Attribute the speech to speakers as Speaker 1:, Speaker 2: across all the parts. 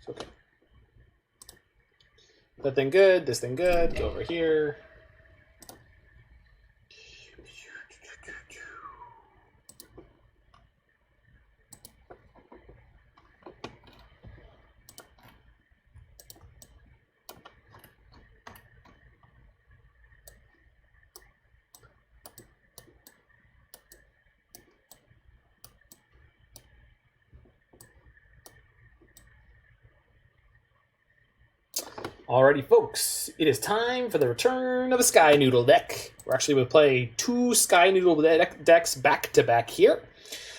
Speaker 1: It's okay. That thing good, this thing good, go over here. Alrighty, folks, it is time for the return of the Sky Noodle deck. We're actually going to play 2 Sky Noodle decks back-to-back here.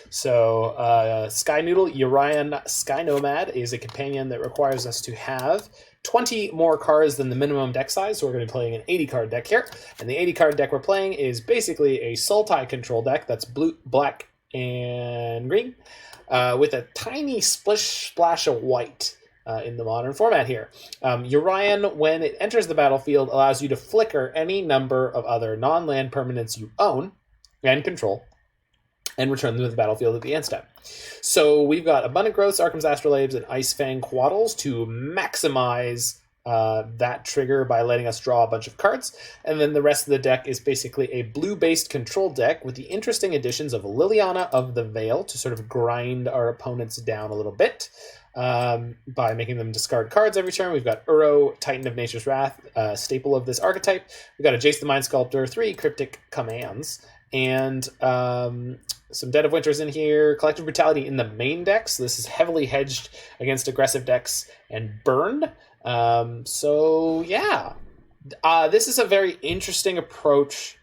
Speaker 1: So, Sky Noodle Yorion Sky Nomad is a companion that requires us to have 20 more cards than the minimum deck size, so we're going to be playing an 80-card deck here. And the 80-card deck we're playing is basically a Sultai control deck that's blue, black, and green, with a tiny splash of white. In the modern format here. Yorion, when it enters the battlefield, allows you to flicker any number of other non-land permanents you own and control, and return them to the battlefield at the end step. So we've got Abundant Growths, Arcum's Astrolabes, and Ice-Fang Coatls to maximize that trigger by letting us draw a bunch of cards. And then the rest of the deck is basically a blue-based control deck with the interesting additions of Liliana of the Veil to sort of grind our opponents down a little bit. By making them discard cards every turn. We've got Uro, Titan of Nature's Wrath, staple of this archetype. We've got a Jace the Mind Sculptor, 3 Cryptic Commands, and some Dead of Winter's in here. Collective Brutality in the main deck, so this is heavily hedged against aggressive decks and burn. So yeah, this is a very interesting approach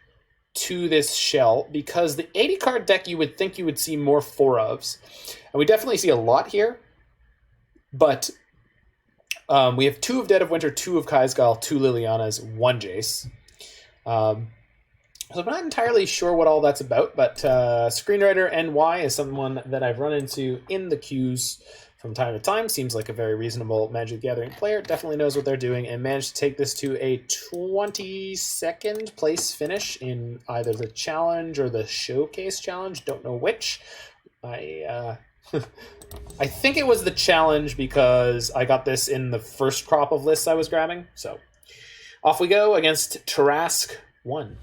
Speaker 1: to this shell, because the 80-card deck you would think you would see more 4-ofs, and we definitely see a lot here. But we have 2 of Dead of Winter, 2 of Kai's Guile, 2 Lilianas, 1 Jace. So I'm not entirely sure what all that's about, but Screenwriter NY is someone that I've run into in the queues from time to time. Seems like a very reasonable Magic the Gathering player. Definitely knows what they're doing, and managed to take this to a 22nd place finish in either the challenge or the showcase challenge. Don't know which. I think it was the challenge, because I got this in the first crop of lists I was grabbing. So off we go against Tarask 1.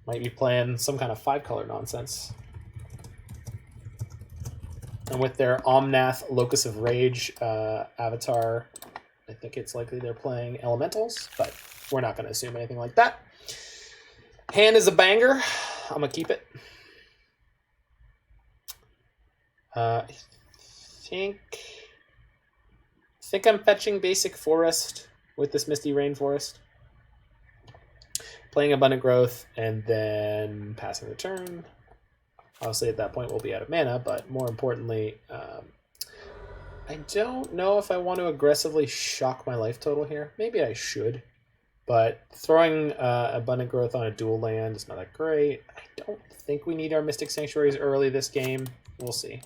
Speaker 1: Might be playing some kind of 5-color nonsense. And with their Omnath Locus of Rage avatar, I think it's likely they're playing Elementals, but we're not going to assume anything like that. Hand is a banger. I'm going to keep it. I think I'm fetching basic forest with this Misty Rainforest, playing Abundant Growth, and then passing the turn. Obviously at that point we'll be out of mana, but more importantly, I don't know if I want to aggressively shock my life total here. Maybe I should, but throwing Abundant Growth on a dual land is not that great. I don't think we need our Mystic Sanctuaries early this game. We'll see.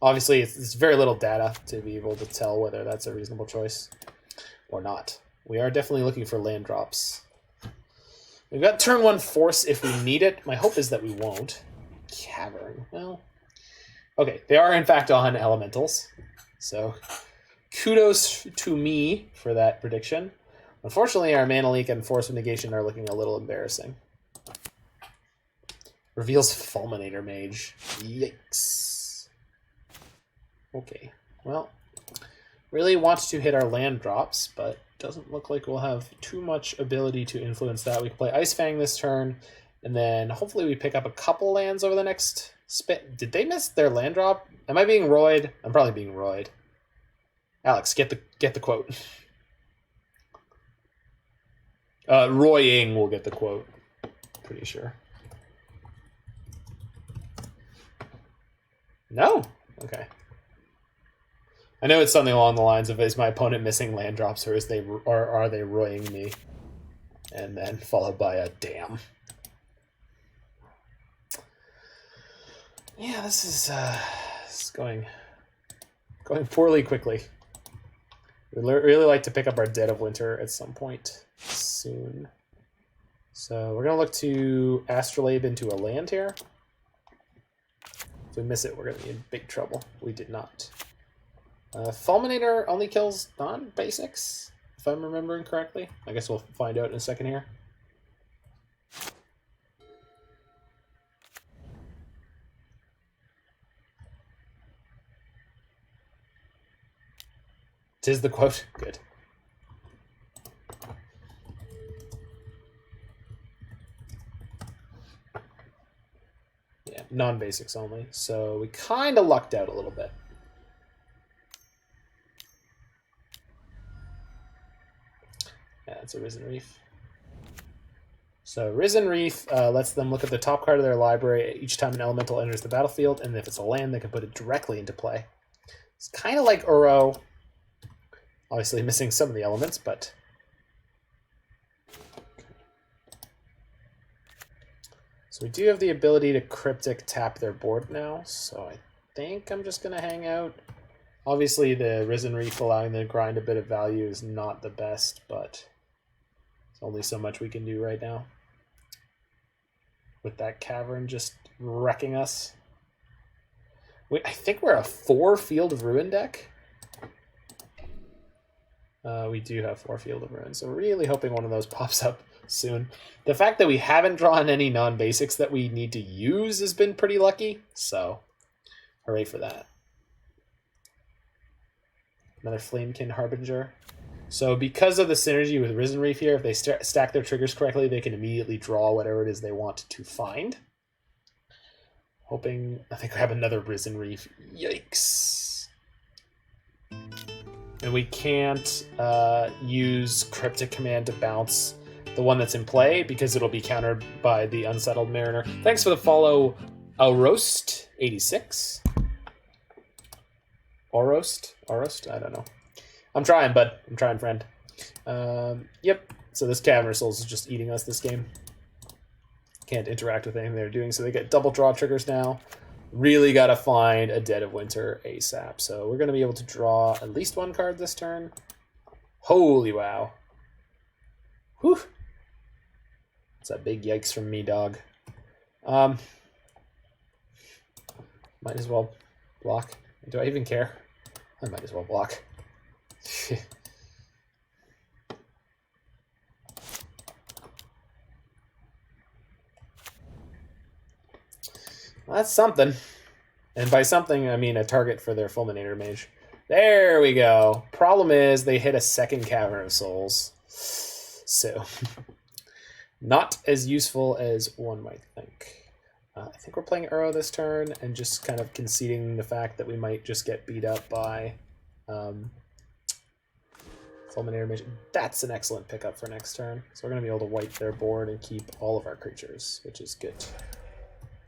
Speaker 1: Obviously, it's very little data to be able to tell whether that's a reasonable choice or not. We are definitely looking for land drops. We've got turn 1 Force if we need it. My hope is that we won't. Cavern. Well, okay. They are, in fact, on Elementals. So, kudos to me for that prediction. Unfortunately, our Mana Leak and Force of Negation are looking a little embarrassing. Reveals Fulminator Mage. Yikes. Okay, well, really wants to hit our land drops, but doesn't look like we'll have too much ability to influence that. We can play Ice-Fang this turn, and then hopefully we pick up a couple lands over the next spit. Did they miss their land drop? Am I being royed? I'm probably being royed. Alex, get the quote. Roying will get the quote. Pretty sure. No? Okay. I know it's something along the lines of, is my opponent missing land drops, or are they roying me? And then followed by a damn. Yeah, this is going poorly quickly. We'd really like to pick up our Dead of Winter at some point soon. So we're going to look to Astrolabe into a land here. If we miss it, we're going to be in big trouble. We did not. Fulminator only kills non-basics, if I'm remembering correctly. I guess we'll find out in a second here. Tis the quote. Good. Yeah, non-basics only. So we kind of lucked out a little bit. Yeah, it's a Risen Reef. So Risen Reef lets them look at the top card of their library each time an elemental enters the battlefield, and if it's a land, they can put it directly into play. It's kind of like Uro. Obviously missing some of the elements, but... So we do have the ability to Cryptic tap their board now, so I think I'm just going to hang out. Obviously the Risen Reef allowing them to grind a bit of value is not the best, but there's only so much we can do right now. With that Cavern just wrecking us. I think we're a 4 Field of Ruin deck. We do have 4 Field of Ruin, so really hoping one of those pops up soon. The fact that we haven't drawn any non-basics that we need to use has been pretty lucky, so hooray for that. Another Flamekin Harbinger. So because of the synergy with Risen Reef here, if they stack their triggers correctly, they can immediately draw whatever it is they want to find. Hoping, I think I have another Risen Reef. Yikes. And we can't use Cryptic Command to bounce the one that's in play because it'll be countered by the Unsettled Mariner. Thanks for the follow, Roast86. Orost? I don't know. I'm trying, bud. I'm trying, friend. Yep. So this Cavern of Souls is just eating us this game. Can't interact with anything they're doing, so they get double draw triggers now. Really got to find a Dead of Winter ASAP. So we're going to be able to draw at least one card this turn. Holy wow. Whew. That's a big yikes from me, dog. Might as well block. Do I even care? I might as well block. Well, that's something. And by something, I mean a target for their Fulminator Mage. There we go. Problem is, they hit a second Cavern of Souls. So, not as useful as one might think. I think we're playing Uro this turn and just kind of conceding the fact that we might just get beat up by Fulminator Mage. That's an excellent pickup for next turn. So we're going to be able to wipe their board and keep all of our creatures, which is good,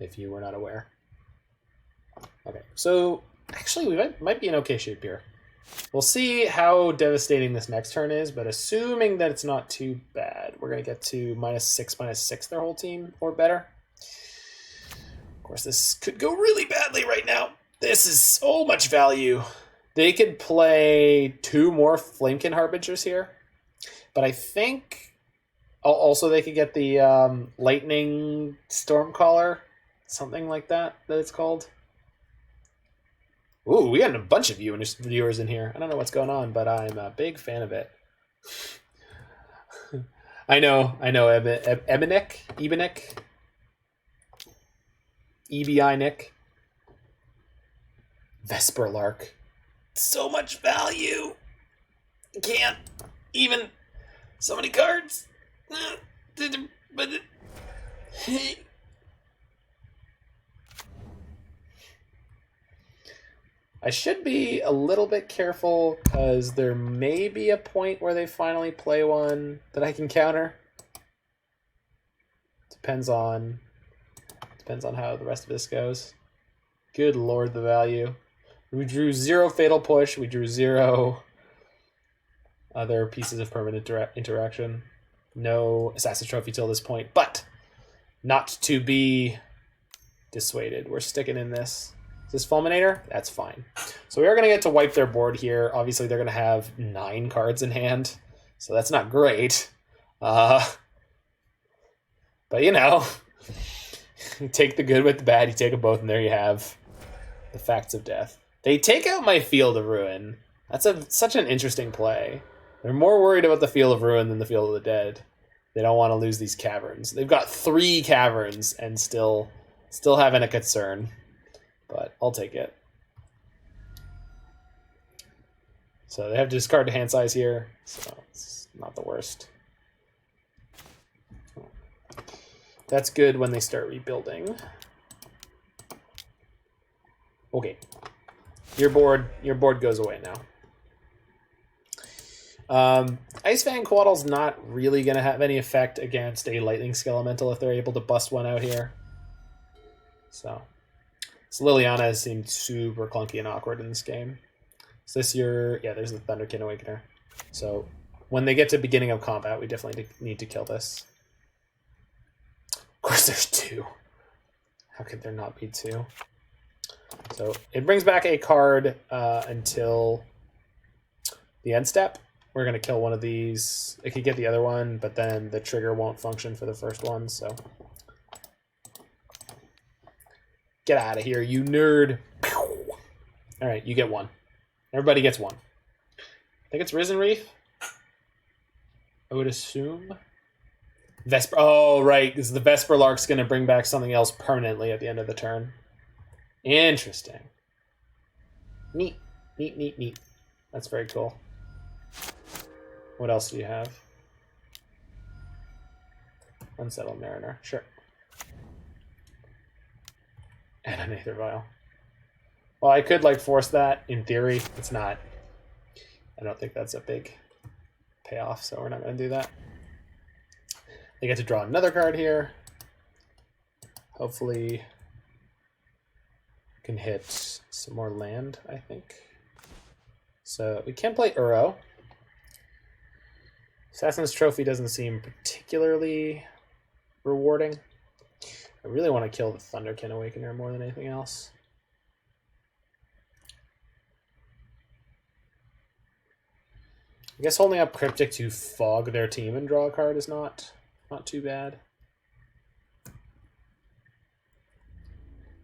Speaker 1: if you were not aware. Okay, so actually we might be in okay shape here. We'll see how devastating this next turn is, but assuming that it's not too bad, we're going to get to -6/-6 their whole team, or better. Of course, this could go really badly right now. This is so much value. They could play 2 more Flamekin Harbingers here, but I think also they could get the Lightning Stormcaller, something like that it's called. Ooh, we got a bunch of viewers in here. I don't know what's going on, but I'm a big fan of it. I know, Ebenik, EBI Nick, Vesper Lark. So much value. Can't even. So many cards. I should be a little bit careful because there may be a point where they finally play one that I can counter. Depends on how the rest of this goes. Good lord, the value. We drew 0 Fatal Push. We drew 0 other pieces of permanent interaction. No Assassin's Trophy till this point, but not to be dissuaded. We're sticking in this. Is this Fulminator? That's fine. So we are going to get to wipe their board here. Obviously, they're going to have 9 cards in hand, so that's not great. But you know, you take the good with the bad, you take them both, and there you have the facts of death. They take out my Field of Ruin. That's such an interesting play. They're more worried about the Field of Ruin than the Field of the Dead. They don't want to lose these caverns. They've got 3 caverns and still having a concern. But I'll take it. So they have to discard to hand size here. So it's not the worst. That's good when they start rebuilding. Okay. Your board goes away now. Ice-Fang Coatl's not really going to have any effect against a Lightning Skelemental if they're able to bust one out here. So Liliana seemed super clunky and awkward in this game. Is this your... Yeah, there's the Thunderkin Awakener. So when they get to beginning of combat, we definitely need to kill this. Of course there's 2. How could there not be 2? So it brings back a card until the end step. We're going to kill one of these. It could get the other one, but then the trigger won't function for the first one, so... Get out of here, you nerd. Alright, you get 1. Everybody gets 1. I think it's Risen Reef. I would assume. Vesper. Oh, right, because the Vesper Lark's going to bring back something else permanently at the end of the turn. Interesting. Neat. Neat, neat, neat. That's very cool. What else do you have? Unsettled Mariner. Sure. And an Aether Vial. Well, I could, like, force that, in theory. It's not. I don't think that's a big payoff, so we're not going to do that. They get to draw another card here. Hopefully can hit some more land, I think. So we can play Uro. Assassin's Trophy doesn't seem particularly rewarding. I really want to kill the Thunderkin Awakener more than anything else. I guess holding up Cryptic to fog their team and draw a card is not too bad.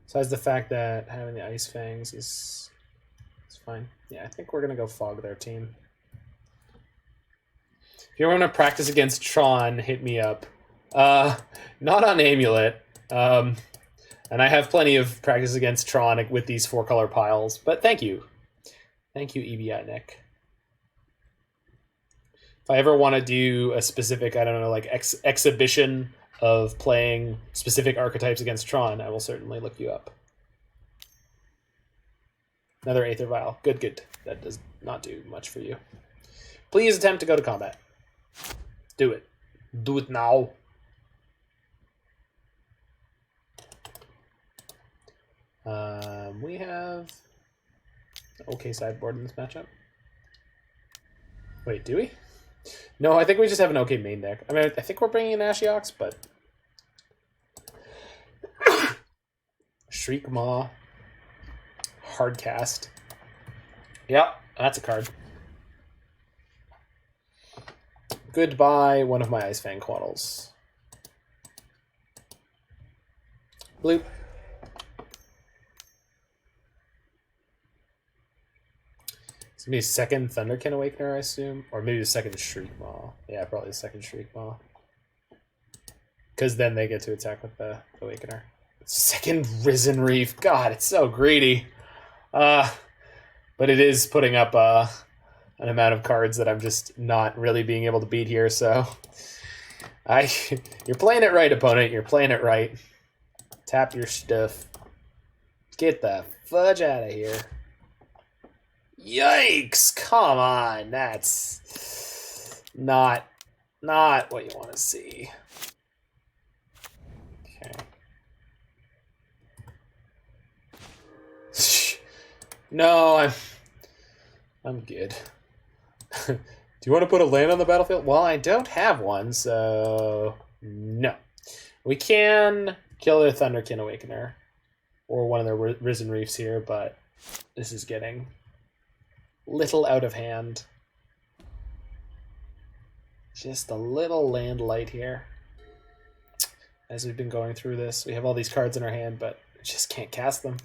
Speaker 1: Besides the fact that having the Ice Fangs is fine. Yeah, I think we're going to go fog their team. If you want to practice against Tron, hit me up. Not on Amulet. And I have plenty of practice against Tron with these 4-color piles, but thank you. Thank you, EBI Nick. If I ever want to do a specific, I don't know, like exhibition of playing specific archetypes against Tron, I will certainly look you up. Another Aether Vial. Good, good. That does not do much for you. Please attempt to go to combat. Do it. Do it now. We have an okay sideboard in this matchup. Wait, do we? No, I think we just have an okay main deck. I mean, I think we're bringing in Ashiok, but... Shriek Maw. Hardcast. Yep, that's a card. Goodbye, one of my Ice-Fang Coatls. Bloop. It's gonna be a second Thunderkin Awakener, I assume. Or maybe the second Shriek Maw. Yeah, probably the second Shriek Maw. Because then they get to attack with the Awakener. Second Risen Reef. God, it's so greedy. But it is putting up an amount of cards that I'm just not really being able to beat here, so... You're playing it right, opponent. You're playing it right. Tap your stuff. Get the fudge out of here. Yikes! Come on, that's not what you want to see. Okay. No, I'm good. Do you want to put a land on the battlefield? Well, I don't have one, so no. We can kill their Thunderkin Awakener or one of their Risen Reefs here, but this is getting little out of hand. Just a little land light here. As we've been going through this, we have all these cards in our hand, but we just can't cast them.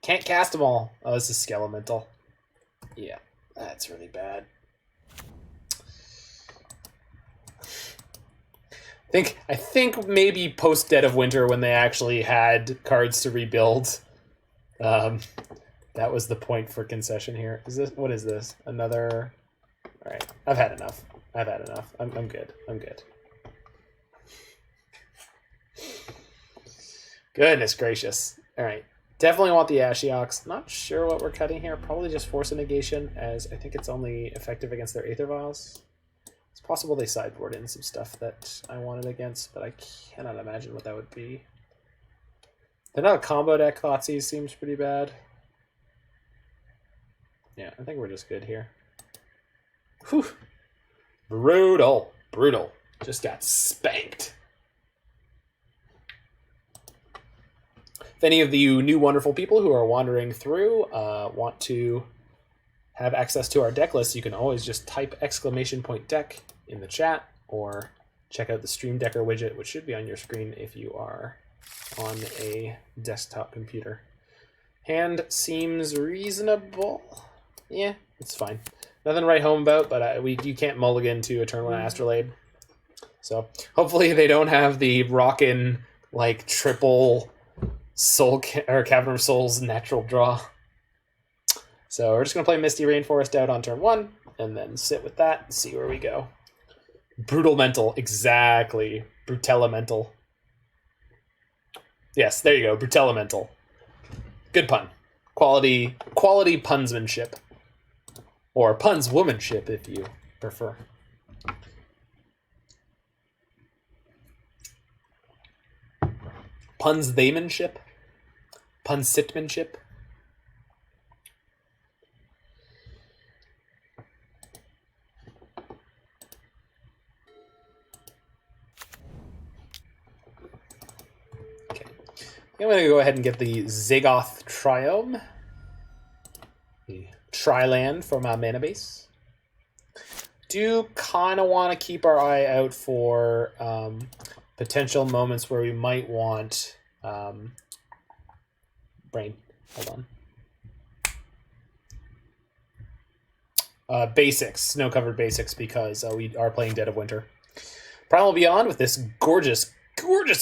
Speaker 1: Can't cast them all. Oh, this is Skelemental. Yeah, that's really bad. I think maybe post Dead of Winter, when they actually had cards to rebuild, that was the point for concession here. What is this? Another. All right, I've had enough. I'm good. Goodness gracious. All right. Definitely want the Ashiok. Not sure what we're cutting here. Probably just Force of Negation, as I think it's only effective against their Aether Vials. It's possible they sideboard in some stuff that I wanted against, but I cannot imagine what that would be. They're not a combo deck. Thoughtseize seems pretty bad. Yeah, I think we're just good here. Whew. Brutal. Just got spanked. If any of you new wonderful people who are wandering through want to have access to our deck list, you can always just type !deck in the chat, or check out the Stream Decker widget, which should be on your screen if you are on a desktop computer. Hand seems reasonable. Yeah, it's fine. Nothing to write home about, but you can't mulligan to a turn 1 Astrolabe. So hopefully they don't have the rockin' like triple Cavern of Souls natural draw. So we're just going to play Misty Rainforest out on turn 1, and then sit with that and see where we go. Brutal Mental, exactly. Brutelemental. Yes, there you go, Brutelemental. Good pun. Quality punsmanship. Or punswomanship, if you prefer. Punstheymanship? Punsitmanship? I'm going to go ahead and get the Zagoth Triome, the Tri-land from my mana base. Do kind of want to keep our eye out for potential moments where we might want brain. Hold on. Basics, snow-covered basics, because we are playing Dead of Winter. Primal Beyond with this gorgeous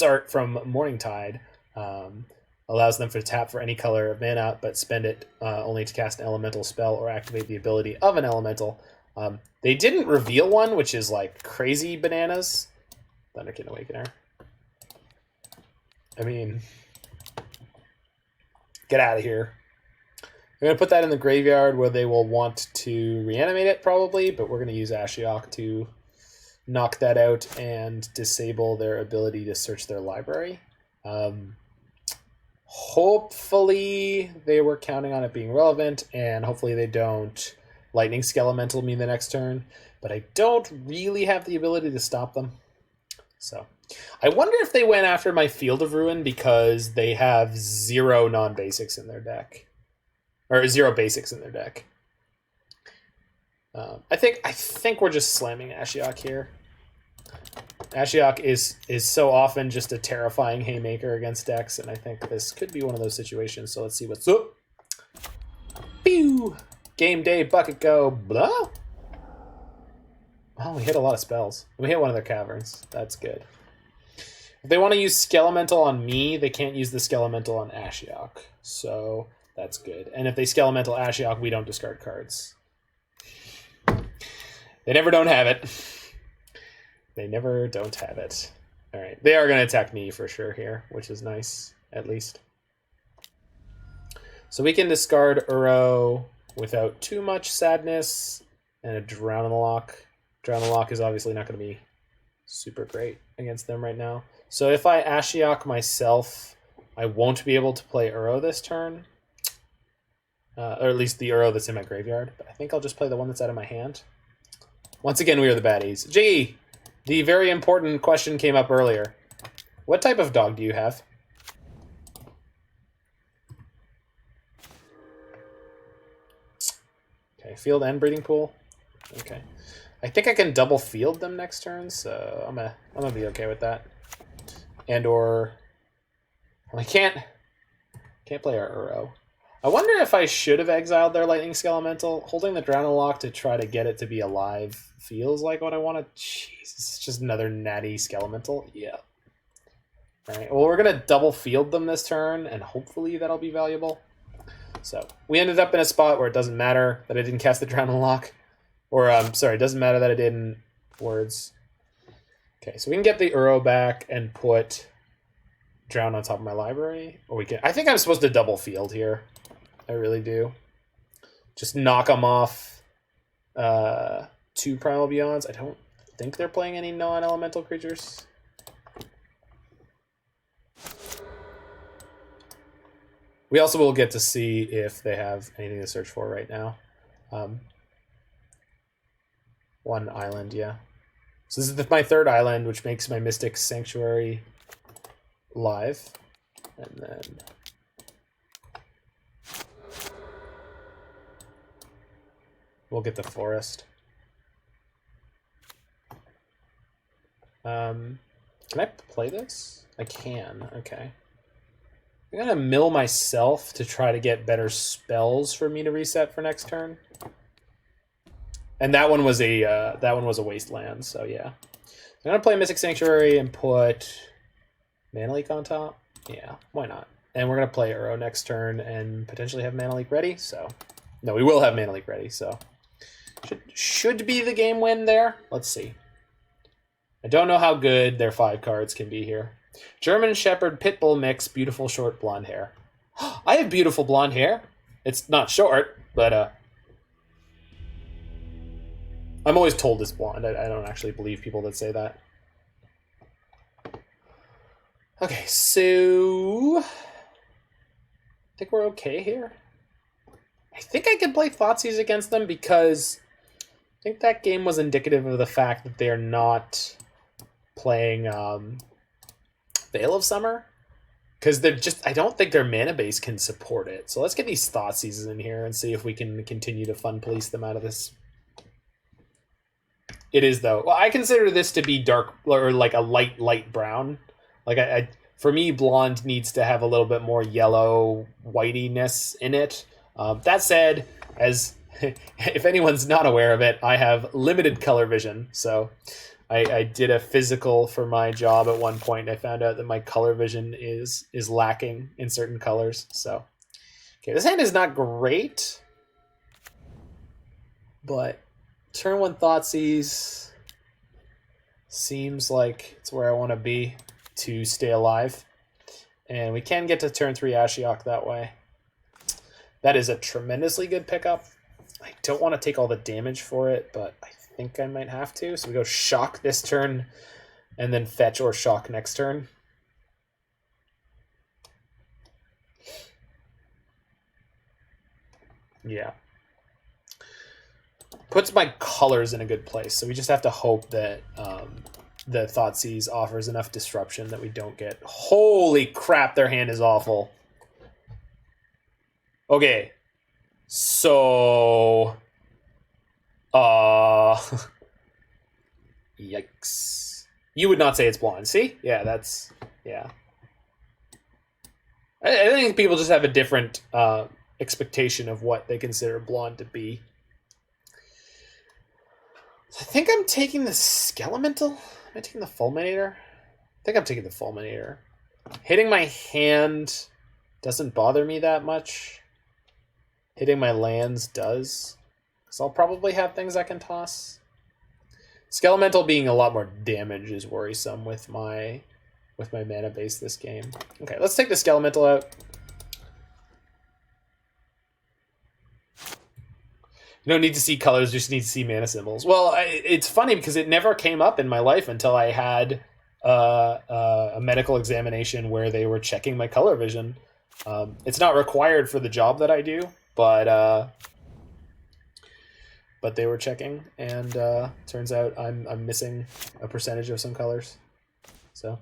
Speaker 1: art from Morningtide. Allows them to tap for any color of mana, but spend it only to cast an elemental spell or activate the ability of an elemental. They didn't reveal one, which is like crazy bananas. Thunderkin Awakener. I mean, get out of here. I'm going to put that in the graveyard where they will want to reanimate it probably, but we're going to use Ashiok to knock that out and disable their ability to search their library. Hopefully they were counting on it being relevant, and hopefully they don't Lightning Skelemental me the next turn, but I don't really have the ability to stop them. So I wonder if they went after my Field of Ruin because they have 0 non-basics in their deck. Or 0 basics in their deck. I think we're just slamming Ashiok here. Ashiok is so often just a terrifying haymaker against decks, and I think this could be one of those situations. So let's see what's up. Pew! Game day, bucket go. Blah! Oh, we hit a lot of spells. We hit one of their caverns. That's good. If they want to use Skelemental on me, they can't use the Skelemental on Ashiok. So that's good. And if they Skelemental Ashiok, we don't discard cards. They never don't have it. They never don't have it. All right. They are going to attack me for sure here, which is nice, at least. So we can discard Uro without too much sadness and a Drown in the Loch. Drown in the Loch is obviously not going to be super great against them right now. So if I Ashiok myself, I won't be able to play Uro this turn. Or at least the Uro that's in my graveyard. But I think I'll just play the one that's out of my hand. Once again, we are the baddies. Jiggy! The very important question came up earlier. What type of dog do you have? Okay, field and breeding pool. Okay. I think I can double field them next turn, so I'm gonna be okay with that. And or I can't play our Uro. I wonder if I should have exiled their Lightning Skelemental. Holding the Drown Loch to try to get it to be alive feels like what I want to... Jeez, it's just another natty Skelemental. Yeah. Alright, well, we're going to double field them this turn, and hopefully that'll be valuable. So, we ended up in a spot where it doesn't matter that I didn't cast the Drown Loch. Or, sorry, it doesn't matter that I didn't words. Okay, so we can get the Uro back and put Drown on top of my library. Or we can... I think I'm supposed to double field here. I really do. Just knock them off 2 Primal Beyonds. I don't think they're playing any non-elemental creatures. We also will get to see if they have anything to search for right now. 1 island, yeah. So this is my 3rd island, which makes my Mystic Sanctuary live. And then... we'll get the forest. Can I play this? I can, okay. I'm gonna mill myself to try to get better spells for me to reset for next turn. And that one was a wasteland, so yeah. I'm gonna play Mystic Sanctuary and put Mana Leak on top. Yeah, why not? And we're gonna play Uro next turn and potentially have Mana Leak ready, so... No, we will have Mana Leak ready, so... Should be the game win there. Let's see. I don't know how good their 5 cards can be here. German Shepherd Pitbull mix, beautiful short blonde hair. I have beautiful blonde hair. It's not short, but I'm always told it's blonde. I don't actually believe people that say that. Okay, so... I think we're okay here. I think I can play Thoughtseize against them because I think that game was indicative of the fact that they're not playing Veil of Summer. Because they're just, I don't think their mana base can support it. So let's get these Thoughtseizes in here and see if we can continue to fun police them out of this. It is, though. Well, I consider this to be dark, or like a light brown. Like, for me, blonde needs to have a little bit more yellow whitiness in it. That said, as if anyone's not aware of it, I have limited color vision. So I did a physical for my job at one point. And I found out that my color vision is lacking in certain colors. So, okay, this hand is not great, but turn 1 Thoughtseize seems like it's where I want to be to stay alive. And we can get to turn 3 Ashiok that way. That is a tremendously good pickup. I don't want to take all the damage for it, but I think I might have to. So we go Shock this turn, and then Fetch or Shock next turn. Yeah. Puts my colors in a good place, so we just have to hope that the Thoughtseize offers enough disruption that we don't get... Holy crap, their hand is awful. Okay. So... Yikes. You would not say it's blonde. See? Yeah, that's... Yeah. I think people just have a different expectation of what they consider blonde to be. I think I'm taking the Skelemental. Am I taking the Fulminator? I think I'm taking the Fulminator. Hitting my hand doesn't bother me that much. Hitting my lands does. So I'll probably have things I can toss. Skelemental being a lot more damage is worrisome with my mana base this game. Okay, let's take the Skelemental out. You don't need to see colors, you just need to see mana symbols. Well, it's funny because it never came up in my life until I had a medical examination where they were checking my color vision. It's not required for the job that I do, but they were checking, and turns out I'm missing a percentage of some colors. So,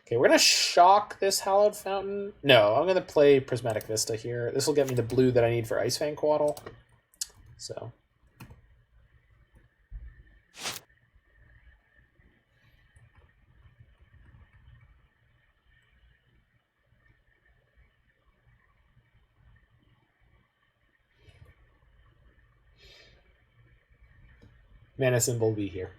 Speaker 1: okay, we're gonna shock this Hallowed Fountain. No, I'm gonna play Prismatic Vista here. This will get me the blue that I need for Ice-Fang Coatl. So. Mana symbol be here.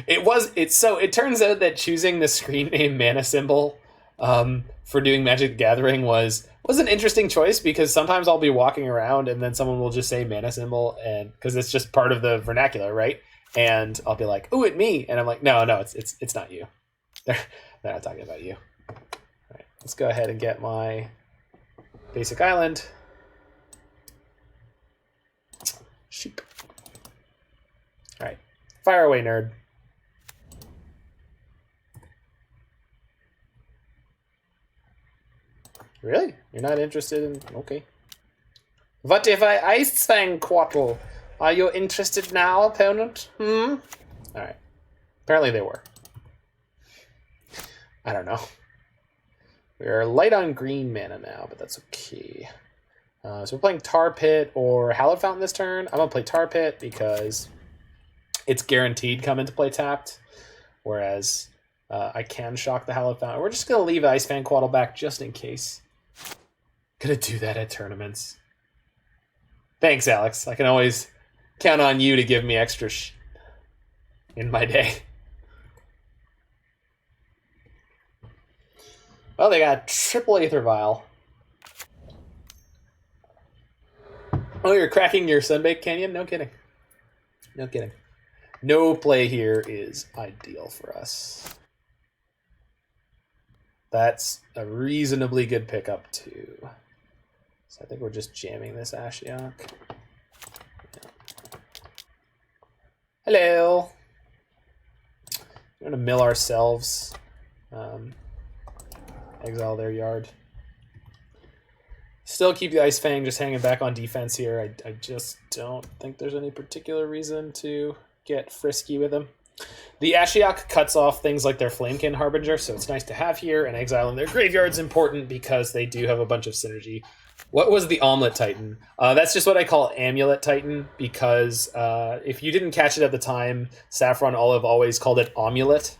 Speaker 1: It turns out that choosing the screen name mana symbol for doing Magic the Gathering was an interesting choice, because sometimes I'll be walking around and then someone will just say mana symbol, and because it's just part of the vernacular, right? And I'll be like, "Ooh, it me," and I'm like, "No, it's not you. They're not talking about you." All right, let's go ahead and get my basic island. Sheep. All right, fire away, nerd. Really? You're not interested in... Okay. What if I Ice-Fang Coatl? Are you interested now, opponent? Alright. Apparently they were. I don't know. We're light on green mana now, but that's okay. So we're playing Tar Pit or Hallowed Fountain this turn. I'm going to play Tar Pit because it's guaranteed come into play tapped, whereas I can shock the Hallowed Fountain. We're just going to leave Ice-Fang Coatl back just in case. Gonna do that at tournaments. Thanks, Alex. I can always count on you to give me extra in my day. Well, they got triple Aether Vial. Oh, you're cracking your Sunbaked Canyon? No kidding. No kidding. No play here is ideal for us. That's a reasonably good pickup, too. So I think we're just jamming this Ashiok. Hello! We're going to mill ourselves. Exile their yard. Still keep the Ice-Fang just hanging back on defense here. I just don't think there's any particular reason to get frisky with them. The Ashiok cuts off things like their Flamekin Harbinger, so it's nice to have here, and Exile in their graveyard's important because they do have a bunch of synergy. What was the Omelet Titan? That's just what I call Amulet Titan, because if you didn't catch it at the time, Saffron Olive always called it Omulet,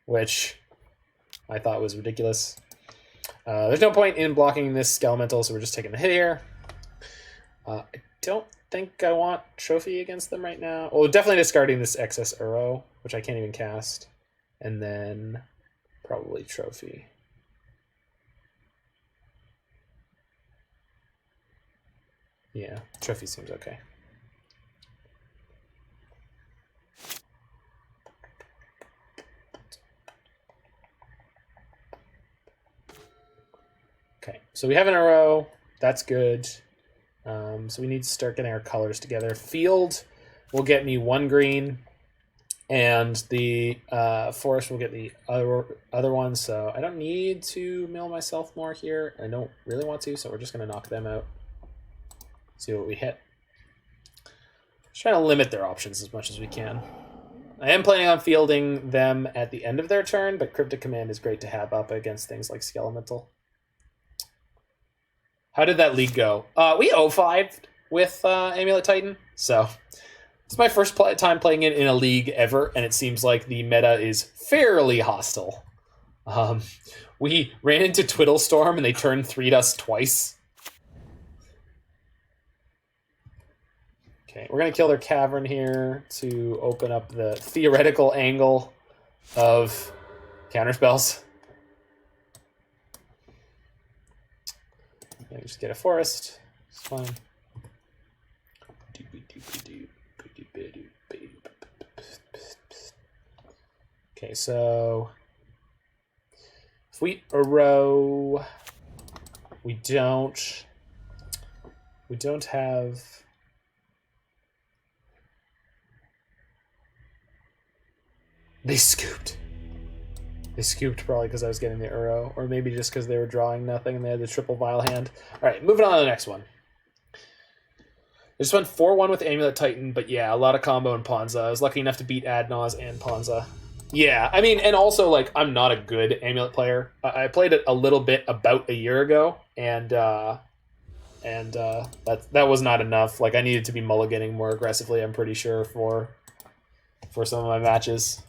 Speaker 1: which I thought was ridiculous. There's no point in blocking this Skelemental, so we're just taking the hit here. I don't think I want Trophy against them right now. Well, definitely discarding this excess Uro, which I can't even cast. And then probably Trophy. Yeah, Trophy seems okay. Okay, so we have an Uro. That's good. So we need to start getting our colors together. Field will get me 1 green, and the forest will get the other one. So I don't need to mill myself more here. I don't really want to, so we're just going to knock them out. See what we hit. Just trying to limit their options as much as we can. I am planning on fielding them at the end of their turn, but Cryptic Command is great to have up against things like Skelemental. How did that league go? We 0-5'd with Amulet Titan, so it's my first time playing it in a league ever, and it seems like the meta is fairly hostile. We ran into Twiddlestorm, and they turned 3'd us twice. Okay, we're going to kill their cavern here to open up the theoretical angle of counterspells. Okay, just get a forest. It's fine. Okay, so if we Uro, we don't have... They scooped. They scooped probably because I was getting the Uro, or maybe just because they were drawing nothing and they had the triple vial hand. All right, moving on to the next one. I just went 4-1 with Amulet Titan, but yeah, a lot of combo and Ponza. I was lucky enough to beat Adnaz and Ponza. Yeah, I mean, and also, like, I'm not a good Amulet player. I played it a little bit about a year ago, and that was not enough. Like, I needed to be mulliganing more aggressively, I'm pretty sure, for some of my matches.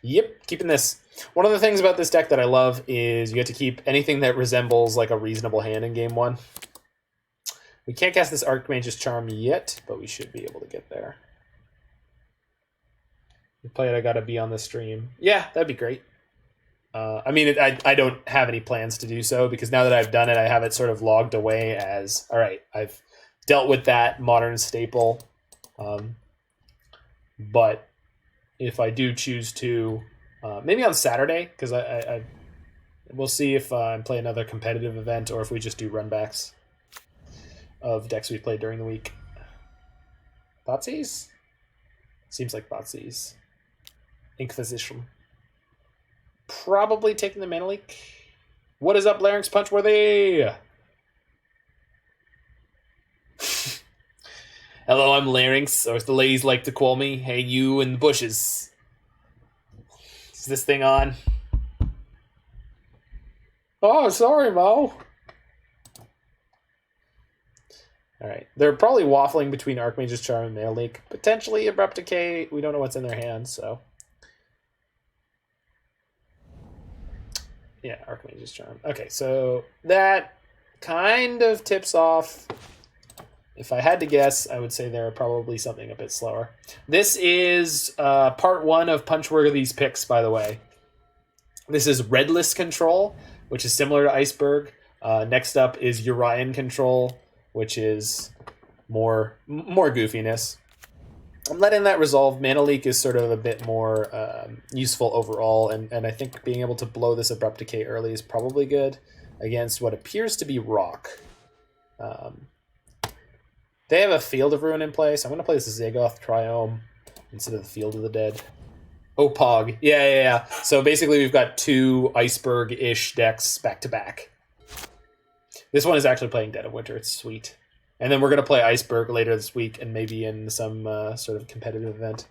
Speaker 1: Yep, keeping this. One of the things about this deck that I love is you get to keep anything that resembles like a reasonable hand in game 1. We can't cast this Archmage's Charm yet, but we should be able to get there. The play it, I gotta be on the stream. Yeah, that'd be great. I mean, I don't have any plans to do so, because now that I've done it, I have it sort of logged away as, all right, I've dealt with that modern staple. But if I do choose to, maybe on Saturday, because we'll see if I play another competitive event or if we just do runbacks of decks we played during the week. Thoughtseize? Seems like Thoughtseize. Inquisition. Probably taking the Mana Leak. What is up, Larynx Punchworthy? Hello, I'm Larynx, or as the ladies like to call me. Hey, you in the bushes. Is this thing on? Oh, sorry, Mo. Alright, they're probably waffling between Archmage's Charm and Mana Leak. Potentially Abrupt Decay. We don't know what's in their hands, so... Yeah, Archmage's Charm. Okay, so that kind of tips off. If I had to guess, I would say they're probably something a bit slower. This is part one of Punchworthy's picks, by the way. This is Redless Control, which is similar to IceBURG. Next up is Yorion Control, which is more goofiness. I'm letting that resolve. Mana Leak is sort of a bit more useful overall, and I think being able to blow this Abrupt Decay early is probably good against what appears to be Rock. They have a Field of Ruin in place. I'm going to play this Zagoth Triome instead of the Field of the Dead. Oh, Pog. Yeah. So basically we've got two IceBURG-ish decks back-to-back. This one is actually playing Dead of Winter. It's sweet. And then we're going to play IceBURG later this week and maybe in some sort of competitive event.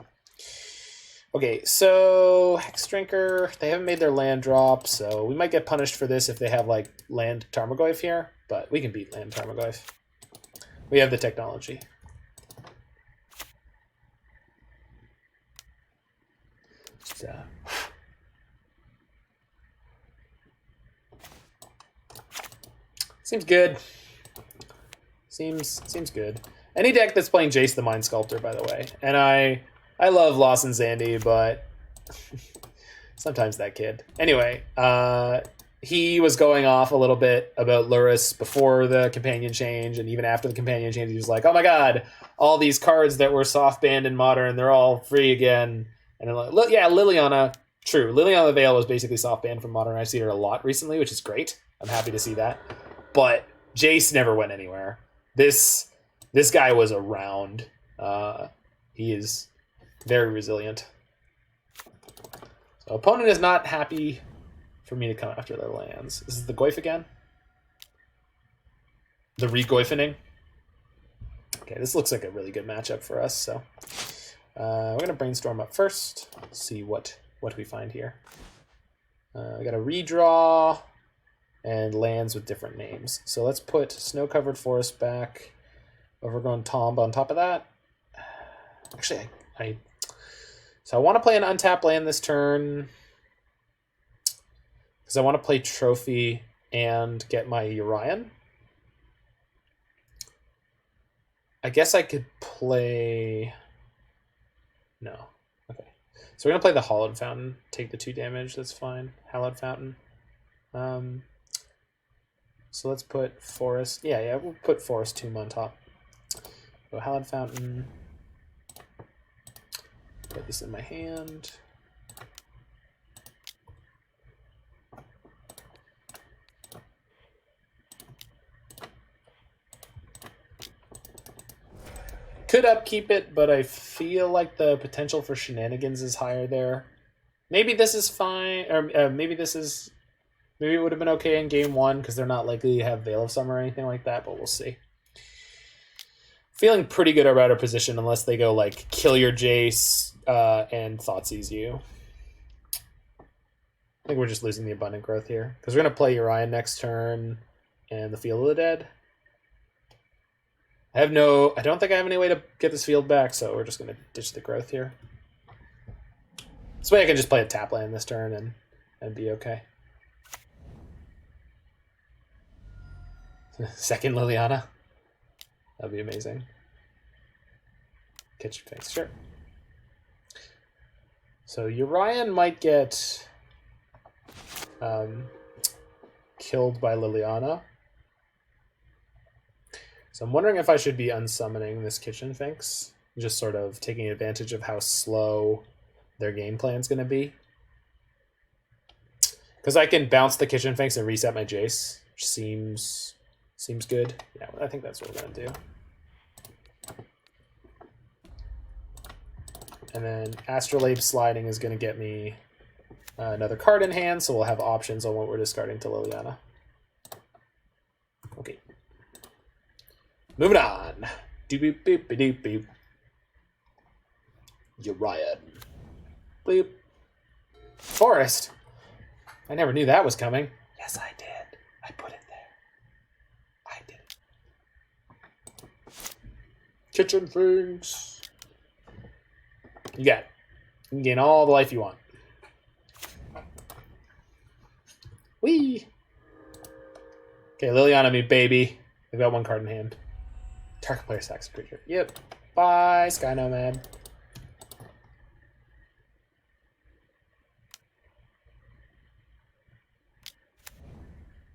Speaker 1: Okay, so Hex Drinker, they haven't made their land drop, so we might get punished for this if they have, like, land Tarmogoyf here, but we can beat land Tarmogoyf. We have the technology. Just, seems good. Seems good. Any deck that's playing Jace the Mind Sculptor, by the way. And I love Lawson Zandy, but sometimes that kid. Anyway, he was going off a little bit about Lurrus before the companion change, and even after the companion change, he was like, oh my god, all these cards that were soft banned in Modern, they're all free again. And I'm like, yeah, Liliana, true. Liliana the Veil was basically soft banned from Modern. I've seen her a lot recently, which is great. I'm happy to see that. But Jace never went anywhere. This guy was around. He is very resilient. So opponent is not happy for me to come after their lands. This is the Goyf again. The re-Goyfening. Okay, this looks like a really good matchup for us. So we're gonna brainstorm up first. See what we find here. We got a redraw. And lands with different names. So let's put Snow-Covered Forest back, Overgrown Tomb on top of that. Actually, so I want to play an untapped land this turn because I want to play Trophy and get my Yorion. I guess I could play... No. Okay. So we're going to play the Hallowed Fountain. Take the 2 damage. That's fine. Hallowed Fountain. So let's put Forest. Yeah, we'll put Forest Tomb on top. So Hallowed Fountain. Put this in my hand. Could upkeep it, but I feel like the potential for shenanigans is higher there. Maybe this is fine, or maybe this is... Maybe it would have been okay in game 1 because they're not likely to have Veil of Summer or anything like that, but we'll see. Feeling pretty good about our position unless they go like kill your Jace and Thoughtseize you. I think we're just losing the Abundant Growth here because we're going to play Yorion next turn and the Field of the Dead. I don't think I have any way to get this field back, so we're just going to ditch the growth here. This way I can just play a tap land this turn and be okay. Second Liliana. That'd be amazing. Kitchen Finks, sure. So Yorion might get killed by Liliana. So I'm wondering if I should be unsummoning this Kitchen Finks, just sort of taking advantage of how slow their game plan is going to be. Because I can bounce the Kitchen Finks and reset my Jace, which seems good. Yeah, I think that's what we're going to do. And then Astrolabe sliding is going to get me another card in hand, so we'll have options on what we're discarding to Liliana. Okay. Moving on. Doop boop doop boop. Yorion. Bloop. Forest. I never knew that was coming. Yes, I did. I put it there. I did. Kitchen Finks. You got it. You can gain all the life you want. Whee! Okay, Liliana me, baby. They've got one card in hand. Target player sacks a creature. Yep. Bye, Sky Nomad.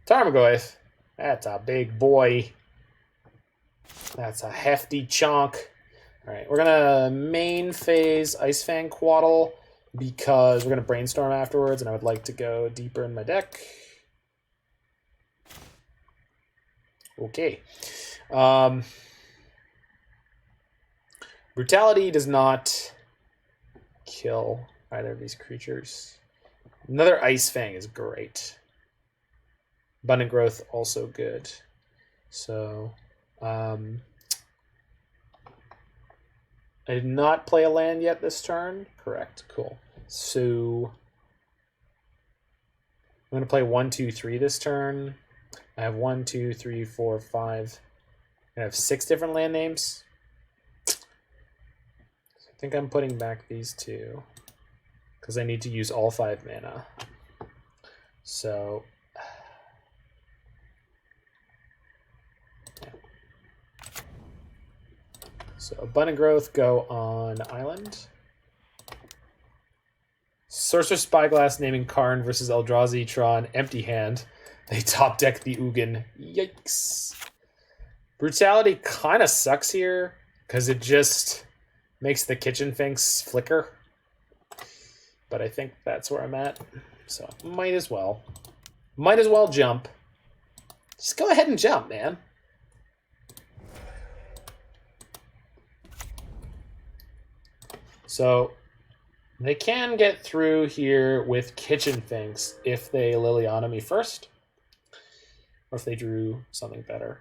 Speaker 1: Tarmogoyf. That's a big boy. That's a hefty chunk. Alright, we're gonna main phase Ice-Fang Coatl because we're gonna brainstorm afterwards and I would like to go deeper in my deck. Okay. Brutality does not kill either of these creatures. Another Ice-Fang is great. Abundant Growth also good. So, I did not play a land yet this turn. Correct. Cool. So I'm going to play 1, 2, 3 this turn. I have 1, 2, 3, 4, 5. I have 6 different land names. So I think I'm putting back these 2 because I need to use all 5 mana. So So Abundant Growth go on Island. Sorcerer Spyglass naming Karn versus Eldrazi Tron empty hand. They top deck the Ugin. Yikes. Brutality kind of sucks here because it just makes the Kitchen Finks flicker. But I think that's where I'm at. So might as well. Might as well jump. Just go ahead and jump, man. So they can get through here with Kitchen Finks if they Liliana me first, or if they drew something better.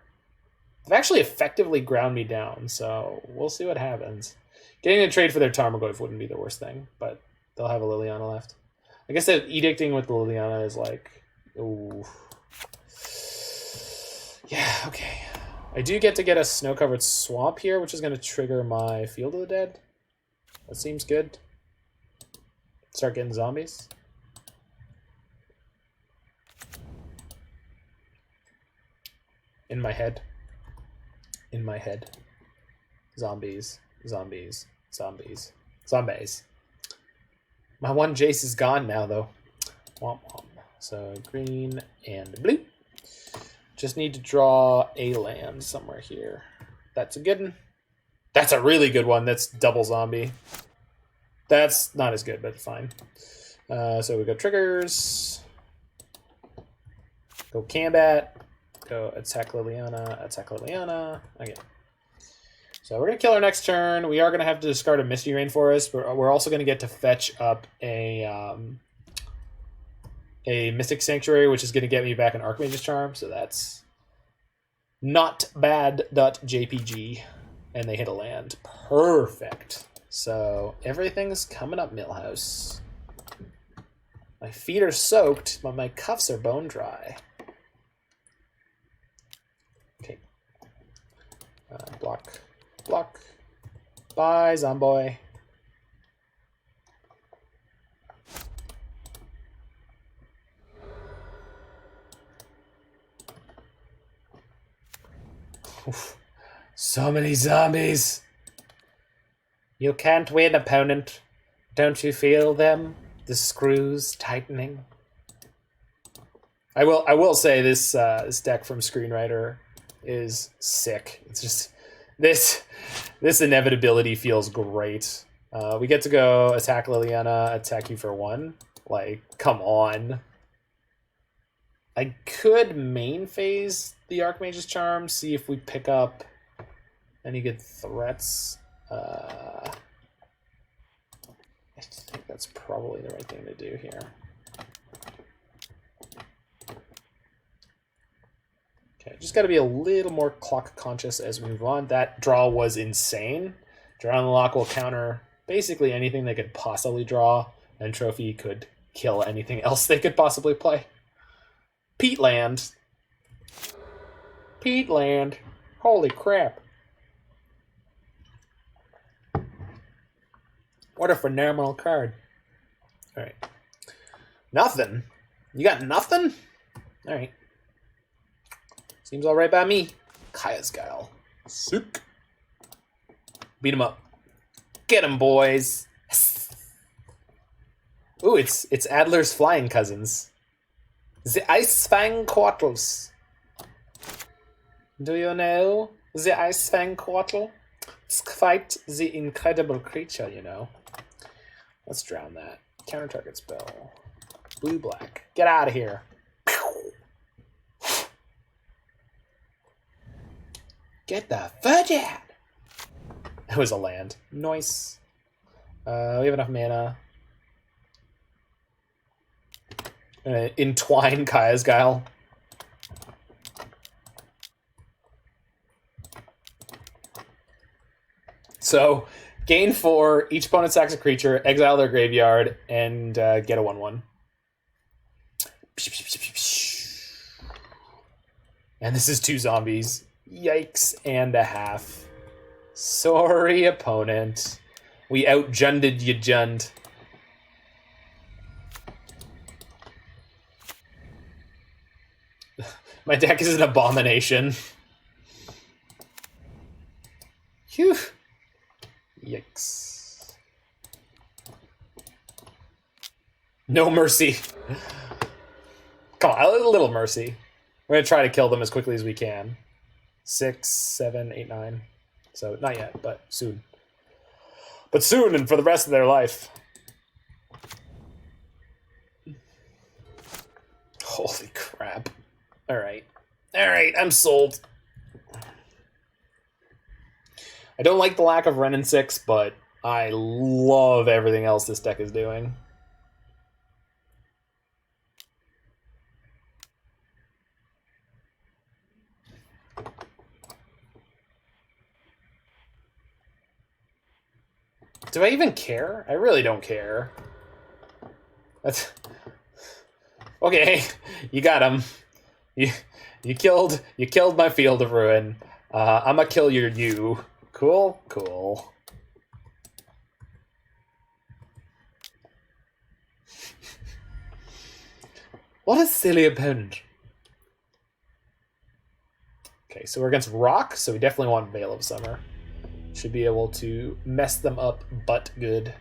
Speaker 1: They've actually effectively ground me down, so we'll see what happens. Getting a trade for their Tarmogoyf wouldn't be the worst thing, but they'll have a Liliana left. I guess that edicting with the Liliana is like, ooh. Yeah, okay. I do get to get a snow-covered swamp here, which is going to trigger my Field of the Dead. That seems good. Start getting zombies. In my head. In my head. Zombies. Zombies. Zombies. Zombies. My one Jace is gone now, though. Womp womp. So green and blue. Just need to draw a land somewhere here. That's a good one. That's a really good one. That's double zombie. That's not as good, but fine. So we go triggers. Go combat. Go attack Liliana. Attack Liliana. Okay. So we're going to kill our next turn. We are going to have to discard a Misty Rainforest. We're also going to get to fetch up a Mystic Sanctuary, which is going to get me back an Archmage's Charm. So that's not bad. .jpg. And they hit a land. Perfect. So everything's coming up, Millhouse. My feet are soaked, but my cuffs are bone dry. Okay. Block. Block. Bye, Zomboy. Oof. So many zombies. You can't win, opponent. Don't you feel them? The screws tightening. I will say this this deck from Screenwriter is sick. It's just this inevitability feels great. We get to go attack Liliana, attack you for 1. Like, come on. I could main phase the Archmage's Charm, see if we pick up any good threats. I think that's probably the right thing to do here. Okay, just got to be a little more clock conscious as we move on. That draw was insane. Draw on the Loch will counter basically anything they could possibly draw, and Trophy could kill anything else they could possibly play. Peatland. Peatland. Holy crap. What a phenomenal card. Alright. Nothing? You got nothing? Alright. Seems alright by me. Kaya's Guile. Sick. Beat him up. Get him, boys. Ooh, it's Adler's flying cousins. The Ice-Fang Coatls. Do you know the Ice-Fang Coatl? It's quite the incredible creature, you know. Let's drown that. Counter target spell. Blue-black. Get out of here. Get the fudge out! That was a land. Nice. We have enough mana. Entwine Kaya's Guile. So, gain 4, each opponent sacks a creature, exile their graveyard, and get a 1/1. And this is 2 zombies. Yikes and a half. Sorry, opponent. We outjunded you, Jund. My deck is an abomination. Phew. Yikes. No mercy. Come on, a little mercy. We're going to try to kill them as quickly as we can. 6, 7, 8, 9. So, not yet, but soon. But soon, and for the rest of their life. Holy crap. Alright. Alright, I'm sold. I don't like the lack of Ren and 6, but I love everything else this deck is doing. Do I even care? I really don't care. That's okay. You got him. You killed my Field of Ruin. I'ma kill you. Cool, cool. What a silly opponent. Okay, so we're against Rock, so we definitely want Veil of Summer. Should be able to mess them up but good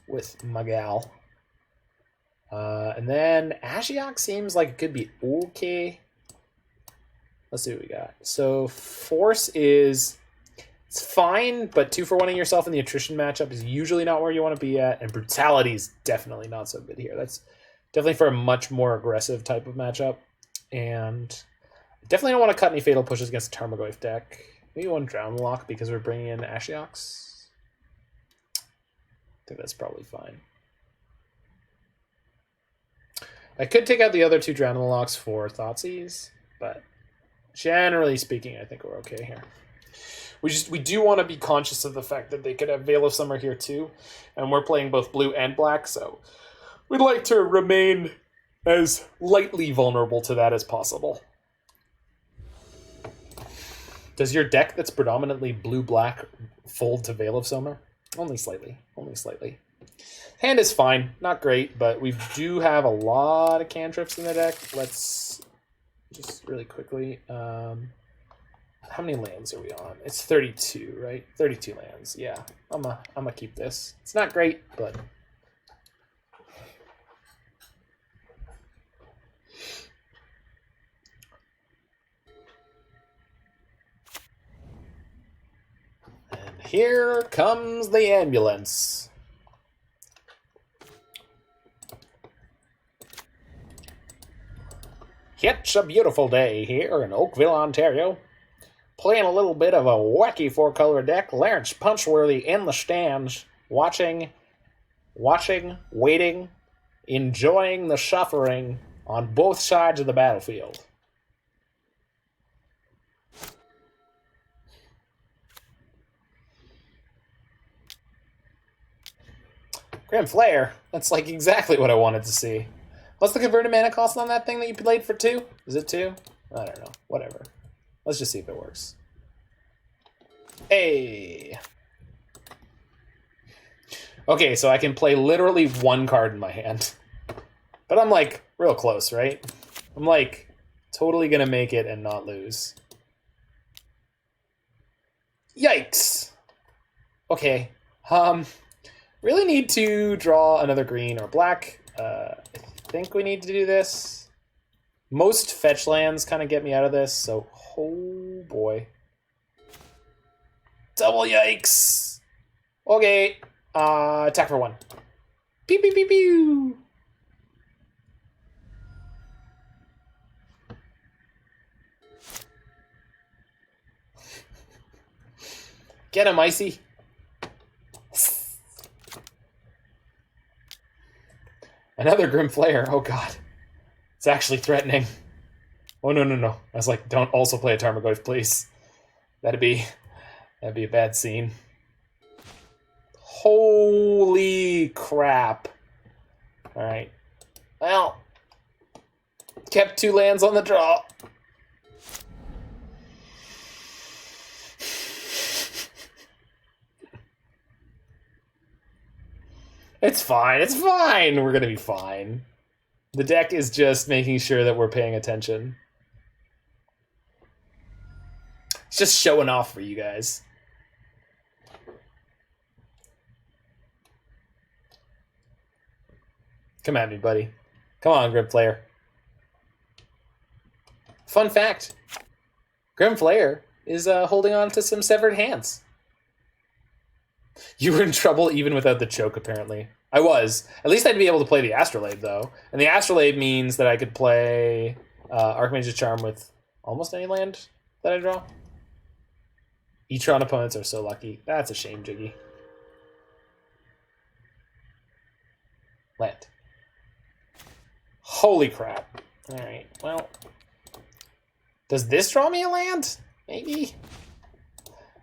Speaker 1: with my gal. And then Ashiok seems like it could be okay. Let's see what we got. So Force is... it's fine, but 2 for 1ing yourself in the attrition matchup is usually not where you want to be at, and Brutality is definitely not so good here. That's definitely for a much more aggressive type of matchup, and definitely don't want to cut any fatal pushes against the Tarmogoyf deck. Maybe one Drown Loch because we're bringing in Ashioks. I think that's probably fine. I could take out the other 2 Drown Lochs for Thoughtseize, but generally speaking, I think we're okay here. We do want to be conscious of the fact that they could have Veil of Summer here too, and we're playing both blue and black, so we'd like to remain as lightly vulnerable to that as possible. Does your deck that's predominantly blue-black fold to Veil of Summer? Only slightly. Only slightly. Hand is fine. Not great, but we do have a lot of cantrips in the deck. Let's just really quickly... How many lands are we on? It's 32, right? 32 lands. Yeah, I'm gonna keep this. It's not great, but and here comes the ambulance. It's a beautiful day here in Oakville, Ontario. Playing a little bit of a wacky four-color deck, Large Punchworthy in the stands, watching, waiting, enjoying the suffering on both sides of the battlefield. Grim Flare, that's like exactly what I wanted to see. What's the converted mana cost on that thing that you played for 2? Is it 2? I don't know. Whatever. Let's just see if it works. Hey! Okay, so I can play literally 1 card in my hand. But I'm like real close, right? I'm like totally gonna make it and not lose. Yikes! Okay. Really need to draw another green or black. I think we need to do this. Most fetch lands kind of get me out of this, so oh boy. Double yikes! Okay. Attack for 1. Pew pew pew pew! Get him, Icy! Another Grim Flare. Oh god. It's actually threatening. Oh no no no. I was like, don't also play a Tarmogoyf, please. That'd be a bad scene. Holy crap. Alright. Well. Kept 2 lands on the draw. It's fine, it's fine! We're gonna be fine. The deck is just making sure that we're paying attention. It's just showing off for you guys. Come at me, buddy. Come on, Grim Flare. Fun fact. Grim Flare is holding on to some severed hands. You were in trouble even without the choke, apparently. I was. At least I'd be able to play the Astrolabe, though. And the Astrolabe means that I could play Archmage's Charm with almost any land that I draw. E-Tron opponents are so lucky. That's a shame, Jiggy. Land. Holy crap. Alright, well. Does this draw me a land? Maybe?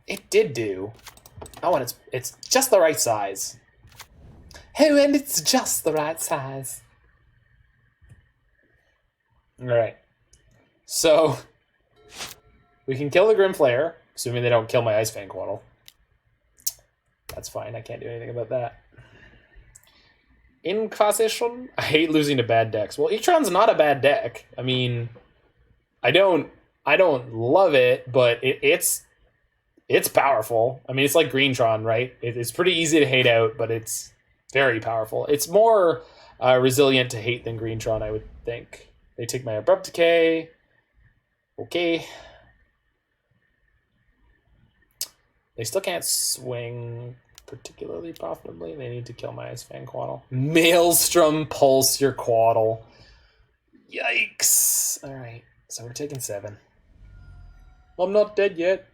Speaker 1: It did do. Oh, and it's just the right size. Oh, and it's just the right size. Alright. So, we can kill the Grim Flare, assuming they don't kill my Ice-Fang Coatl. That's fine, I can't do anything about that. Inquisition? I hate losing to bad decks. Well, E-Tron's not a bad deck. I mean, I don't love it, but it's powerful. I mean, it's like Greentron, right? It's pretty easy to hate out, but it's very powerful. It's more resilient to hate than Greentron, I would think. They take my Abrupt Decay. Okay. They still can't swing particularly profitably. They need to kill my Ice-Fang Coatl. Maelstrom Pulse your Coatl. Yikes. Alright, so we're taking 7. I'm not dead yet.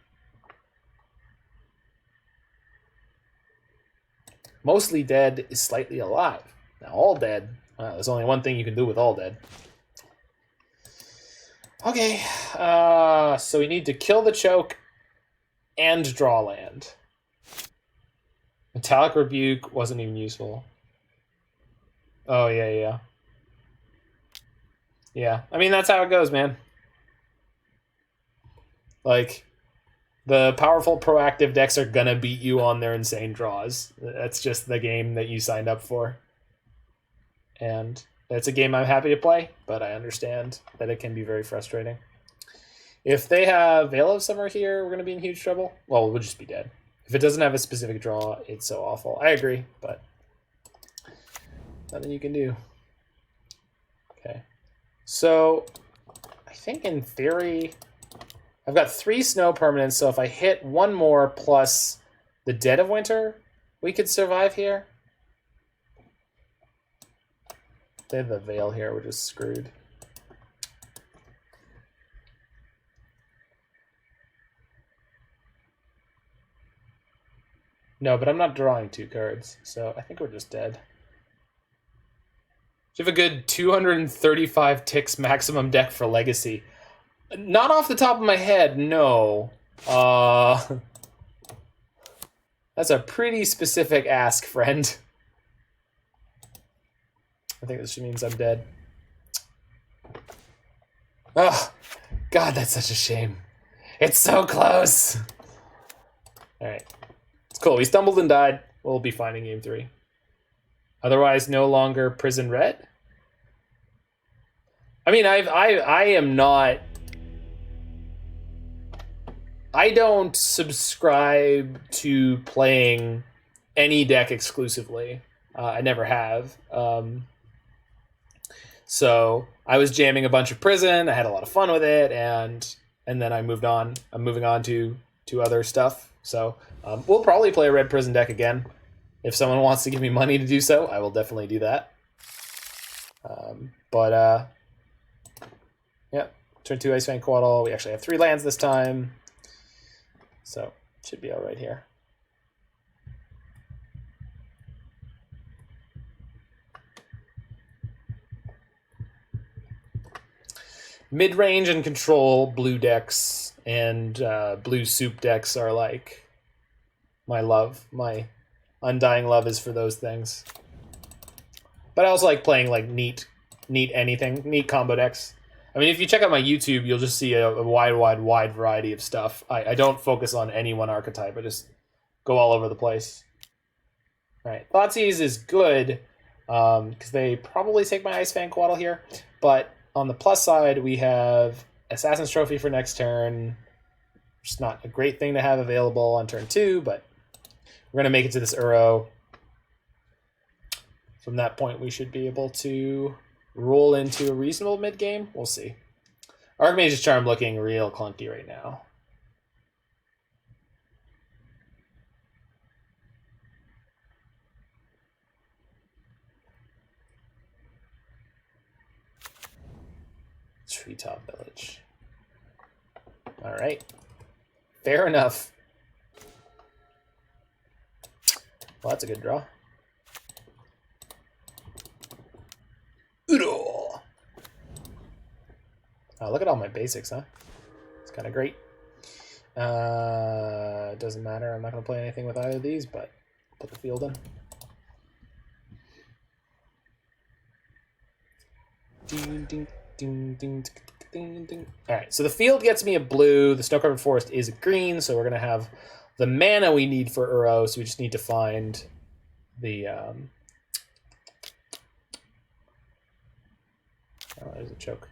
Speaker 1: Mostly dead is slightly alive. Now, all dead. There's only one thing you can do with all dead. Okay, so we need to kill the choke and draw land. Metallic Rebuke wasn't even useful. Oh, yeah. Yeah, I mean, that's how it goes, man. Like, the powerful proactive decks are gonna beat you on their insane draws. That's just the game that you signed up for. And it's a game I'm happy to play, but I understand that it can be very frustrating. If they have Veil of Summer here, we're going to be in huge trouble. Well, we'll just be dead. If it doesn't have a specific draw, it's so awful. I agree, but nothing you can do. Okay. So I think in theory, I've got 3 snow permanents, so if I hit 1 more plus the Dead of Winter, we could survive here. They have the Veil here, we're just screwed. No, but I'm not drawing 2 cards, so I think we're just dead. Do you have a good 235 ticks maximum deck for Legacy? Not off the top of my head, no. That's a pretty specific ask, friend. I think this means I'm dead. Oh, God, that's such a shame. It's so close. All right. It's cool. We stumbled and died. We'll be fine in game 3. Otherwise, no longer Prison Red. I mean, I am not... I don't subscribe to playing any deck exclusively. I never have. So I was jamming a bunch of Prison. I had a lot of fun with it, and then I moved on. I'm moving on to other stuff. So we'll probably play a Red Prison deck again. If someone wants to give me money to do so, I will definitely do that. Yeah, turn 2 Ice-Fang Coatl. We actually have 3 lands this time. So, should be all right here. Mid-range and control blue decks and blue soup decks are like my love. My undying love is for those things. But I also like playing like neat combo decks. I mean, if you check out my YouTube, you'll just see a wide variety of stuff. I don't focus on any one archetype. I just go all over the place. All right, Thoughtseize is good because they probably take my Ice-Fang Coatl here. But on the plus side, we have Assassin's Trophy for next turn. It's not a great thing to have available on turn 2, but we're going to make it to this Uro. From that point, we should be able to roll into a reasonable mid-game. We'll see. Archmage's Charm looking real clunky right now. Treetop Village. All right. Fair enough. Well, that's a good draw. Udo. Oh, look at all my basics, huh? It's kind of great. Doesn't matter. I'm not going to play anything with either of these, but put the field in. Ding, ding, ding, ding, ding, ding. All right, so the field gets me a blue. The Snow-Covered Forest is a green, so we're going to have the mana we need for Uro, so we just need to find the... Oh, there's a choke.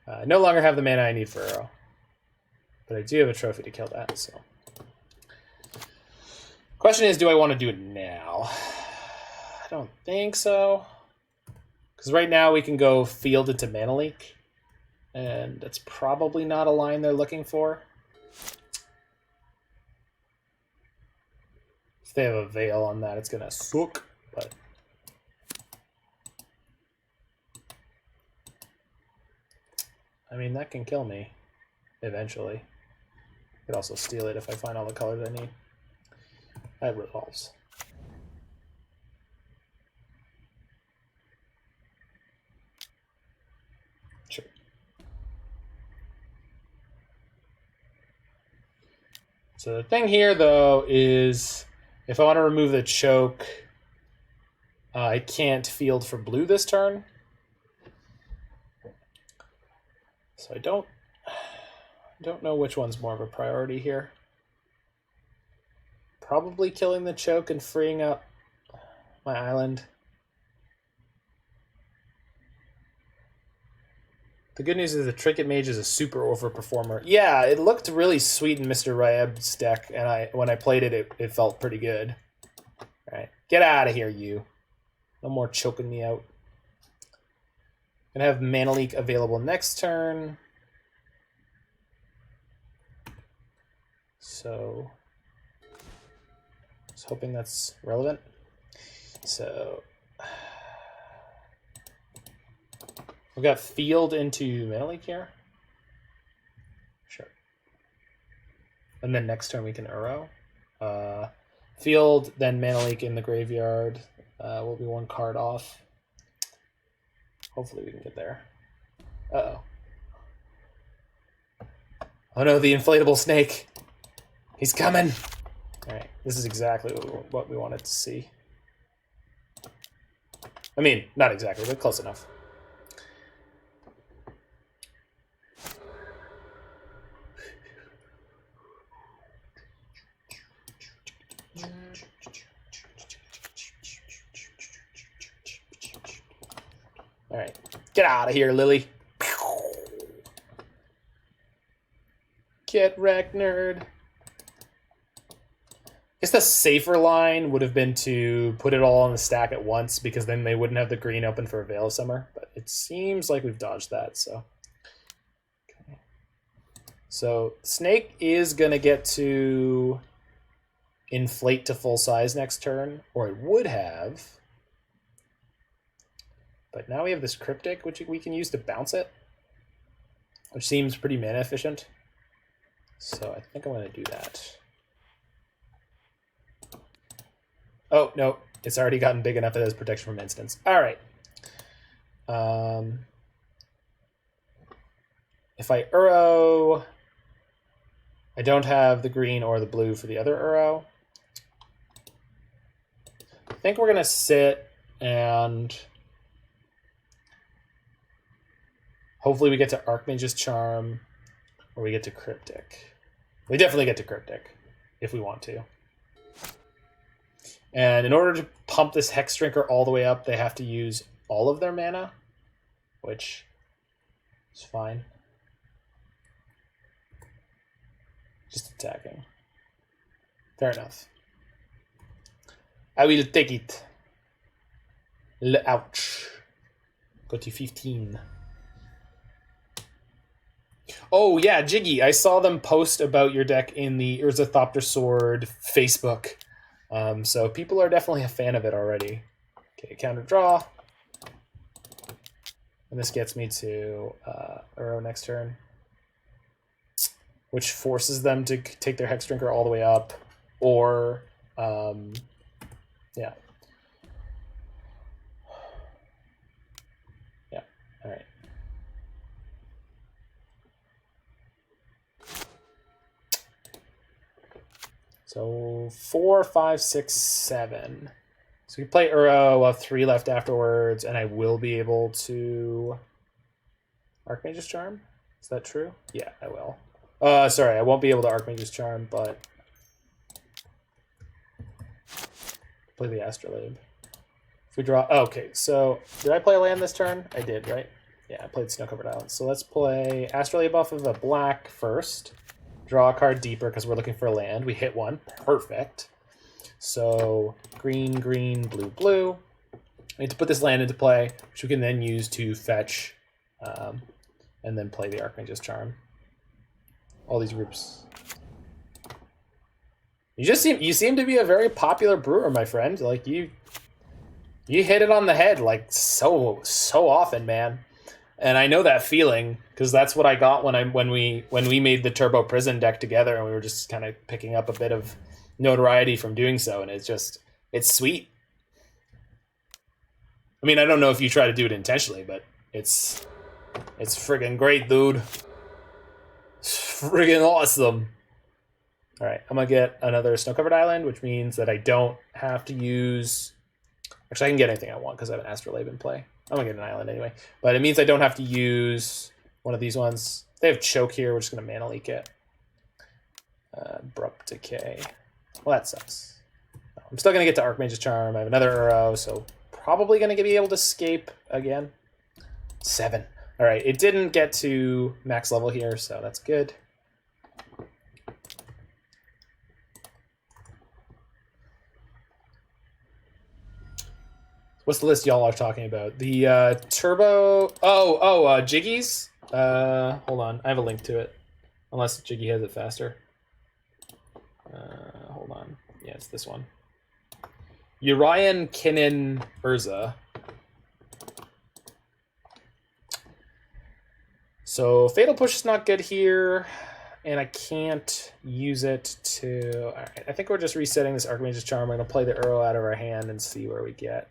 Speaker 1: I no longer have the mana I need for Uro. But I do have a trophy to kill that, so... Question is, do I want to do it now? I don't think so. Because right now we can go field into Mana Leak. And that's probably not a line they're looking for. If they have a Veil on that, it's going to suck. But... I mean, that can kill me eventually. I could also steal it if I find all the colors I need. I have revolves. Sure. So the thing here, though, is if I want to remove the choke, I can't field for blue this turn. So I don't know which one's more of a priority here. Probably killing the choke and freeing up my island. The good news is the Trinket Mage is a super overperformer. Yeah, it looked really sweet in Mr. Raeb's deck, and when I played it, it felt pretty good. All right, get out of here, you. No more choking me out. Gonna have Mana Leak available next turn. So, I was hoping that's relevant. So, we've got Field into Mana Leak here. Sure. And then next turn we can Uro. Field, then Mana Leak in the graveyard. Will be one card off. Hopefully we can get there. Uh-oh. Oh no, the inflatable snake. He's coming. All right, this is exactly what we wanted to see. I mean, not exactly, but close enough. All right, get out of here, Lily. Get wrecked, nerd. I guess the safer line would have been to put it all on the stack at once, because then they wouldn't have the green open for a Veil of Summer. But it seems like we've dodged that, so. Okay. So Snake is going to get to inflate to full size next turn, or it would have. But now we have this Cryptic, which we can use to bounce it, which seems pretty mana efficient. So I think I'm going to do that. Oh, no, it's already gotten big enough that it has protection from instants. All right. If I Uro, I don't have the green or the blue for the other Uro. I think we're going to sit and hopefully we get to Archmage's Charm or we get to Cryptic. We definitely get to Cryptic if we want to. And in order to pump this Hex Drinker all the way up, they have to use all of their mana, which is fine. Just attacking. Fair enough. I will take it. Ouch. Go to 15. Oh, yeah, Jiggy. I saw them post about your deck in the Urza Thopter Sword Facebook. So people are definitely a fan of it already. Okay, counter draw. And this gets me to Uro next turn, which forces them to take their Hex Drinker all the way up, or, yeah. Yeah, all right. So 4, 5, 6, 7. So we play Uro, we'll have 3 left afterwards, and I will be able to Archmage's Charm. Is that true? Yeah, I will. Sorry, I won't be able to Archmage's Charm, but play the Astrolabe. If we draw, oh, okay. So did I play a land this turn? I did, right? Yeah, I played Snow-Covered Islands. So let's play Astrolabe off of a black first. Draw a card deeper because we're looking for a land. We hit one. Perfect. So green, green, blue, blue. We need to put this land into play, which we can then use to fetch and then play the Archmage's Charm. All these groups. You seem to be a very popular brewer, my friend. Like you hit it on the head like so often, man. And I know that feeling because that's what I got when we made the Turbo Prison deck together, and we were just kind of picking up a bit of notoriety from doing so, and it's sweet. I mean, I don't know if you try to do it intentionally, but it's friggin' great, dude. It's friggin' awesome. All right, I'm gonna get another Snow-Covered Island, which means that I don't have to use. Actually, I can get anything I want because I have an Astrolabe in play. I'm gonna get an island anyway, but it means I don't have to use one of these ones. They have Choke here. We're just gonna Mana Leak it. Abrupt Decay. Well, that sucks. I'm still gonna get to Archmage's Charm. I have another Uro, so probably gonna be able to escape again. 7. All right, it didn't get to max level here, so that's good. What's the list y'all are talking about? The turbo. Jiggies. Hold on, I have a link to it. Unless Jiggy has it faster. Hold on. Yeah, it's this one. Yorion, Kinnan, Urza. So Fatal Push is not good here, and I can't use it to... All right, I think we're just resetting this Archmage's Charm. We're going to play the arrow out of our hand and see where we get.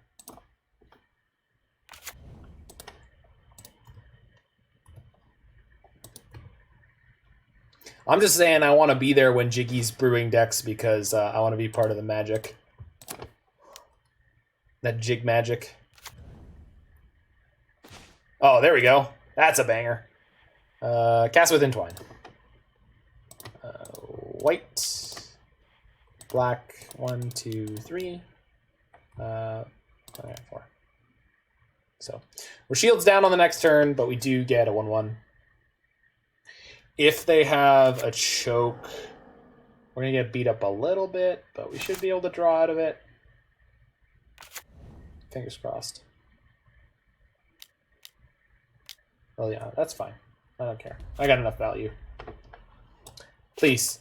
Speaker 1: I'm just saying I want to be there when Jiggy's brewing decks because I want to be part of the magic. That Jig magic. Oh, there we go. That's a banger. Cast with Entwine. White. Black. 1, 2, 3. Okay, 4. So we're shields down on the next turn, but we do get a 1/1. If they have a choke, we're going to get beat up a little bit, but we should be able to draw out of it. Fingers crossed. Well, yeah, that's fine. I don't care. I got enough value. Please.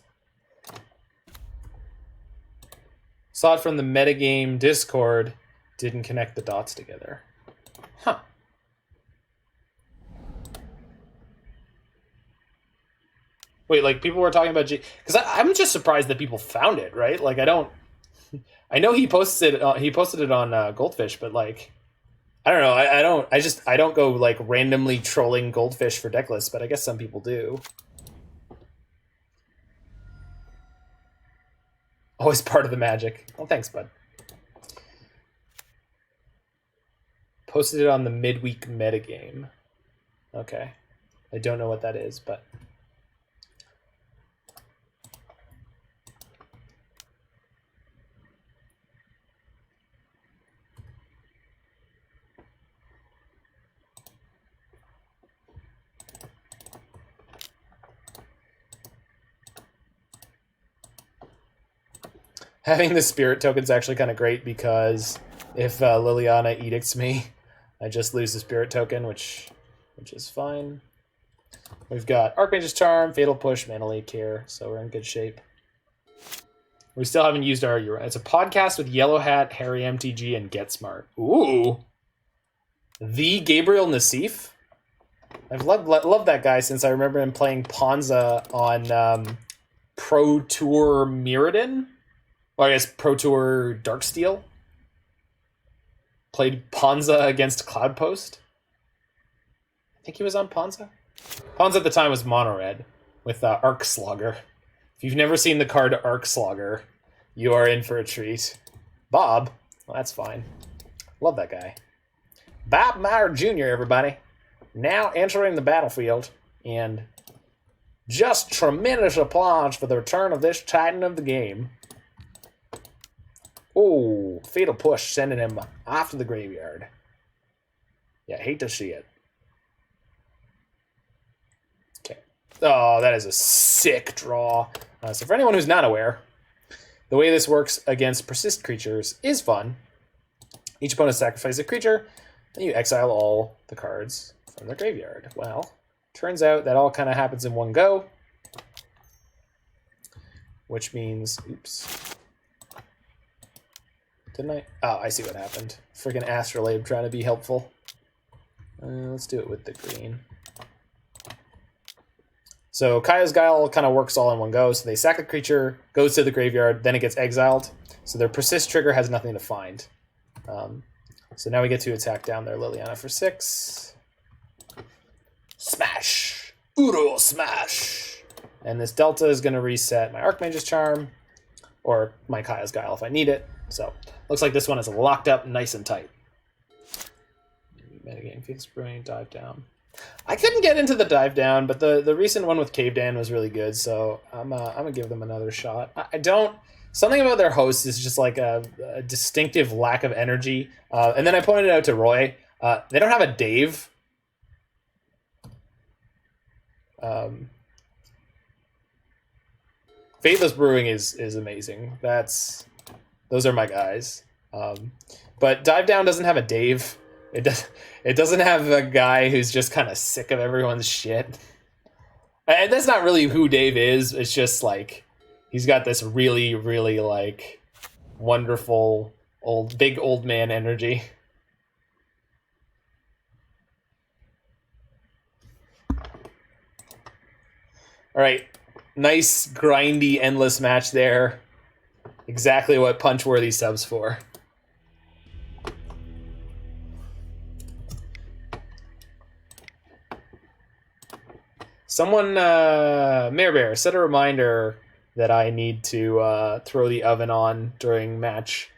Speaker 1: Saw it from the metagame Discord. Didn't connect the dots together. Huh. Wait, like people were talking about because I'm just surprised that people found it, right? Like I know he posted it on Goldfish, but like I don't know. I don't go like randomly trolling Goldfish for deck lists, but I guess some people do. Always part of the magic. Oh, thanks, bud. Posted it on the midweek metagame. Okay. I don't know what that is, but having the spirit token is actually kind of great because if Liliana edicts me, I just lose the spirit token, which is fine. We've got Archmage's Charm, Fatal Push, Mana Leak here, so we're in good shape. We still haven't used our... It's a podcast with Yellow Hat, Harry MTG, and Get Smart. Ooh! The Gabriel Nassif? I've loved that guy since I remember him playing Ponza on Pro Tour Mirrodin? Or I guess Pro Tour Darksteel. Played Ponza against Cloudpost. I think he was on Ponza. Ponza at the time was mono red with Arc Slogger. If you've never seen the card Arc Slogger, you are in for a treat. Bob, well, that's fine. Love that guy. Bob Meyer Jr., everybody. Now entering the battlefield, and just tremendous applause for the return of this titan of the game. Oh, Fatal Push, sending him off to the graveyard. Yeah, hate to see it. Okay. Oh, that is a sick draw. So for anyone who's not aware, the way this works against persist creatures is fun. Each opponent sacrifices a creature, and you exile all the cards from the graveyard. Well, turns out that all kind of happens in one go, which means, oops. Didn't I? Oh, I see what happened. Freaking Astrolabe trying to be helpful. Let's do it with the green. So Kaya's Guile kind of works all in one go. So they sack a creature, goes to the graveyard, then it gets exiled. So their persist trigger has nothing to find. So now we get to attack down their Liliana for 6. Smash! Uro smash! And this Delta is going to reset my Archmage's Charm, or my Kaya's Guile if I need it. So looks like this one is locked up nice and tight. Metagame, Phoenix Brewing, dive down. I couldn't get into the dive down, but the recent one with Cave Dan was really good, so I'm gonna give them another shot. I don't... Something about their host is just like a distinctive lack of energy. And then I pointed out to Roy, they don't have a Dave. Faithless Brewing is amazing. Those are my guys. But Dive Down doesn't have a Dave. It doesn't have a guy who's just kind of sick of everyone's shit. And that's not really who Dave is. It's just like he's got this really, really like wonderful big old man energy. All right, nice grindy endless match there. Exactly what punch-worthy subs for. Someone, Mare Bear, set a reminder that I need to throw the oven on during match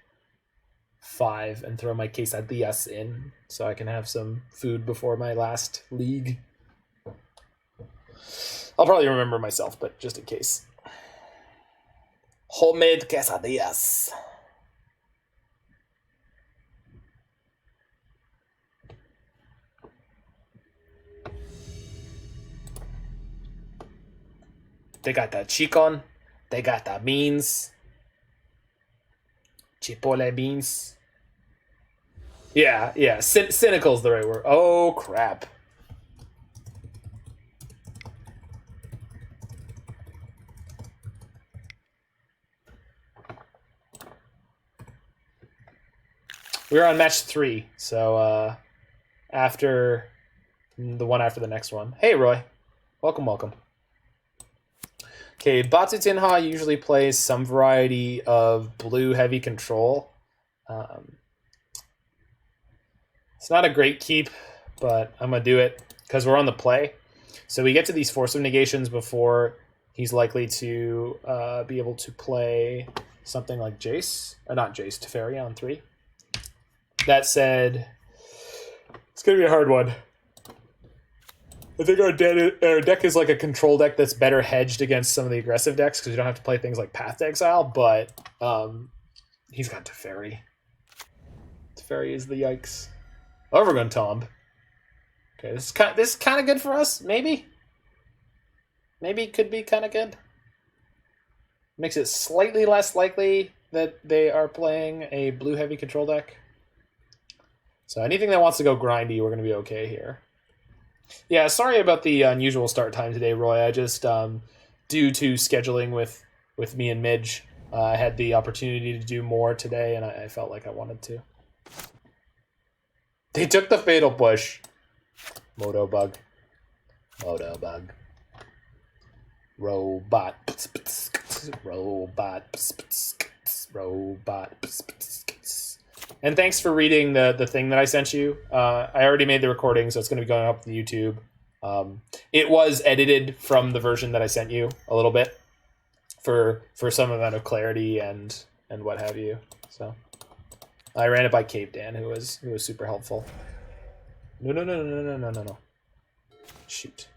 Speaker 1: 5 and throw my quesadillas in so I can have some food before my last league. I'll probably remember myself, but just in case. Homemade quesadillas. They got the chicon. They got the beans. Chipotle beans. Yeah. Cynical's the right word. Oh, crap. We're on match 3, so after the one after the next one. Hey, Roy. Welcome. Okay, Batsu Tinha usually plays some variety of blue heavy control. It's not a great keep, but I'm going to do it because we're on the play. So we get to these Force of Negations before he's likely to be able to play something like Jace. Or not Jace, Teferi on 3. That said, it's going to be a hard one. I think our deck is like a control deck that's better hedged against some of the aggressive decks because you don't have to play things like Path to Exile, but he's got Teferi. Teferi is the yikes. Overgrown Tomb. Okay, this is kind of good for us, maybe? Maybe could be kind of good. Makes it slightly less likely that they are playing a blue heavy control deck. So anything that wants to go grindy, we're going to be okay here. Yeah, sorry about the unusual start time today, Roy. I just, due to scheduling with me and Midge, I had the opportunity to do more today, and I felt like I wanted to. They took the Fatal Push. Moto bug. Robot. And thanks for reading the thing that I sent you. I already made the recording, so it's going to be going up to YouTube. It was edited from the version that I sent you a little bit for some amount of clarity and what have you. So I ran it by Cape Dan, who was super helpful. No. Shoot.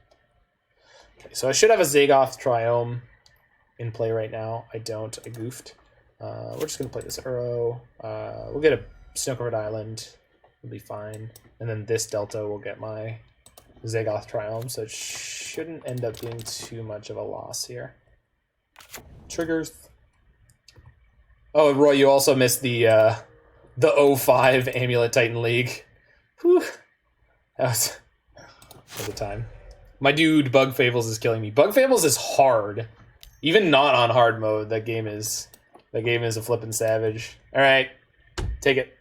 Speaker 1: Okay, so I should have a Zagoth Triome in play right now. I don't. I goofed. We're just going to play this Uro. We'll get a Snow-Covered Island. We'll be fine. And then this Delta will get my Zagoth Triome, so it shouldn't end up being too much of a loss here. Triggers. Oh, and Roy, you also missed the 05 Amulet Titan League. Whew. That was a time. My dude, Bug Fables, is killing me. Bug Fables is hard. Even not on hard mode, that game is a flippin' savage. All right, take it.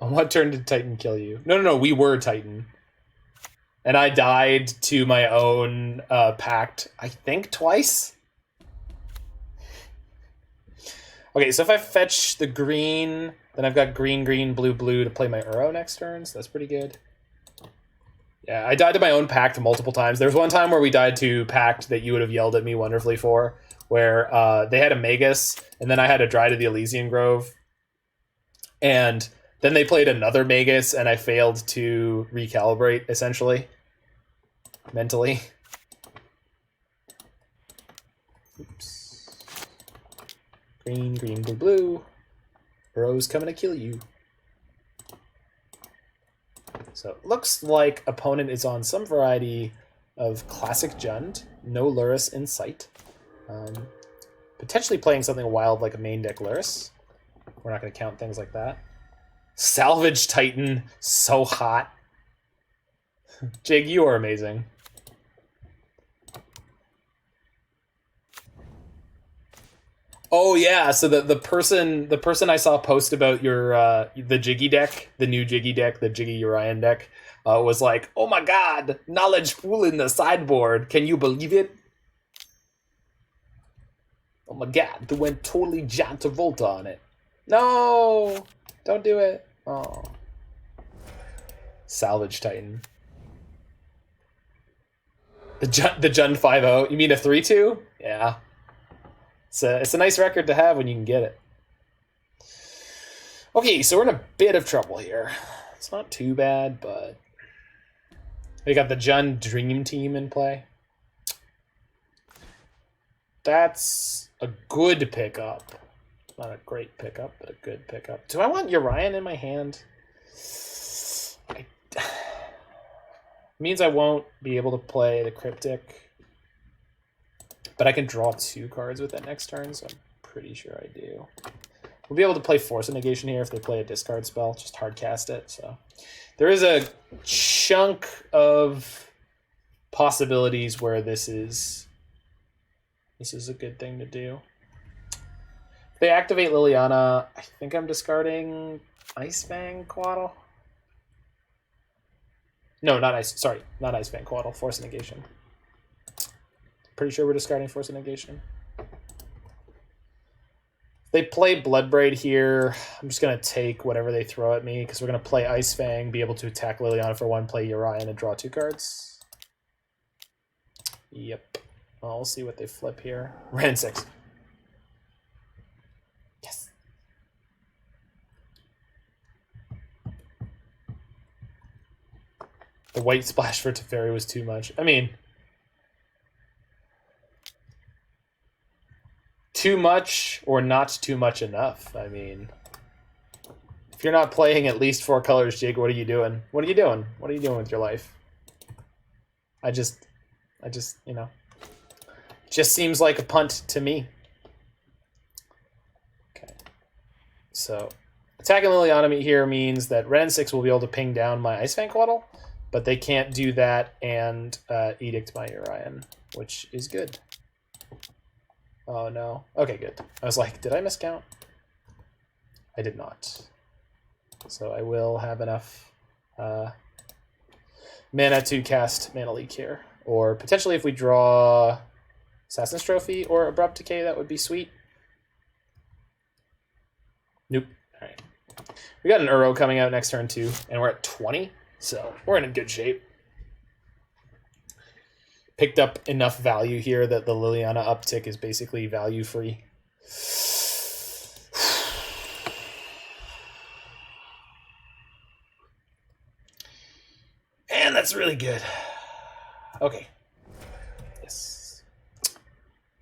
Speaker 1: On what turn did Titan kill you? No, we were Titan. And I died to my own pact, I think, twice? Okay, so if I fetch the green, then I've got green, blue to play my Uro next turn, so that's pretty good. Yeah, I died to my own pact multiple times. There was one time where we died to pact that you would have yelled at me wonderfully for, where they had a Magus, and then I had a Dry to the Elysian Grove. And Then they played another Magus, and I failed to recalibrate, essentially. Mentally. Oops. Green, green, blue, blue. Burrow's coming to kill you. So it looks like opponent is on some variety of classic Jund. No Lurrus in sight. Potentially playing something wild like a main deck Lurrus. We're not going to count things like that. Salvage Titan. So hot. Jig, you are amazing. Oh yeah, so the person I saw post about your the Jiggy deck, the new Jiggy deck, the Jiggy Yorion deck, was like, oh my god, knowledge pool in the sideboard. Can you believe it? Oh my god, they went totally John Travolta on it. No, don't do it. Oh, Salvage Titan. The Jund 5-0. You mean a 3-2? Yeah. It's a nice record to have when you can get it. Okay, so we're in a bit of trouble here. It's not too bad, but we got the Jund Dream Team in play. That's a good pickup. Not a great pickup, but a good pickup. Do I want Yorion in my hand? Means I won't be able to play the Cryptic. But I can draw 2 cards with it next turn, so I'm pretty sure I do. We'll be able to play Force of Negation here if they play a discard spell, just hard cast it. So there is a chunk of possibilities where this is a good thing to do. If they activate Liliana, I think I'm discarding Ice-Fang Coatl. No, not Ice-Fang Coatl, Force of Negation. Pretty sure we're discarding Force of Negation. If they play Bloodbraid here, I'm just going to take whatever they throw at me, because we're going to play Ice-Fang, be able to attack Liliana for 1, play Yorion, and draw 2 cards. Yep. Well, we'll see what they flip here. Ran 6. Yes. The white splash for Teferi was too much. I mean, too much or not too much enough. I mean, if you're not playing at least 4 colors, Jig, what are you doing? What are you doing? What are you doing with your life? I just, you know, just seems like a punt to me. Okay. So attacking Liliana here means that Ren 6 will be able to ping down my Ice-Fang Coatl, but they can't do that and Edict my Yorion, which is good. Oh no. Okay, good. I was like, did I miscount? I did not. So I will have enough mana to cast Mana Leak here. Or potentially if we draw Assassin's Trophy or Abrupt Decay, that would be sweet. Nope. Alright. We got an Uro coming out next turn too, and we're at 20, so we're in a good shape. Picked up enough value here that the Liliana uptick is basically value free. And that's really good. Okay. Yes.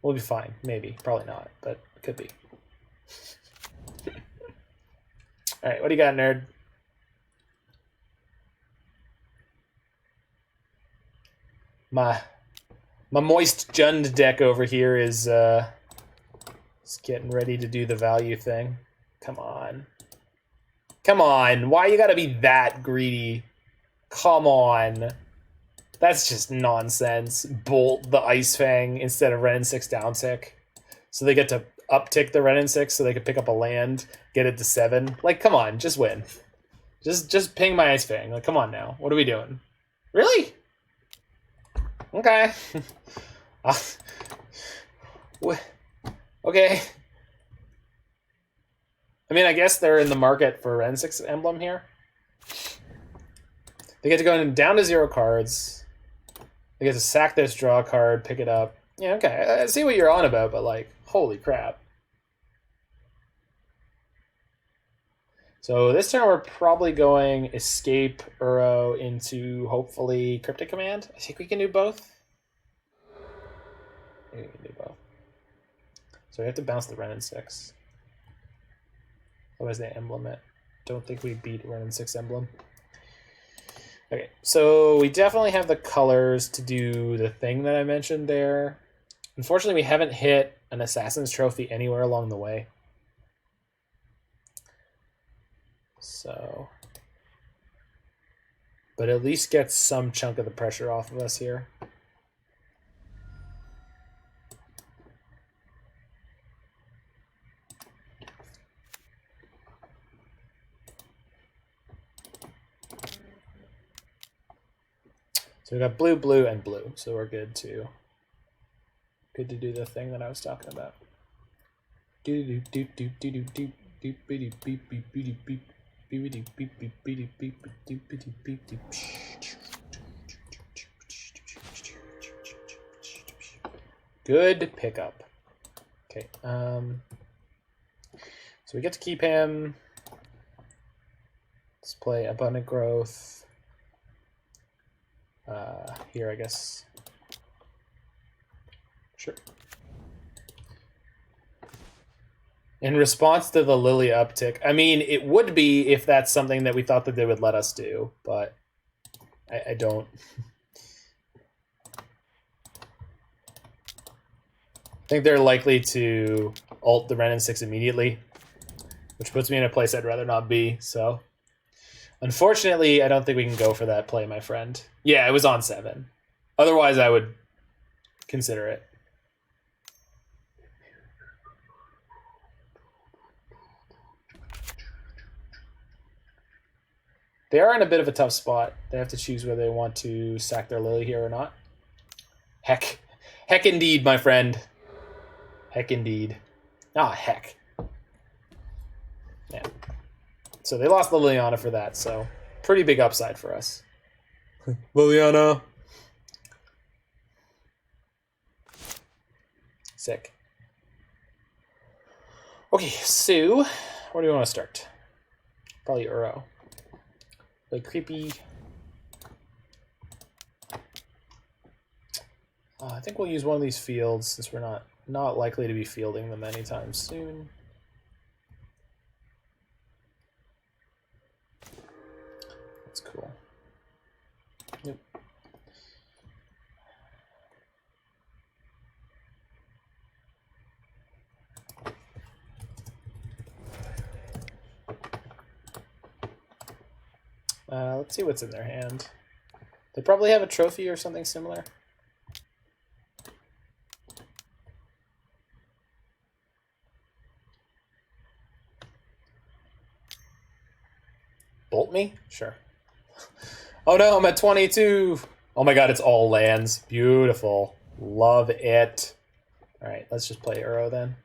Speaker 1: We'll be fine. Maybe. Probably not, but it could be. Alright, what do you got, nerd? My moist Jund deck over here is getting ready to do the value thing. Come on. Come on. Why you gotta be that greedy? Come on. That's just nonsense. Bolt the Ice-Fang instead of Ren 6 downtick. So they get to uptick the Ren 6 so they can pick up a land, get it to 7. Like, come on, just win. Just ping my Ice-Fang. Like, come on now. What are we doing? Really? Okay. Okay. I mean, I guess they're in the market for Ren 6 emblem here. They get to go down to 0 cards. They get to sack this, draw a card, pick it up. Yeah, okay. I see what you're on about, but like, holy crap. So this turn we're probably going Escape Uro into hopefully Cryptic Command. I think we can do both. I think we can do both. So we have to bounce the Renin 6. Otherwise they emblem it. Don't think we beat Renin 6 emblem. Okay, so we definitely have the colors to do the thing that I mentioned there. Unfortunately, we haven't hit an Assassin's Trophy anywhere along the way. So, but at least get some chunk of the pressure off of us here. So we got blue, blue, and blue. So we're good to do the thing that I was talking about. Good pickup. Okay. So we get to keep him. Let's play Abundant Growth. Here, I guess. Sure. In response to the Lily uptick, I mean, it would be if that's something that we thought that they would let us do, but I don't. I think they're likely to ult the Renin 6 immediately, which puts me in a place I'd rather not be, so. Unfortunately, I don't think we can go for that play, my friend. Yeah, it was on 7. Otherwise, I would consider it. They are in a bit of a tough spot. They have to choose whether they want to sack their Lily here or not. Heck. Heck indeed, my friend. Heck indeed. Ah, heck. Yeah. So they lost Liliana for that, so pretty big upside for us. Liliana. Sick. Okay, so where do you want to start? Probably Uro. Like creepy. I think we'll use one of these fields since we're not likely to be fielding them anytime soon. That's cool. Yep. Let's see what's in their hand. They probably have a trophy or something similar. Bolt me? Sure. Oh no, I'm at 22. Oh my god, it's all lands. Beautiful. Love it. All right, let's just play Uro then.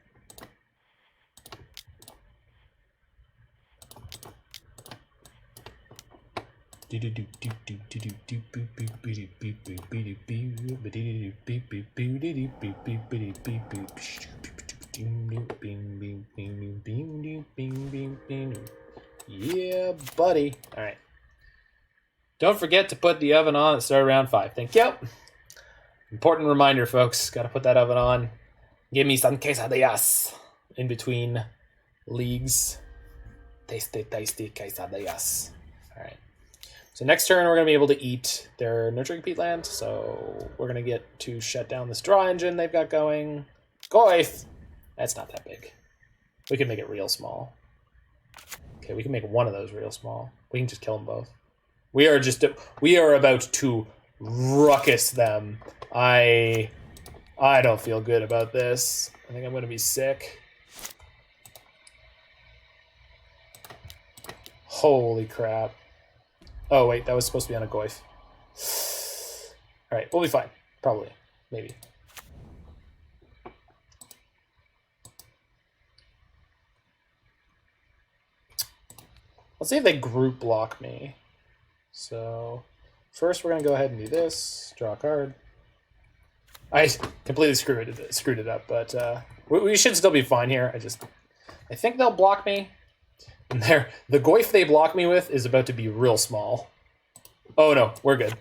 Speaker 1: Yeah, buddy. All right. Don't forget to put the oven on at start round 5. Thank you. Important reminder, folks. Got to put that oven on. Give me some quesadillas in between leagues. Tasty, tasty quesadillas. All right. So next turn, we're going to be able to eat their Nurturing Peatland. So we're going to get to shut down this draw engine they've got going. Goif! That's not that big. We can make it real small. Okay, we can make one of those real small. We can just kill them both. We are about to ruckus them. I don't feel good about this. I think I'm going to be sick. Holy crap. Oh, wait, that was supposed to be on a Goif. All right, we'll be fine. Probably. Maybe. Let's see if they group block me. So first we're going to go ahead and do this. Draw a card. I completely screwed it up, but we should still be fine here. I think they'll block me. And the Goyf they block me with is about to be real small. Oh no, we're good.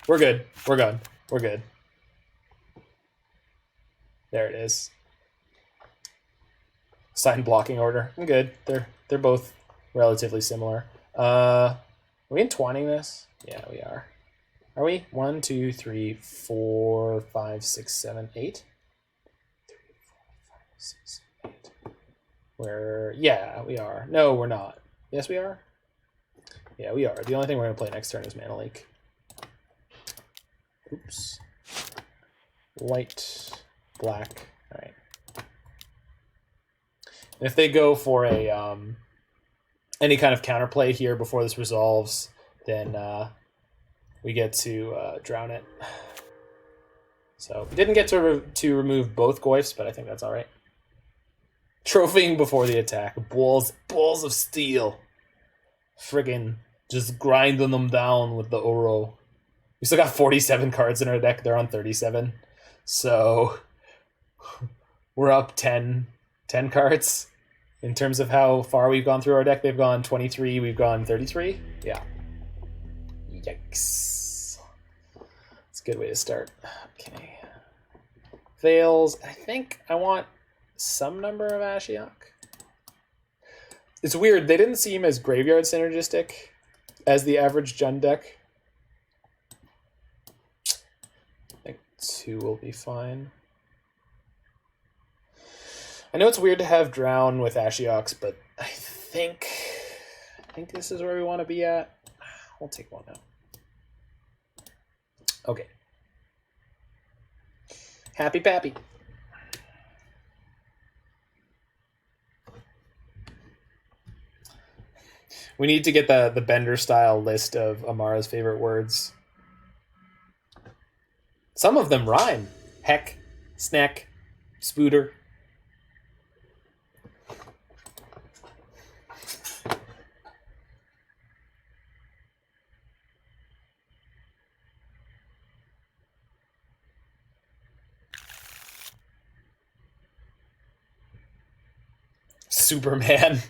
Speaker 1: We're good. We're good. We're good. There it is. Sign blocking order. I'm good. They're both relatively similar. Are we entwining this? Yeah, we are. Are we? 1, 2, 3, 4, 5, 6, 7, 8? 3, 4, 5, 6, 8. Yeah, we are. No, we're not. Yes, we are? Yeah, we are. The only thing we're going to play next turn is Mana Leak. Oops. White, black. All right. And if they go for a any kind of counterplay here before this resolves, then we get to drown it. So we didn't get to remove both Goyfs, but I think that's all right. Trophying before the attack. Balls of steel. Friggin' just grinding them down with the Oro. We still got 47 cards in our deck. They're on 37. So we're up 10 cards in terms of how far we've gone through our deck. They've gone 23. We've gone 33. Yeah. Yikes. It's a good way to start. Okay. Fails. I think I want some number of Ashiok. It's weird. They didn't seem as graveyard synergistic as the average Jund deck. I think 2 will be fine. I know it's weird to have Drown with Ashioks, but I think this is where we want to be at. We'll take 1 now. Okay. Happy Pappy. We need to get the Bender style list of Amara's favorite words. Some of them rhyme. Heck, snack, spooter. Superman.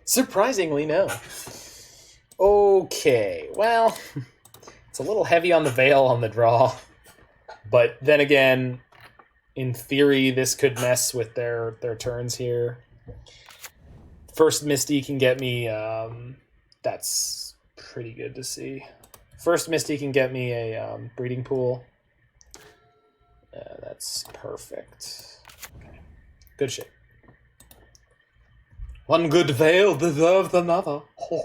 Speaker 1: Surprisingly, no. Okay, well, it's a little heavy on the Veil on the draw. But then again, in theory, this could mess with their turns here. First Misty can get me... that's pretty good to see. First Misty can get me a breeding pool. That's perfect. Okay. Good shape. One good veil deserves another. Oh.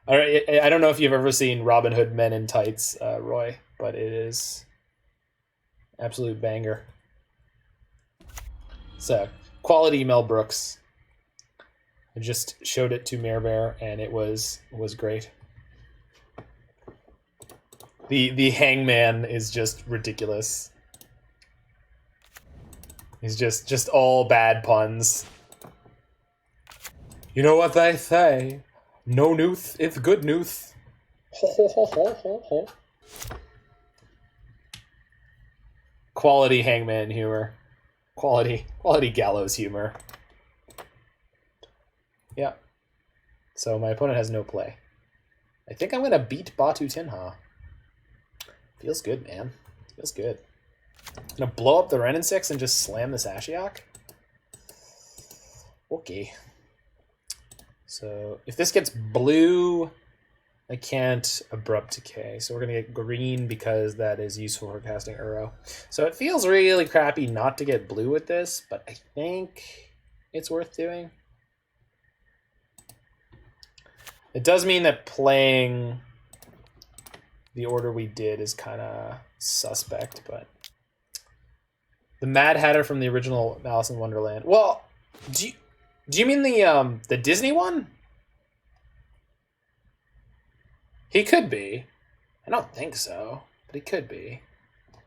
Speaker 1: All right, I don't know if you've ever seen Robin Hood Men in Tights, Roy, but it is absolute banger. So, quality Mel Brooks. I just showed it to Mare Bear, and it was great. The hangman is just ridiculous. He's just all bad puns. You know what they say? No nooth, it's good nooth. Ho, ho, ho, ho, ho, ho. Quality hangman humor. Quality gallows humor. Yeah. So my opponent has no play. I think I'm going to beat Batu Tinha. Feels good, man. Feels good. I'm going to blow up the Renin 6 and just slam this Ashiok. Okay. So if this gets blue, I can't Abrupt Decay. So we're going to get green because that is useful for casting Uro. So it feels really crappy not to get blue with this, but I think it's worth doing. It does mean that playing the order we did is kind of suspect, but the Mad Hatter from the original Alice in Wonderland. Well, do you mean the Disney one? He could be. I don't think so, but he could be.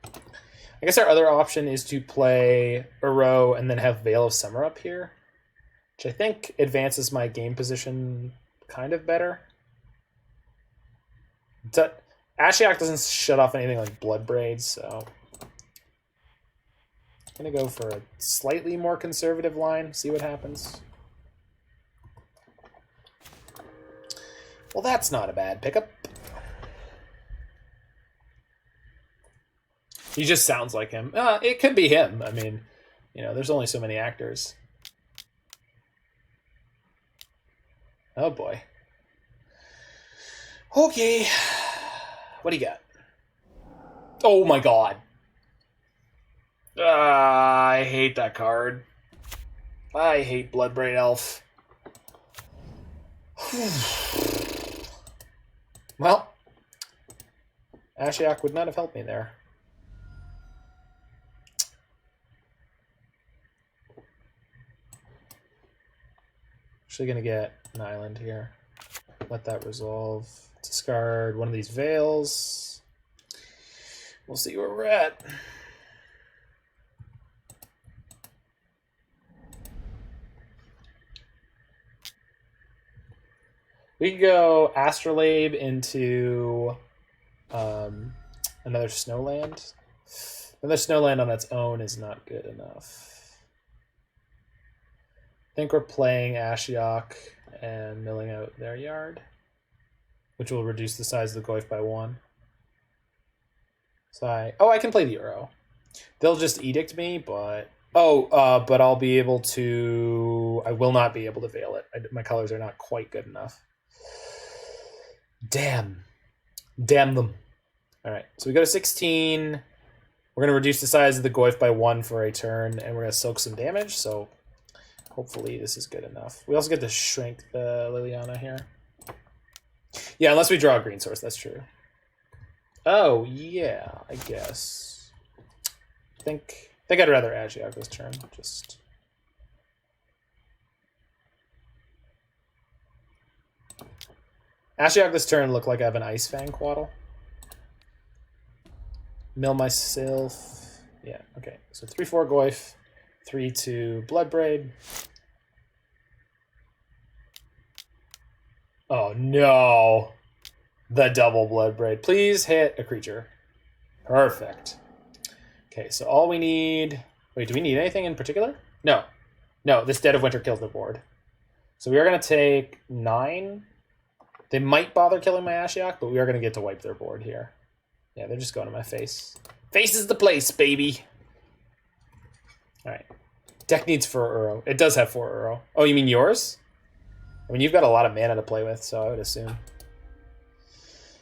Speaker 1: I guess our other option is to play Uro and then have Veil of Summer up here, which I think advances my game position kind of better. Ashiok doesn't shut off anything like Blood Braids, so Gonna go for a slightly more conservative line, see what happens. Well, that's not a bad pickup. He just sounds like him. It could be him. I mean, you know, there's only so many actors. Oh boy. Okay. What do you got? Oh my god. I hate that card. I hate Bloodbraid Elf. Well, Ashiok would not have helped me there. Actually gonna get an island here. Let that resolve. Discard one of these veils. We'll see where we're at. We could go Astrolabe into another Snowland. Another Snowland on its own is not good enough. I think we're playing Ashiok and milling out their yard, which will reduce the size of the Goyf by 1. So I can play the Euro. They'll just edict me, but but I'll be able to. I will not be able to veil it. My colors are not quite good enough. Damn them. All right, so we go to 16. We're going to reduce the size of the Goyf by 1 for a turn, and we're going to soak some damage, so hopefully this is good enough. We also get to shrink the Liliana here. Yeah, unless we draw a green source, that's true. Oh, yeah, I guess. I think I'd rather Ashiok this turn, just... Ashiok this turn look like I have an Ice-Fang Coatl. Mill myself. Yeah, okay. So 3/4 Goyf, 3/2 Bloodbraid. Oh no! The double Bloodbraid. Please hit a creature. Perfect. Okay, so all we need... Wait, do we need anything in particular? No. No, this Dead of Winter kills the board. So we are going to take 9... They might bother killing my Ashiok, but we are going to get to wipe their board here. Yeah, they're just going to my face. Face is the place, baby! Alright. Deck needs 4 Uro. It does have 4 Uro. Oh, you mean yours? I mean, you've got a lot of mana to play with, so I would assume.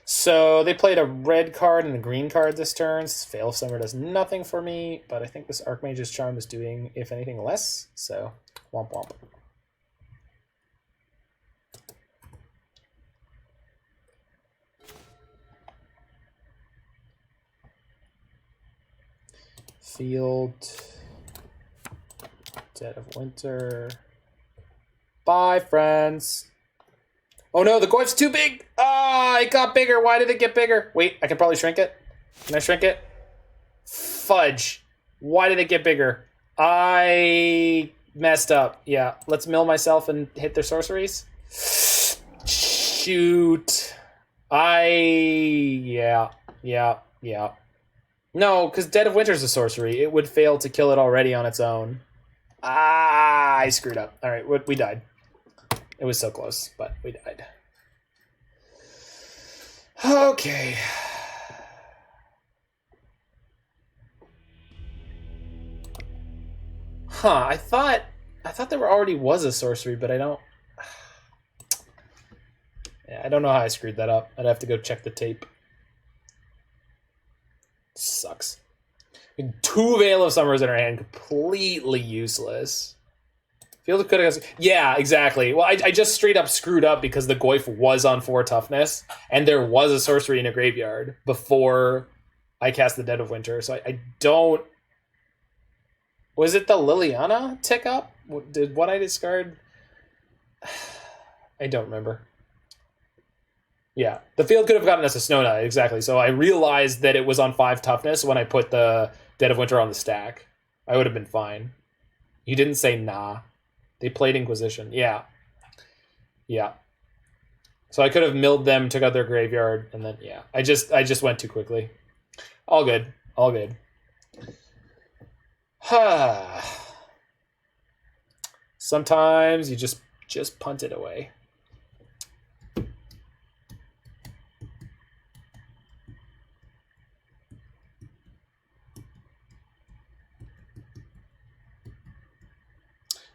Speaker 1: So they played a red card and a green card this turn. Veil of Summer does nothing for me, but I think this Archmage's Charm is doing, if anything, less. So, womp womp. Field, Dead of Winter. Bye, friends. Oh no, the Goyf's too big. Ah, it got bigger. Why did it get bigger? Wait, I can probably shrink it. Can I shrink it? Fudge. Why did it get bigger? I messed up. Yeah, let's mill myself and hit their sorceries. Shoot. Yeah. No, because Dead of Winter's a sorcery. It would fail to kill it already on its own. Ah, I screwed up. All right, we died. It was so close, but we died. Okay. Huh, I thought there already was a sorcery, but I don't... Yeah, I don't know how I screwed that up. I'd have to go check the tape. Sucks. 2 Veil of Summers in our hand, completely useless. Field could have... Yeah, exactly. Well, I just straight up screwed up because the Goyf was on 4 toughness, and there was a sorcery in a graveyard before I cast the Dead of Winter, so I don't... Was it the Liliana tick up? Did what I discard? I don't remember. Yeah, the field could have gotten us a Snow Knight, exactly. So I realized that it was on 5 toughness when I put the Dead of Winter on the stack. I would have been fine. You didn't say nah. They played Inquisition. Yeah. So I could have milled them, took out their graveyard, and then, yeah. I just went too quickly. All good. Sometimes you just punt it away.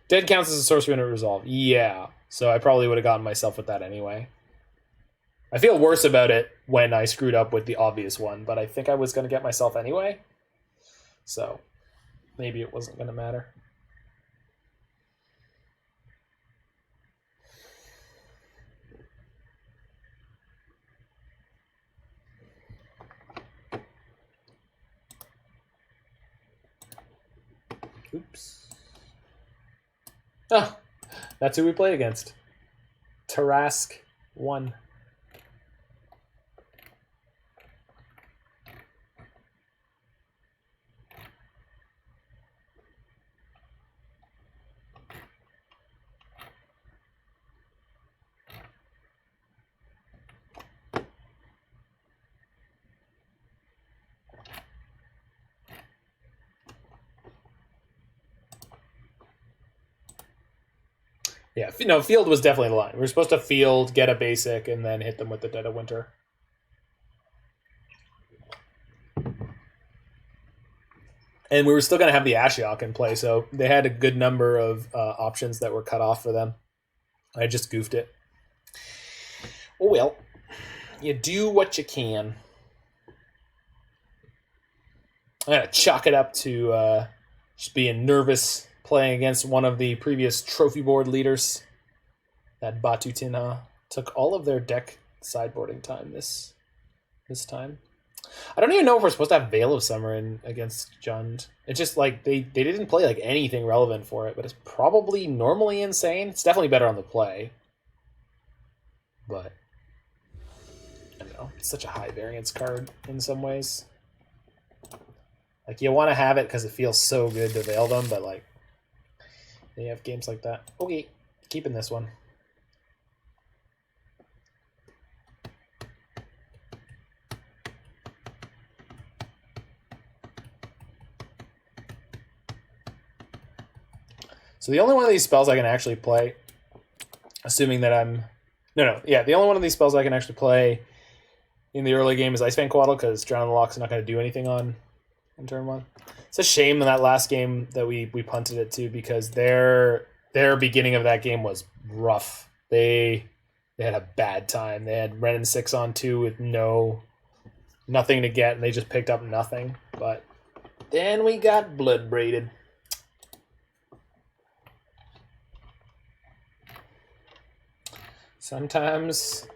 Speaker 1: Dead counts as a sorcery when it resolve. Yeah, so I probably would have gotten myself with that anyway. I feel worse about it when I screwed up with the obvious one, but I think I was going to get myself anyway. So maybe it wasn't going to matter. Oops. Oh, that's who we play against. Tarask 1. Yeah, no, field was definitely the line. We were supposed to field, get a basic, and then hit them with the Dead of Winter. And we were still going to have the Ashiok in play, so they had a good number of options that were cut off for them. I just goofed it. Oh well, you do what you can. I'm going to chalk it up to just being nervous playing against one of the previous trophy board leaders. That Batutina took all of their deck sideboarding time this time. I don't even know if we're supposed to have Veil of Summer in against Jund. It's just like they didn't play like anything relevant for it, but it's probably normally insane. It's definitely better on the play. But I don't know. It's such a high variance card in some ways. Like you want to have it because it feels so good to veil them, but like you have games like that. Okay, keeping this one. So the only one of these spells I can actually play, assuming that I'm... the only one of these spells I can actually play in the early game is Ice-Fang Coatl, because Drown in the Loch's not going to do anything on turn 1. It's a shame in that last game that we punted it to, because their beginning of that game was rough. They had a bad time. They had Renin 6 on 2 with nothing to get, and they just picked up nothing. But then we got blood braided. Sometimes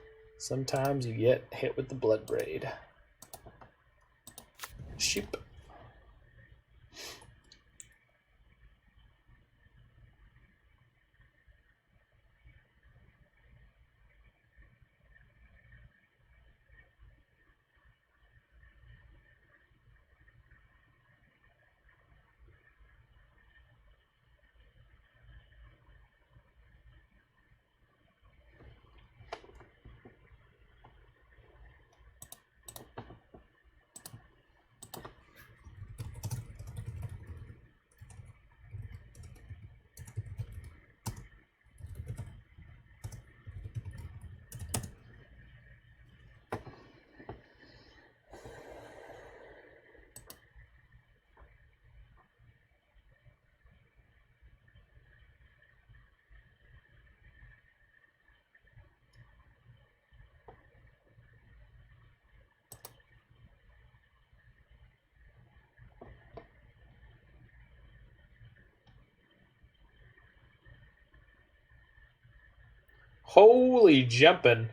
Speaker 1: you get hit with the blood braid. Sheep. Holy jumping.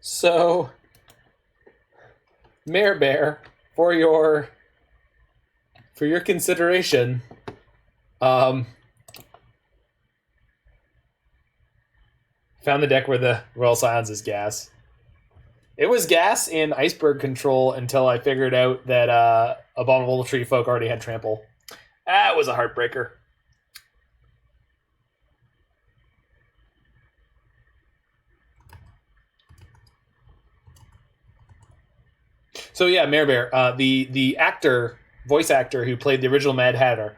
Speaker 1: So, Mare Bear, for your consideration, found the deck where the Royal Silence is gas. It was gas in IceBURG control until I figured out that Abominable Tree Folk already had trample. That was a heartbreaker. So yeah, Mare Bear, the voice actor who played the original Mad Hatter,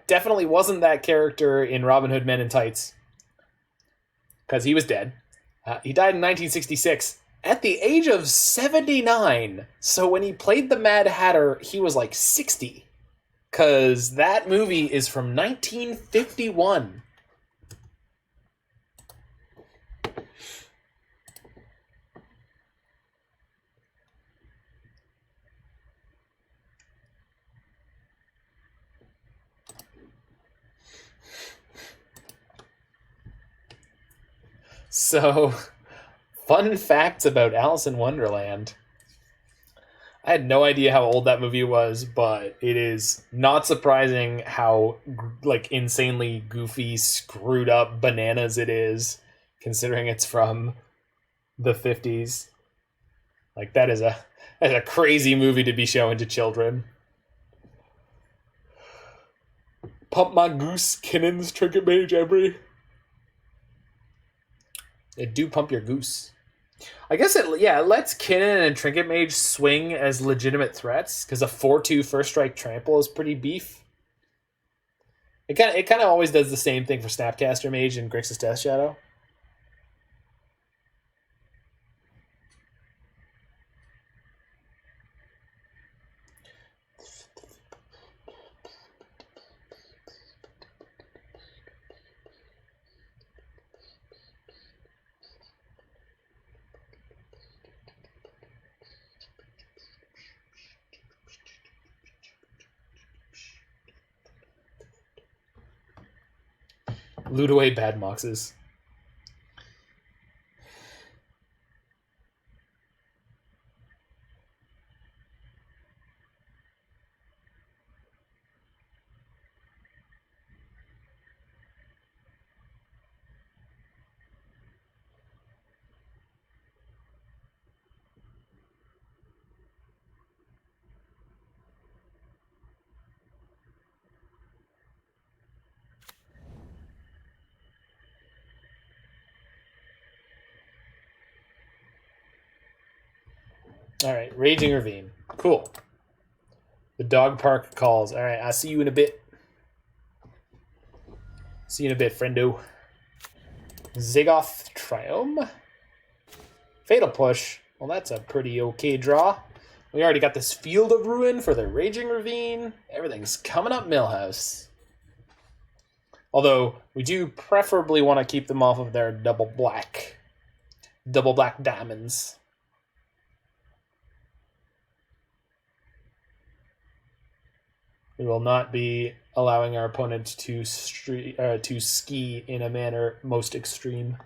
Speaker 1: definitely wasn't that character in Robin Hood Men in Tights, because he was dead. He died in 1966 at the age of 79. So when he played the Mad Hatter, he was like 60, because that movie is from 1951. So, fun facts about Alice in Wonderland. I had no idea how old that movie was, but it is not surprising how like insanely goofy, screwed up bananas it is, considering it's from the 50s. Like that's a crazy movie to be showing to children. Pump my goose, Kinnon's Trinket Mage Embry. It do pump your goose. I guess it lets Kinnon and Trinket Mage swing as legitimate threats, because a 4/2 first strike trample is pretty beef. It kind of always does the same thing for Snapcaster Mage and Grixis Death Shadow. Loot away bad moxes. All right, Raging Ravine. Cool. The dog park calls. All right, I'll see you in a bit. See you in a bit, friendo. Zagoth Triome. Fatal Push. Well, that's a pretty okay draw. We already got this Field of Ruin for the Raging Ravine. Everything's coming up Millhouse. Although, we do preferably want to keep them off of their double black diamonds. We will not be allowing our opponent to ski in a manner most extreme.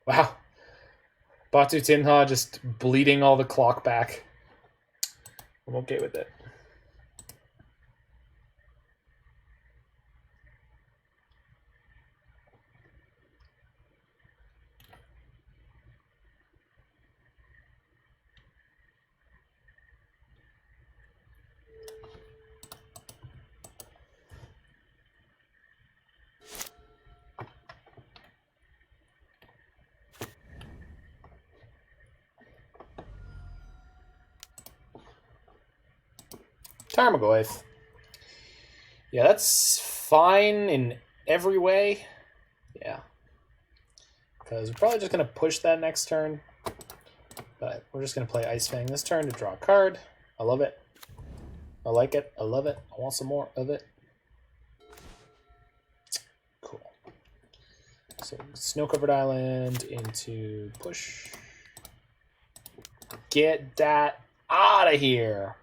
Speaker 1: Wow. Batu Tinha just bleeding all the clock back. I'm okay with it. Tarmogoyf. Yeah, that's fine in every way. Yeah. Because we're probably just going to push that next turn. But we're just going to play Ice-Fang this turn to draw a card. I love it. I like it. I love it. I want some more of it. Cool. So Snow-Covered Island into push. Get that out of here.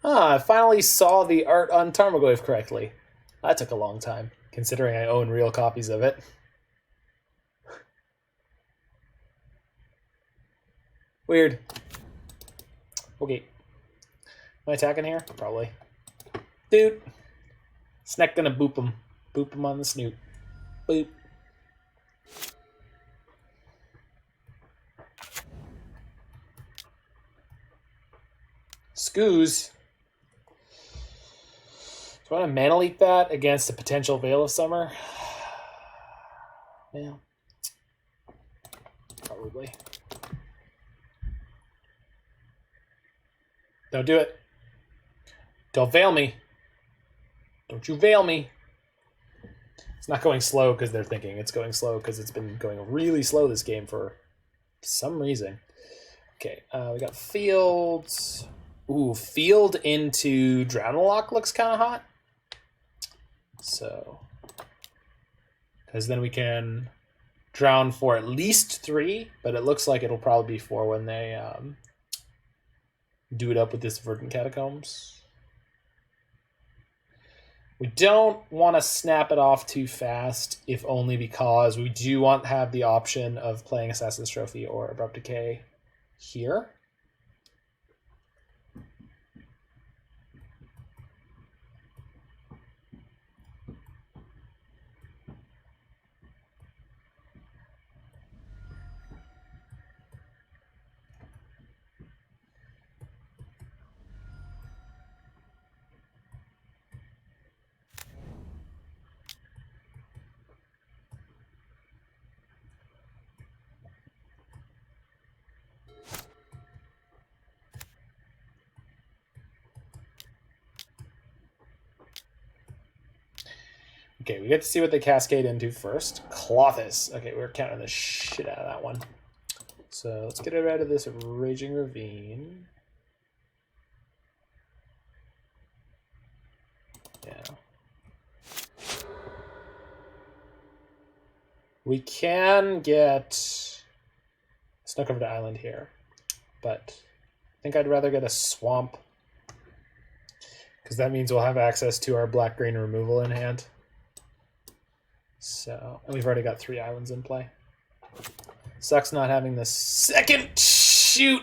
Speaker 1: I finally saw the art on Tarmogoyf correctly. That took a long time, considering I own real copies of it. Weird. Okay. Am I attacking here? Probably. Dude. Snack gonna boop him. Boop him on the snoot. Boop. Scoos. Do I want to mana leak that against a potential Veil of Summer? Yeah. Probably. Don't do it. Don't veil me. Don't you veil me. It's not going slow because they're thinking. It's going slow because it's been going really slow this game for some reason. Okay, we got fields. Ooh, field into Loch looks kind of hot. So, because then we can drown for at least 3, but it looks like it'll probably be 4 when they do it up with this Verdant Catacombs. We don't want to snap it off too fast, if only because we do want to have the option of playing Assassin's Trophy or Abrupt Decay here. Okay, we get to see what they cascade into first. Clothis. Okay, we're counting the shit out of that one. So let's get rid of this Raging Ravine. Yeah. We can get Snook over to Island here, but I think I'd rather get a Swamp because that means we'll have access to our black-green removal in hand. So, and we've already got 3 islands in play. Sucks not having the second shoot,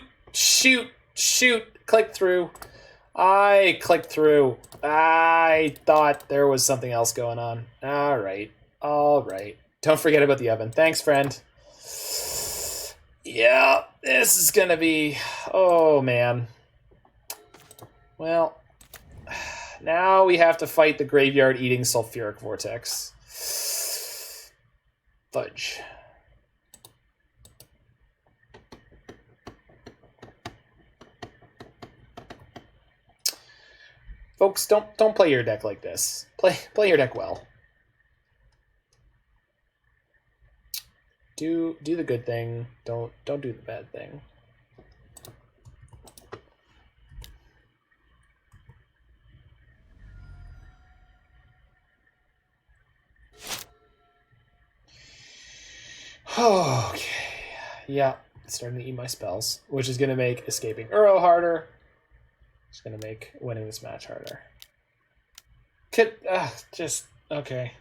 Speaker 1: click through. I clicked through. I thought there was something else going on. All right. Don't forget about the oven. Thanks, friend. Yeah, this is gonna be, oh man. Well, now we have to fight the graveyard eating sulfuric vortex. Fudge. Folks, don't play your deck like this. Play your deck well. Do the good thing. Don't do the bad thing. Okay. Yeah, it's starting to eat my spells, which is going to make escaping Uro harder. It's going to make winning this match harder. Just, okay.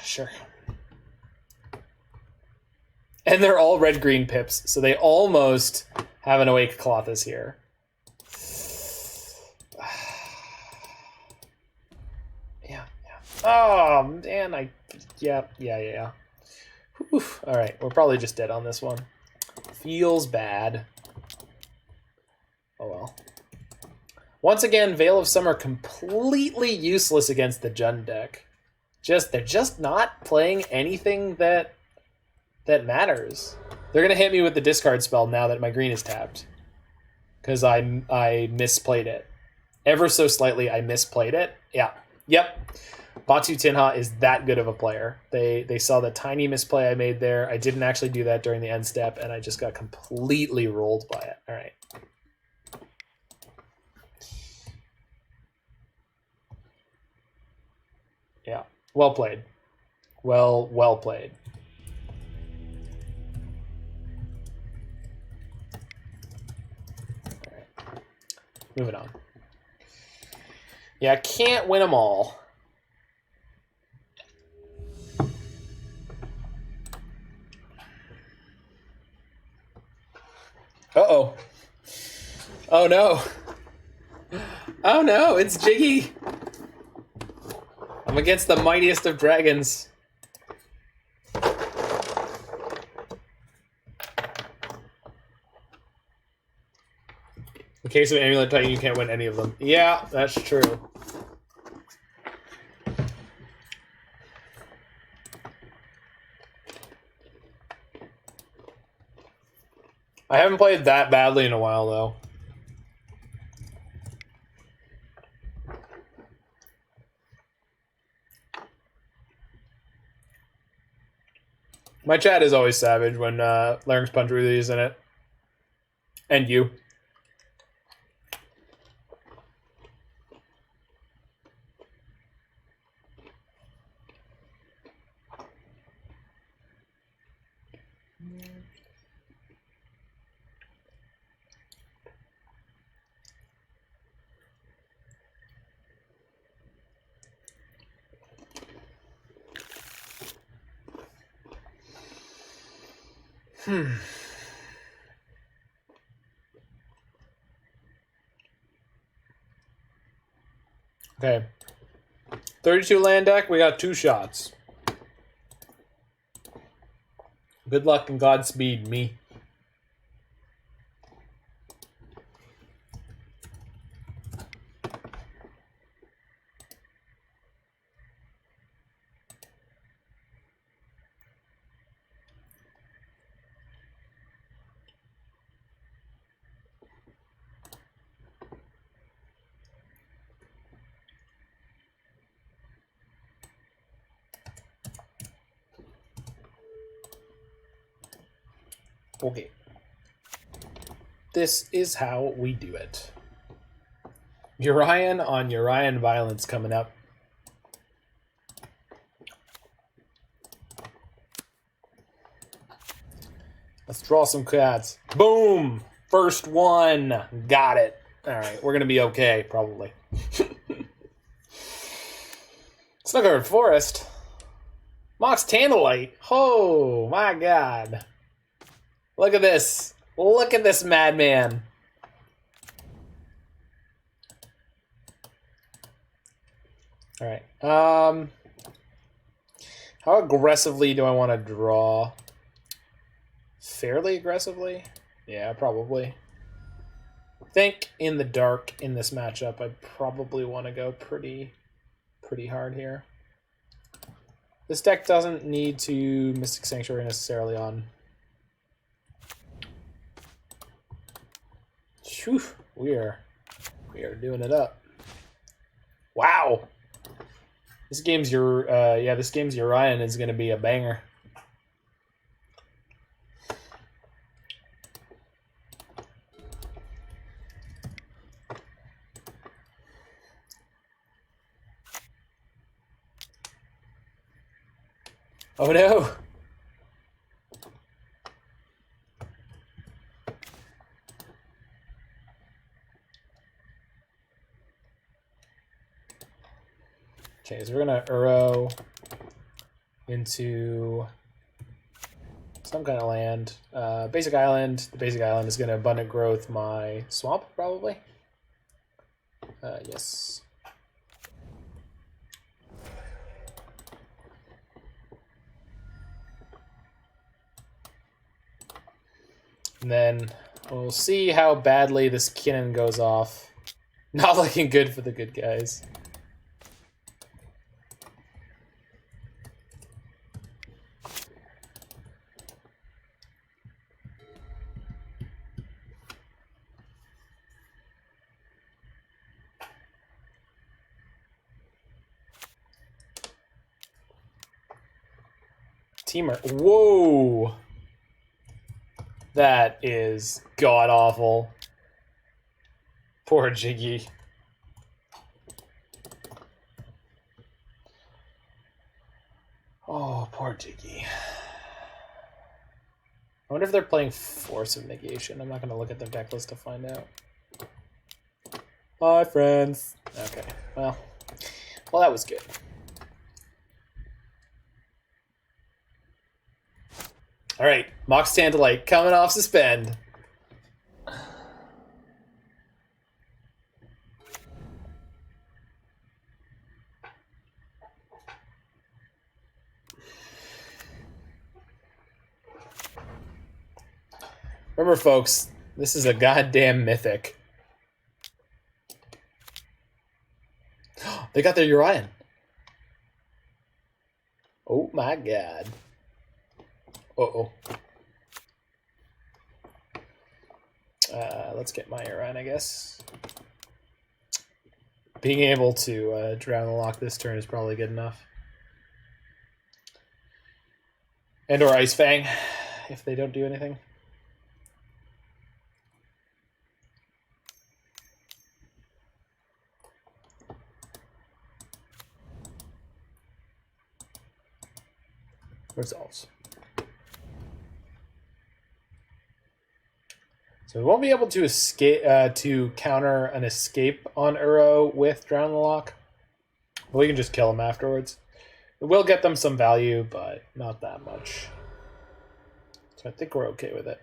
Speaker 1: Sure. And they're all red-green pips, so they almost have an Awake Clothis here. Yeah. Oh, man, yeah. Oof. All right, we're probably just dead on this one. Feels bad. Oh well. Once again, Veil of Summer completely useless against the Jund deck. They're just not playing anything that matters. They're gonna hit me with the discard spell now that my green is tapped. Because I misplayed it. Ever so slightly I misplayed it. Yeah. Yep. Batu Tinha is that good of a player. They saw the tiny misplay I made there. I didn't actually do that during the end step, and I just got completely rolled by it. All right. Yeah. Well played. Well played. All right. Moving on. Yeah, I can't win them all. Uh-oh. Oh, no. Oh, no, it's Jiggy. I'm against the mightiest of dragons. In case of Amulet Titan, you can't win any of them. Yeah, that's true. I haven't played that badly in a while, though. My chat is always savage when Larynx Punch really is in it. And you. Okay. 32 land deck, we got 2 shots. Good luck and Godspeed, me. Okay. This is how we do it. Yorion on Yorion Violence coming up. Let's draw some cards. Boom! First one. Got it. Alright, we're going to be okay, probably. Snuggered Forest. Mox Tandalite. Oh, my God. Look at this. Look at this madman. Alright. How aggressively do I want to draw? Fairly aggressively? Yeah, probably. I think in the dark in this matchup, I probably want to go pretty hard here. This deck doesn't need to Mystic Sanctuary necessarily on. Whew, we are doing it up. Wow. This game's Yorion is going to be a banger. Oh no. Okay, so we're gonna Uro into some kind of land. Basic island. The basic island is gonna abundant growth my swamp, probably. Yes. And then we'll see how badly this Kinnan goes off. Not looking good for the good guys. Teamer. Whoa! That is god-awful. Poor Jiggy. Oh, poor Jiggy. I wonder if they're playing Force of Negation. I'm not going to look at their deck list to find out. Hi, friends. Okay, well, that was good. All right, Mox Tantalite coming off suspend. Remember, folks, this is a goddamn mythic. They got their Yorion. Oh my god. Uh-oh. Let's get my Yorion, I guess. Being able to drown the Loch this turn is probably good enough. And or Ice-Fang, if they don't do anything. Resolves. So we won't be able to escape to counter an escape on Uro with Drown the Loch. We can just kill them afterwards. It will get them some value, but not that much. So I think we're okay with it.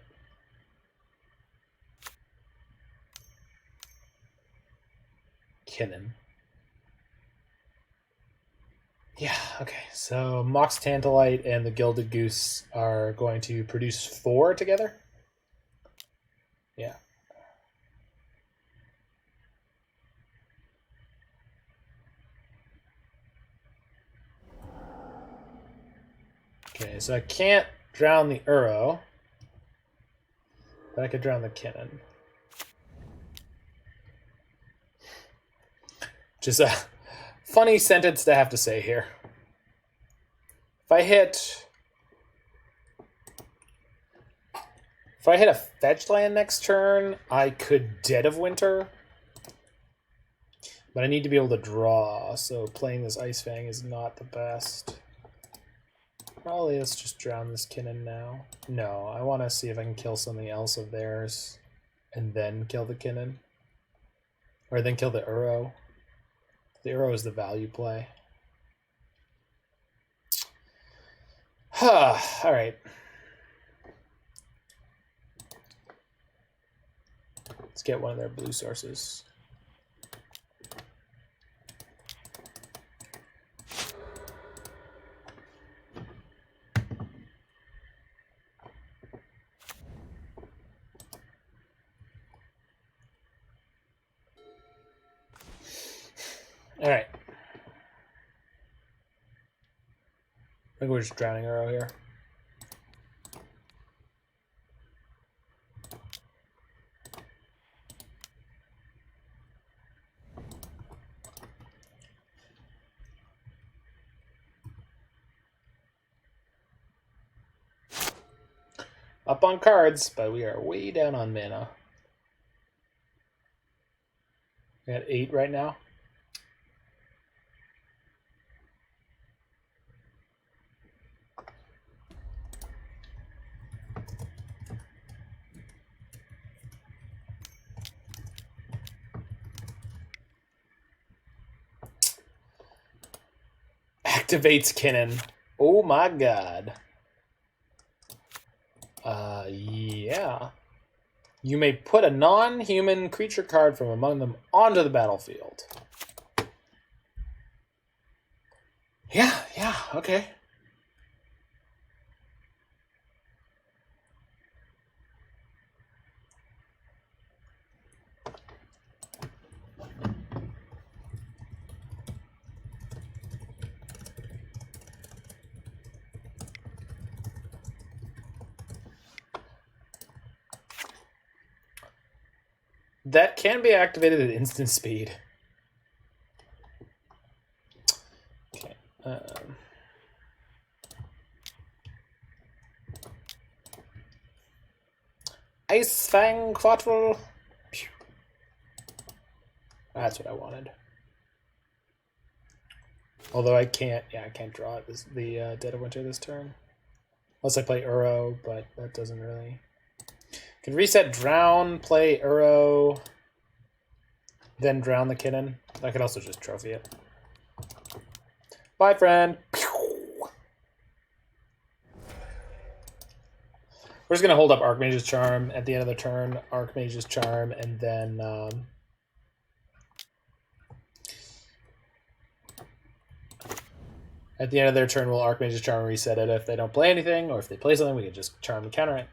Speaker 1: Kinnan. Yeah, okay. So Mox Tantalite and the Gilded Goose are going to produce 4 together. Yeah. Okay, so I can't drown the Uro, but I could drown the Kinnan. Which is a funny sentence to have to say here. If I hit a fetch land next turn, I could Dead of Winter. But I need to be able to draw, so playing this Ice-Fang is not the best. Probably let's just drown this Kinnan now. No, I want to see if I can kill something else of theirs and then kill the Kinnan. Or then kill the Uro. The Uro is the value play. Alright. Let's get one of their blue sources. All right. I think we're just drowning Uro here. Up on cards, but we are way down on mana. We got 8 right now. Activates Kinnan. Oh my god. Yeah. You may put a non-human creature card from among them onto the battlefield. Yeah, okay. That can be activated at instant speed. Okay. Ice-Fang Coatl. That's what I wanted. Although I can't draw it the Dead of Winter this turn. Unless I play Uro, but that doesn't really... Can reset Drown, play Uro, then Drown the Kinnan. I could also just trophy it. Bye, friend. We're just going to hold up Archmage's Charm at the end of the turn, Archmage's Charm, and then... at the end of their turn, we'll Archmage's Charm and reset it. If they don't play anything, or if they play something, we can just Charm and counter it.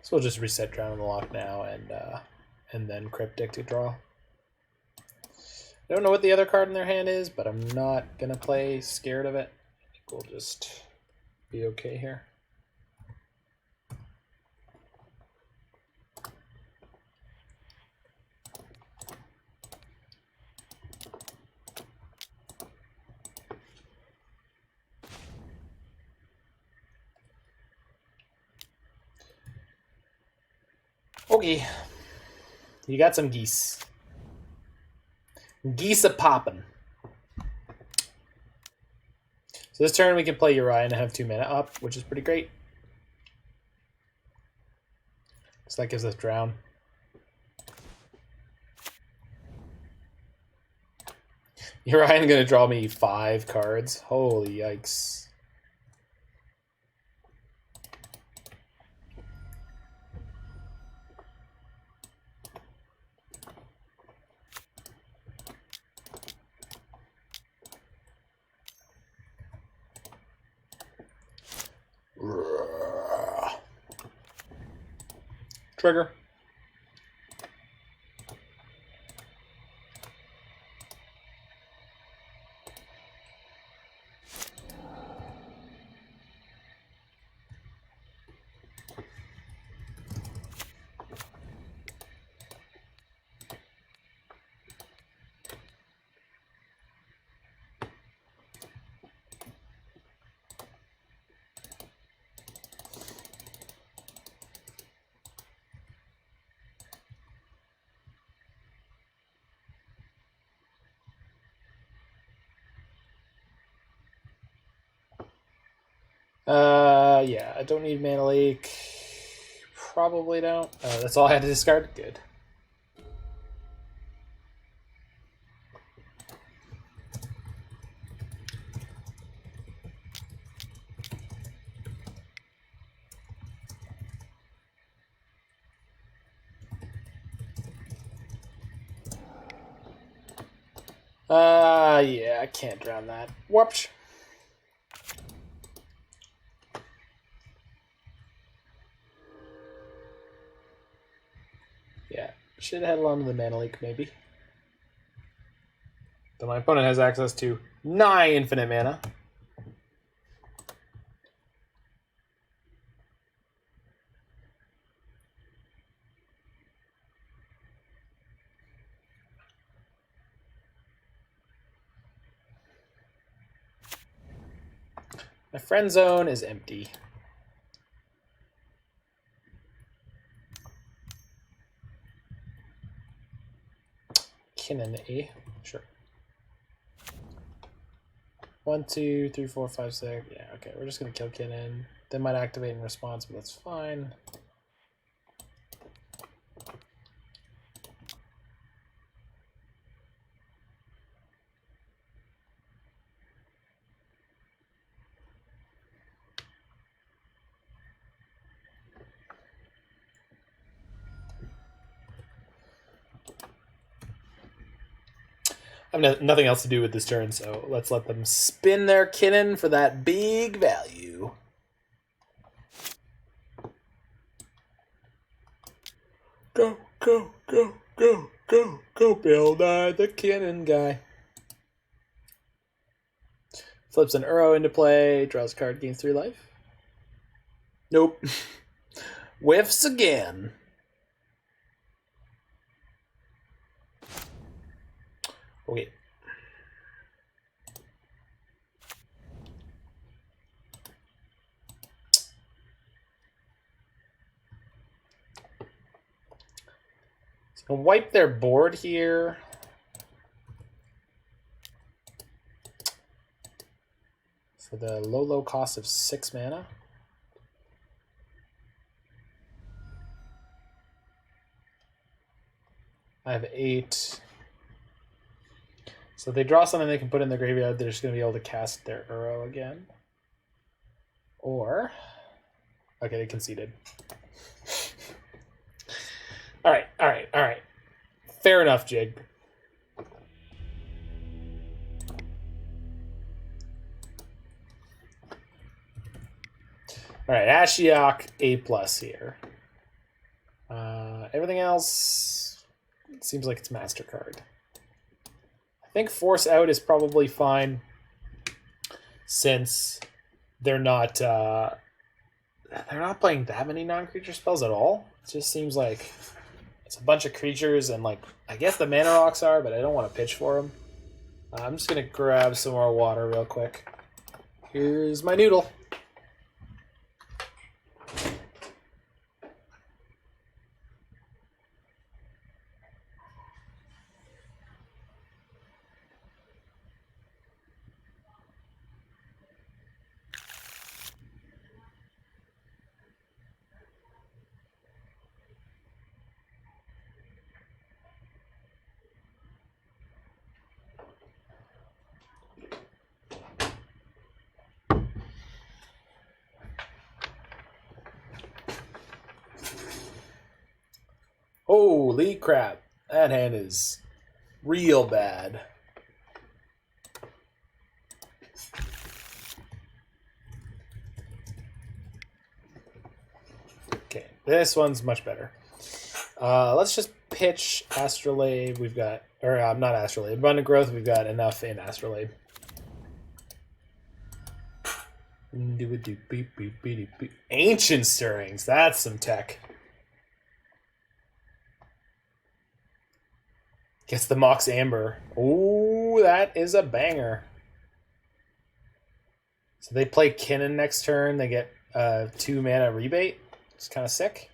Speaker 1: So we'll just reset Drown in the Loch now, and then Cryptic to draw. I don't know what the other card in their hand is, but I'm not gonna play scared of it. I think we'll just be okay here. Okay, you got some geese. Geese a poppin'. So this turn we can play Yorion and have 2 mana up, which is pretty great. So that gives us Drown. Yorion gonna draw me 5 cards. Holy yikes. Trigger. Yeah, I don't need Mana Leak. Probably don't. That's all I had to discard. Good. Yeah, I can't drown that. Whoopsh. Yeah, should have held on to the Mana Leak, maybe. But my opponent has access to 9 infinite mana. My friend zone is empty. Kinnan, sure. 1, 2, 3, 4, 5, 6. Yeah, okay. We're just gonna kill Kinnan. They might activate in response, but that's fine. I have nothing else to do with this turn, so let's let them spin their Kinnan for that big value. Go, go, go, go, go, go, Bill Nye, the Kinnan guy. Flips an Uro into play, draws a card, gains 3 life. Nope. Whiffs again. Okay. So I'll wipe their board here. For the low cost of 6 mana. I have 8. So if they draw something they can put in the graveyard, they're just going to be able to cast their Uro again. Or... Okay, they conceded. Alright. Fair enough, Jig. Alright, Ashiok A+ here. Everything else seems like it's MasterCard. I think Force Out is probably fine since they're not playing that many non-creature spells at all. It just seems like it's a bunch of creatures and like I guess the mana rocks are, but I don't want to pitch for them. I'm just gonna grab some more water real quick. Here's my noodle. Holy crap. That hand is real bad. Okay, this one's much better. Let's just pitch Astrolabe. We've got, or not Astrolabe, Abundant Growth. We've got enough in Astrolabe. Ancient Stirrings. That's some tech. Gets the Mox Amber. Ooh, that is a banger. So they play Kinnan next turn. They get 2 mana rebate. It's kind of sick.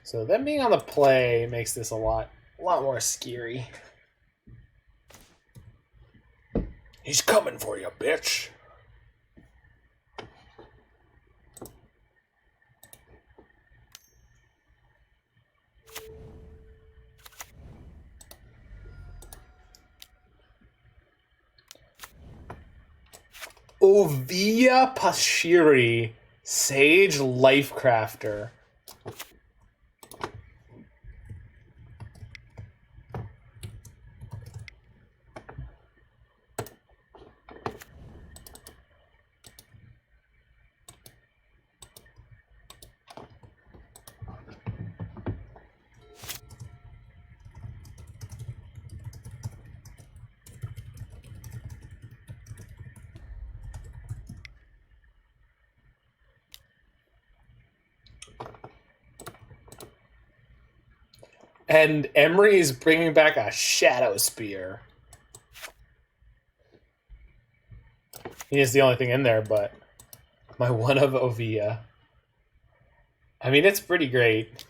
Speaker 1: So them being on the play makes this a lot more scary. He's coming for you, bitch. Ovia Pashiri, Sage Lifecrafter. And Emery is bringing back a Shadow Spear. He is the only thing in there, but my one of Ovia. I mean, it's pretty great.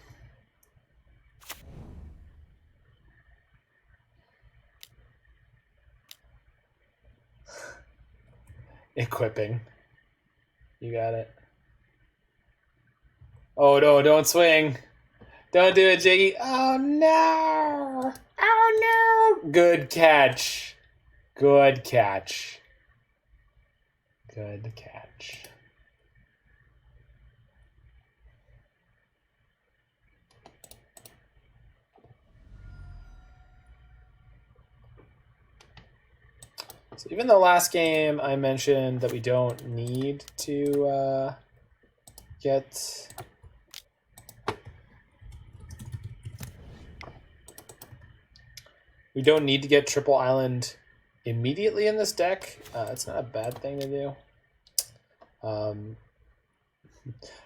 Speaker 1: Equipping. You got it. Oh, no, don't swing. Don't do it, Jiggy. Oh, no. Oh, no. Good catch. Good catch. Good catch. So even the last game I mentioned that we don't need to get... We don't need to get triple island immediately in this deck. It's not a bad thing to do. I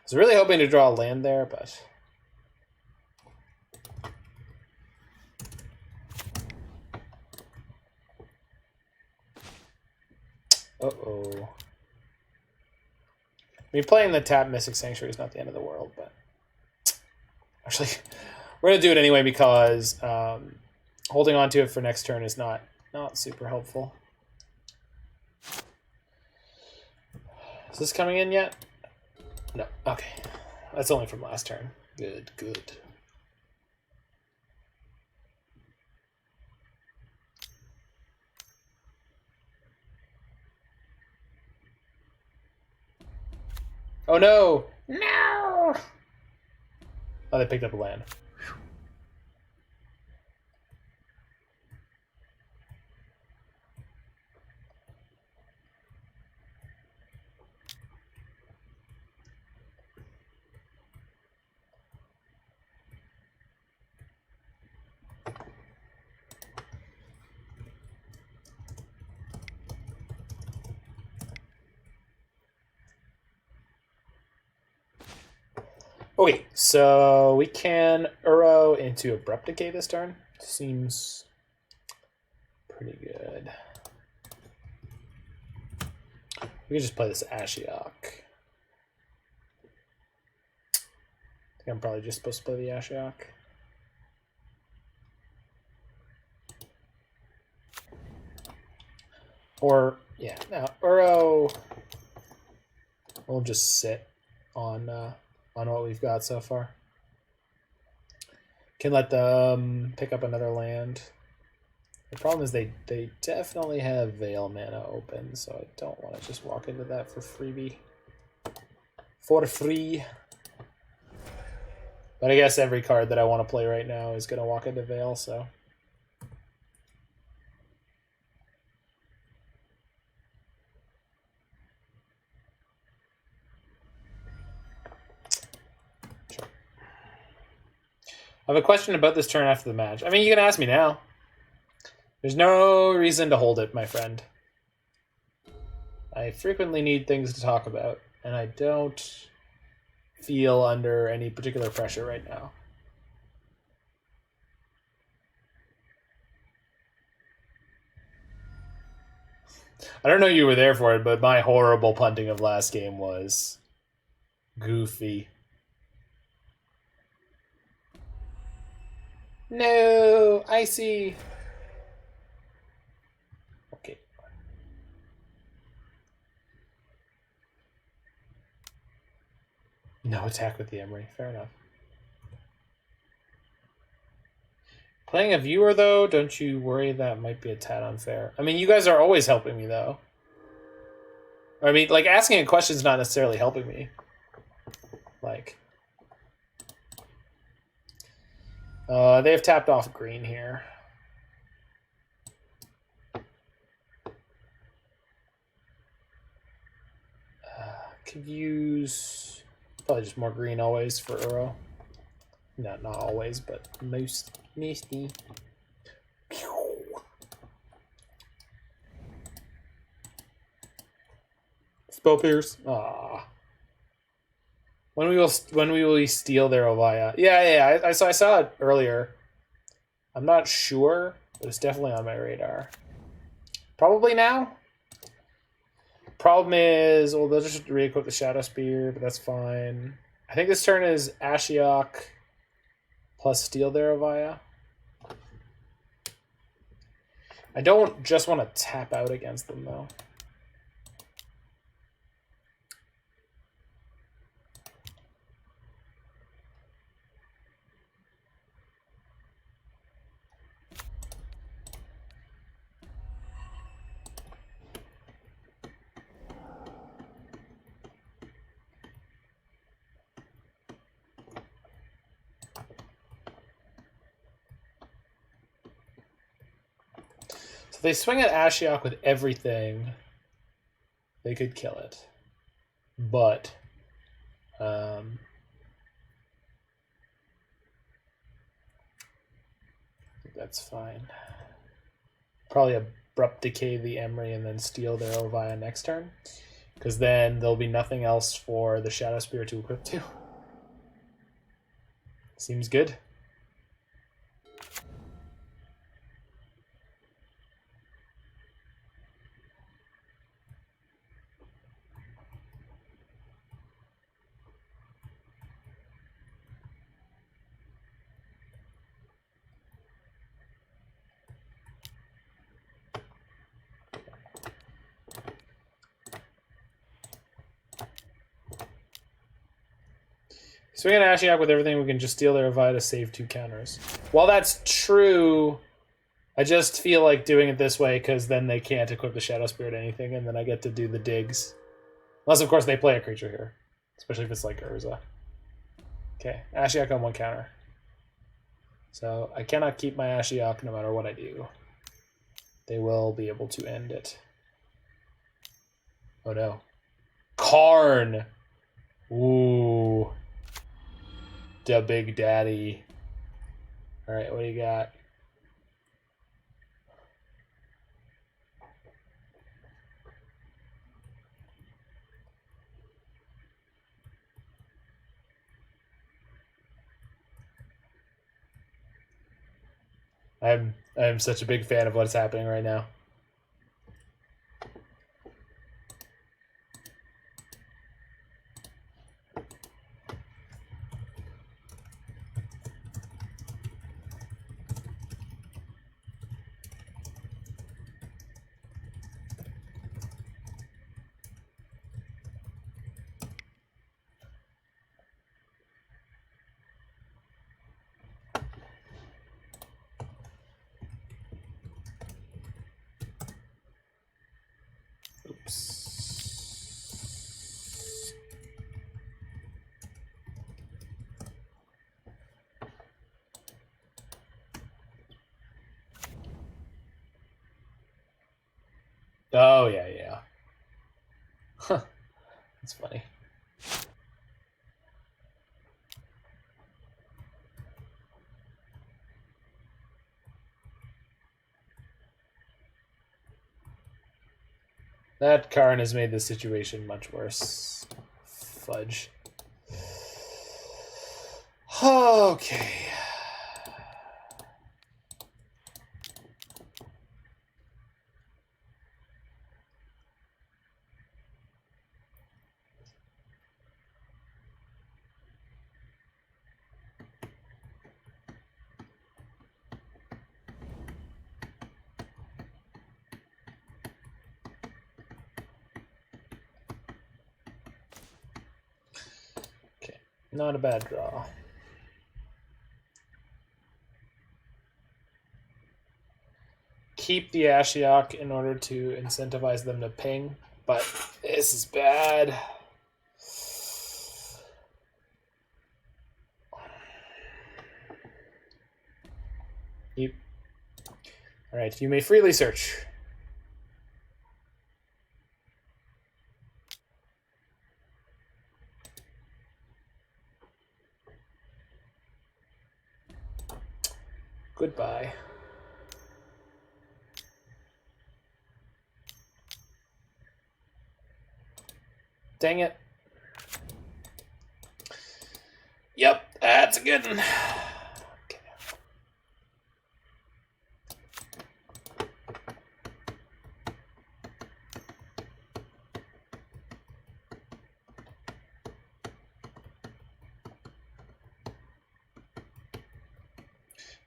Speaker 1: was really hoping to draw a land there, but... Uh-oh. I mean, playing the tap Mystic Sanctuary is not the end of the world, but... Actually, we're going to do it anyway because holding on to it for next turn is not super helpful. Is this coming in yet? No. Okay. That's only from last turn. Good, good. Oh no! No! Oh, they picked up a land. Okay, so we can Uro into Abrupt Decay this turn. Seems pretty good. We can just play this Ashiok. I think I'm probably just supposed to play the Ashiok. Or, yeah, now Uro will just sit on what we've got so far. Can let them pick up another land. The problem is they definitely have Veil mana open, so I don't want to just walk into that for freebie. For free. But I guess every card that I want to play right now is going to walk into Veil, so... I have a question about this turn after the match. I mean, you can ask me now. There's no reason to hold it, my friend. I frequently need things to talk about, and I don't feel under any particular pressure right now. I don't know you were there for it, but my horrible punting of last game was goofy. No, icy. Okay. No attack with the Emery. Fair enough. Playing a viewer, though, don't you worry that might be a tad unfair? I mean, you guys are always helping me, though. I mean, like, asking a question is not necessarily helping me. Like... they have tapped off green here. Could use probably just more green always for Uro. No, not always, but most Misty. Spell Pierce. Ah. When we will steal their Ovaya? Yeah. I saw it earlier. I'm not sure, but it's definitely on my radar. Probably now. Problem is, well, they'll just re-equip the Shadow Spear, but that's fine. I think this turn is Ashiok plus steal their Ovaya. I don't just want to tap out against them, though. If they swing at Ashiok with everything, they could kill it. But I think that's fine. probably Abrupt Decay the Emery and then steal their Ovia next turn. Because then there'll be nothing else for the Shadow Spirit to equip to. Seems good. Swing an Ashiok with everything, we can just steal their Ovia to save 2 counters. While that's true, I just feel like doing it this way because then they can't equip the Shadow Spirit or anything, and then I get to do the digs. Unless, of course, they play a creature here. Especially if it's like Urza. Okay, Ashiok on 1 counter. So I cannot keep my Ashiok no matter what I do. They will be able to end it. Oh no. Karn! Ooh. Da Big Daddy. Alright, what do you got? I'm such a big fan of what's happening right now. Oh, yeah. Huh. That's funny. That Karn has made the situation much worse. Fudge. Okay. Not a bad draw. Keep the Ashiok in order to incentivize them to ping, but this is bad. Alright, you may freely search. Goodbye. Dang it. Yep, that's a good one. Okay.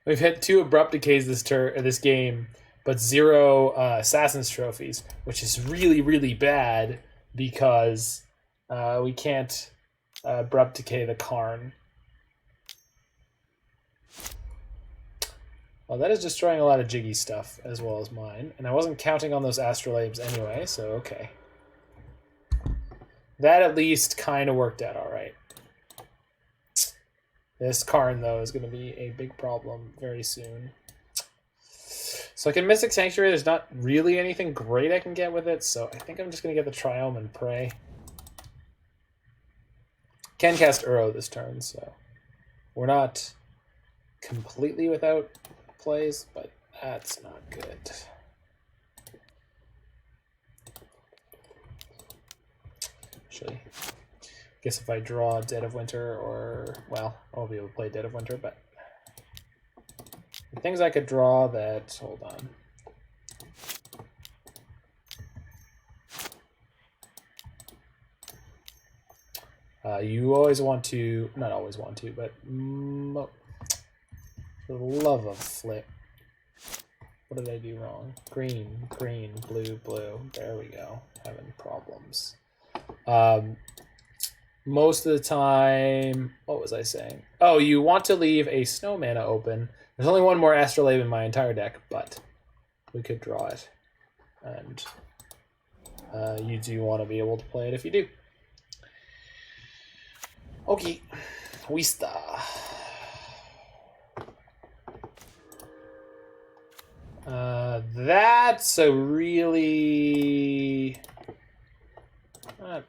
Speaker 1: We've hit 2 Abrupt Decays this game, but 0 Assassin's Trophies, which is really, really bad because we can't Abrupt Decay the Karn. Well, that is destroying a lot of Jiggy stuff, as well as mine. And I wasn't counting on those Astrolabes anyway, so okay. That at least kind of worked out all right. This Karn, though, is going to be a big problem very soon. So I can Mystic Sanctuary. There's not really anything great I can get with it, so I think I'm just going to get the Triome and pray. Can cast Uro this turn, so we're not completely without plays, but that's not good. actually. Guess if I draw Dead of Winter or, well, I won't be able to play Dead of Winter, but the things I could draw that, hold on. You always want to, not always want to, but for the love of flip. What did I do wrong? Green, green, blue, blue. There we go. Having problems. Most of the time, what was I saying? Oh, you want to leave a snow mana open. There's only one more Astrolabe in my entire deck, but we could draw it. And you do want to be able to play it if you do. Okay, Wista. That's a really not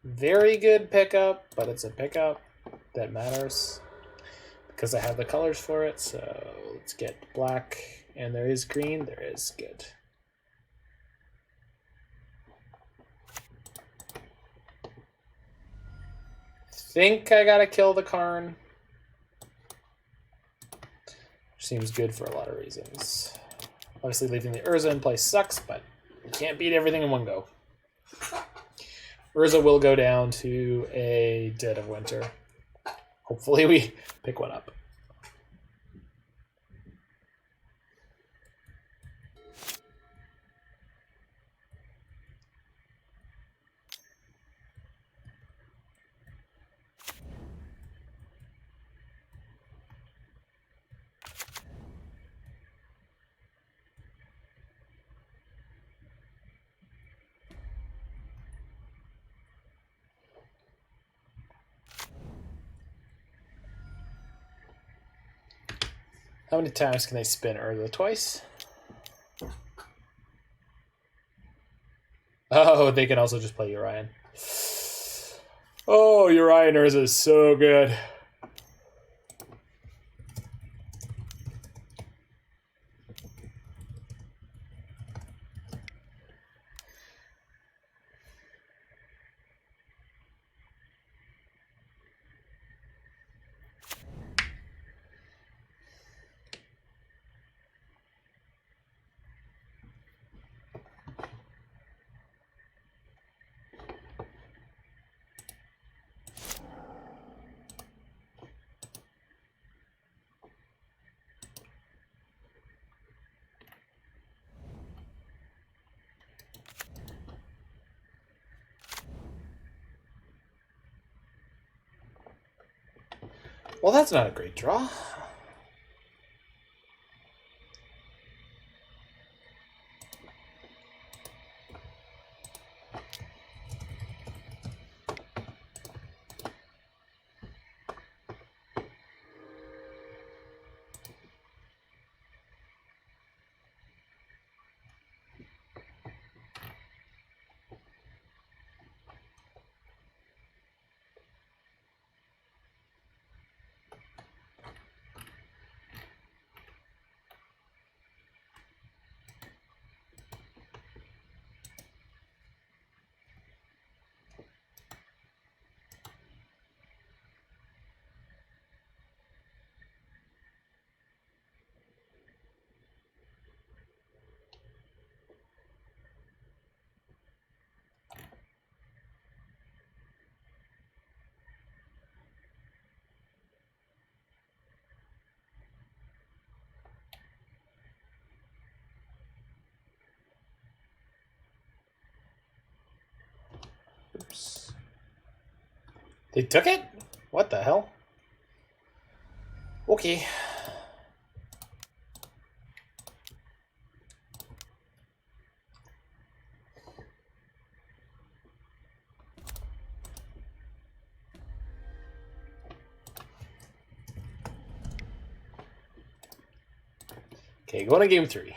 Speaker 1: very good pickup, but it's a pickup that matters because I have the colors for it. So let's get black, and there is green. There is good. Think I gotta kill the Karn. Seems good for a lot of reasons. Obviously, leaving the Urza in place sucks, but you can't beat everything in one go. Urza will go down to a Dead of Winter. Hopefully we pick one up. How many times can they spin Urza? Twice? Oh, they can also just play Yorion. Oh, Yorion Urza is so good. Well, that's not a great draw. Oops. They took it? What the hell? Okay. Okay, going to game 3.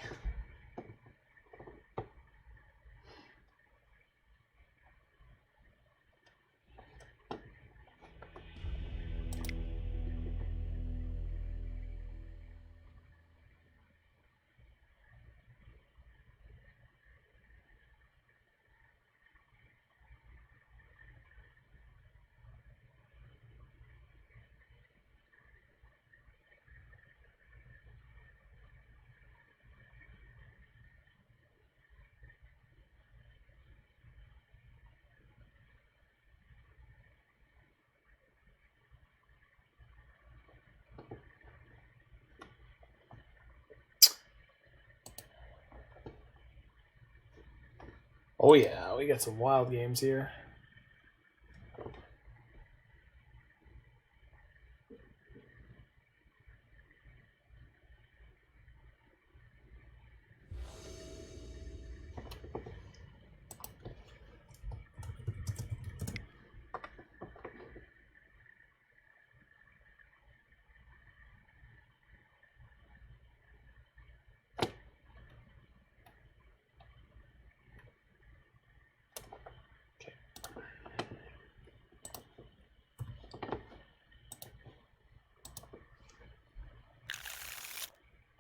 Speaker 1: Oh yeah, we got some wild games here.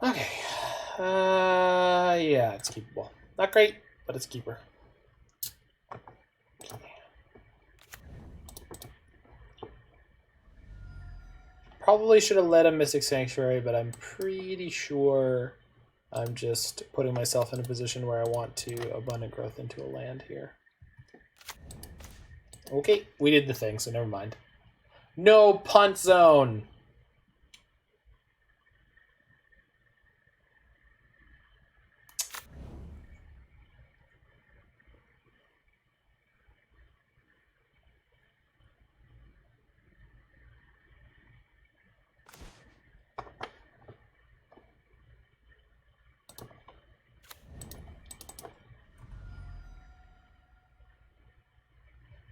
Speaker 1: Okay. Yeah, it's keepable. Not great, but it's a keeper. Probably should have led a Mystic Sanctuary, but I'm pretty sure I'm just putting myself in a position where I want to abundant growth into a land here. Okay, we did the thing, so never mind. No punt zone!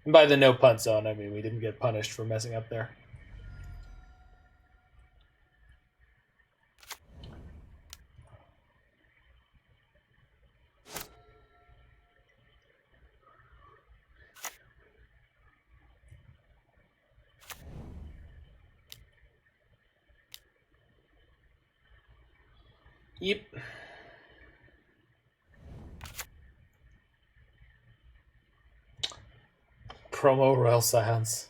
Speaker 1: And by the no punt zone, I mean we didn't get punished for messing up there. Yep. Promo Royal Silence.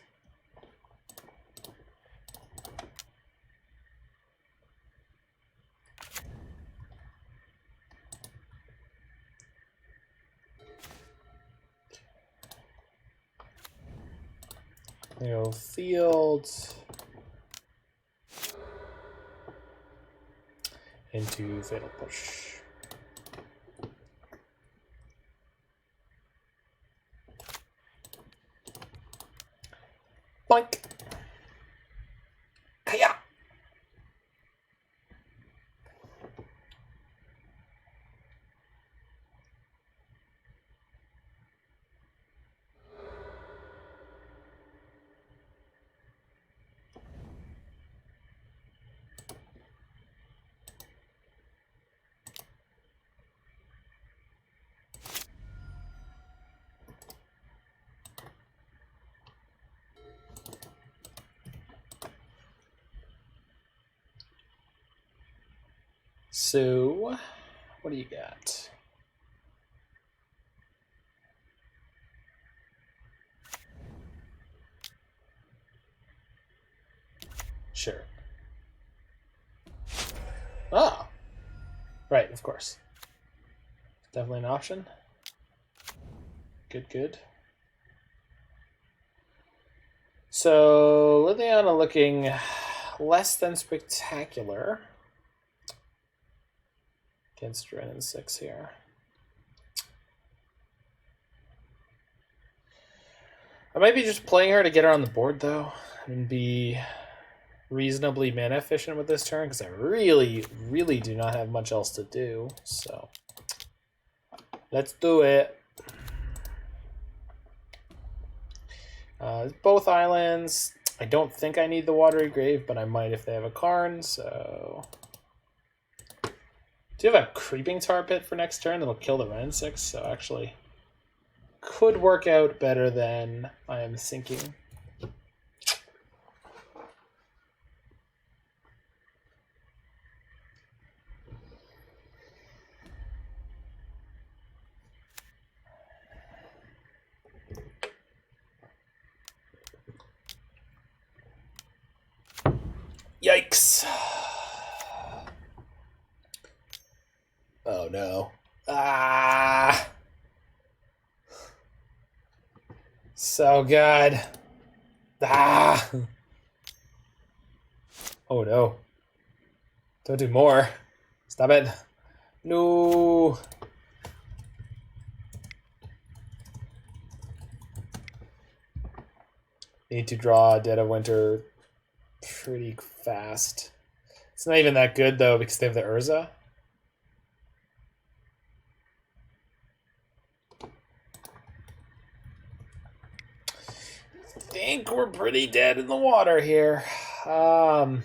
Speaker 1: Go field into Fatal Push. Boink. Kaya. So, what do you got? Sure. Ah, right, of course. Definitely an option. Good, good. So, Liliana looking less than spectacular against Ren and 6 here. I might be just playing her to get her on the board, though, and be reasonably mana efficient with this turn, because I really, really do not have much else to do, so let's do it. Both islands. I don't think I need the Watery Grave, but I might if they have a Karn, so... Do you have a Creeping Tar Pit for next turn that'll kill the Ren 6? So actually could work out better than I am thinking. Yikes. Oh no. Ah. So good. Ah. Oh no. Don't do more. Stop it. No. Need to draw Dead of Winter pretty fast. It's not even that good, though, because they have the Urza. I think we're pretty dead in the water here. I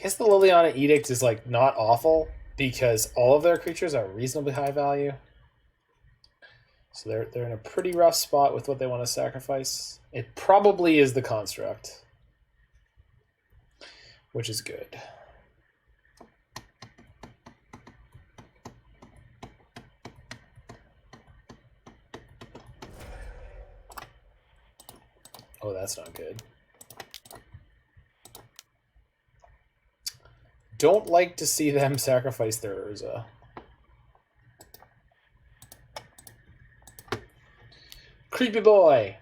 Speaker 1: guess the Liliana Edict is like not awful because all of their creatures are reasonably high value. So they're in a pretty rough spot with what they want to sacrifice. It probably is the Construct, which is good. Oh, that's not good. Don't like to see them sacrifice their Urza. Creepy boy!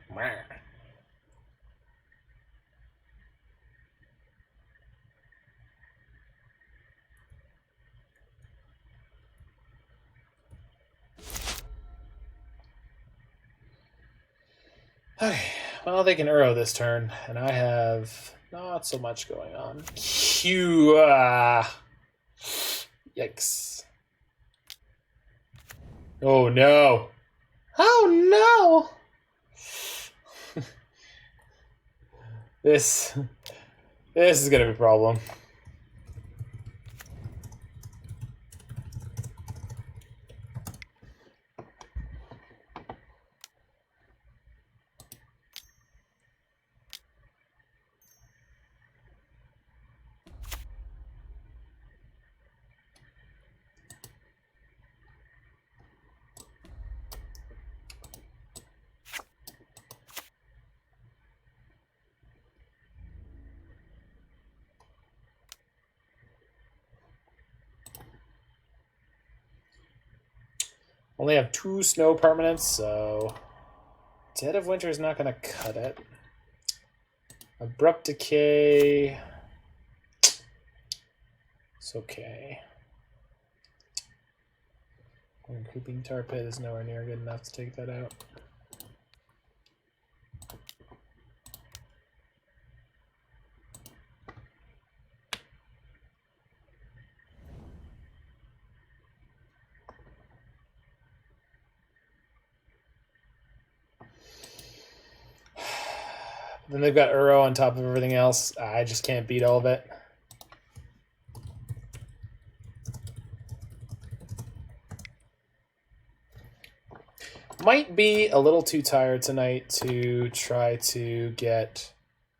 Speaker 1: Okay, well, they can Uro this turn, and I have not so much going on. Yikes. Oh no! Oh no! This is gonna be a problem. Only have 2 snow permanents, so Dead of Winter is not going to cut it. Abrupt Decay. It's okay. And Creeping Tar Pit is nowhere near good enough to take that out. Then they've got Uro on top of everything else. I just can't beat all of it. Might be a little too tired tonight to try to get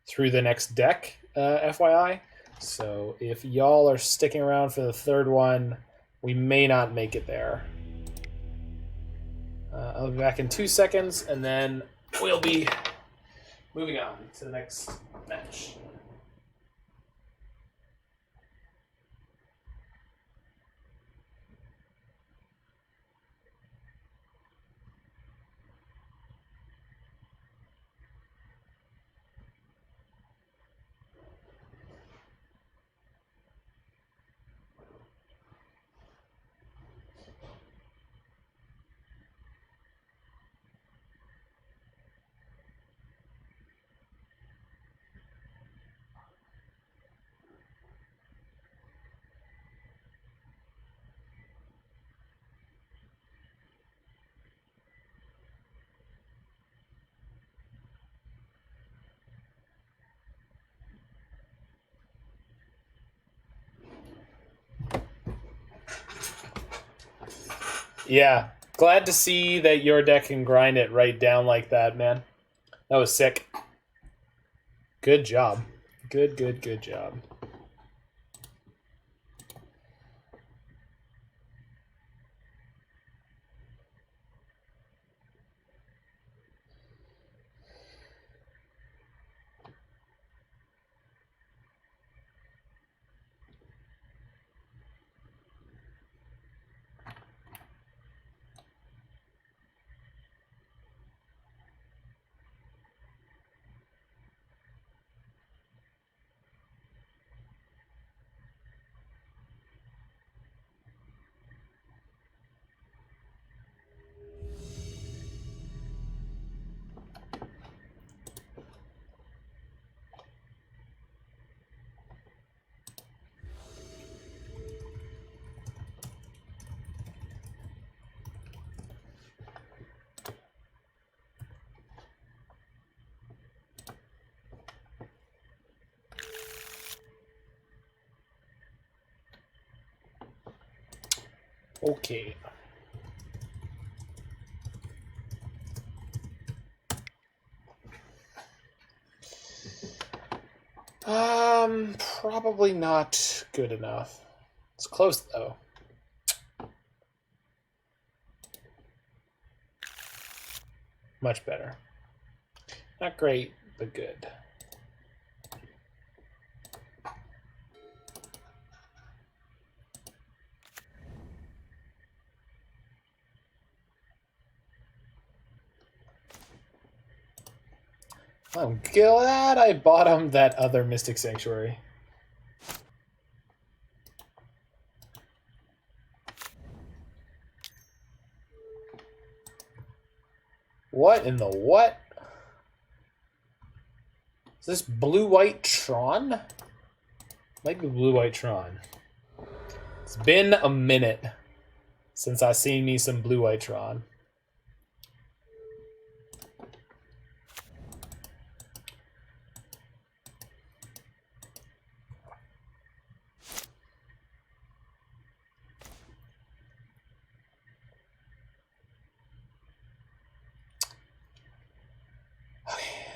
Speaker 1: through the next deck, FYI. So if y'all are sticking around for the third one, we may not make it there. I'll be back in 2 seconds, and then we'll be moving on to the next match. Yeah, glad to see that your deck can grind it right down like that, man. That was sick. Good job. Good job. Okay. Probably not good enough. It's close though. Much better. Not great, but good. I'm glad I bottomed that other Mystic Sanctuary. What in the what? Is this blue-white Tron? Might be blue-white Tron. It's been a minute since I seen me some blue-white Tron.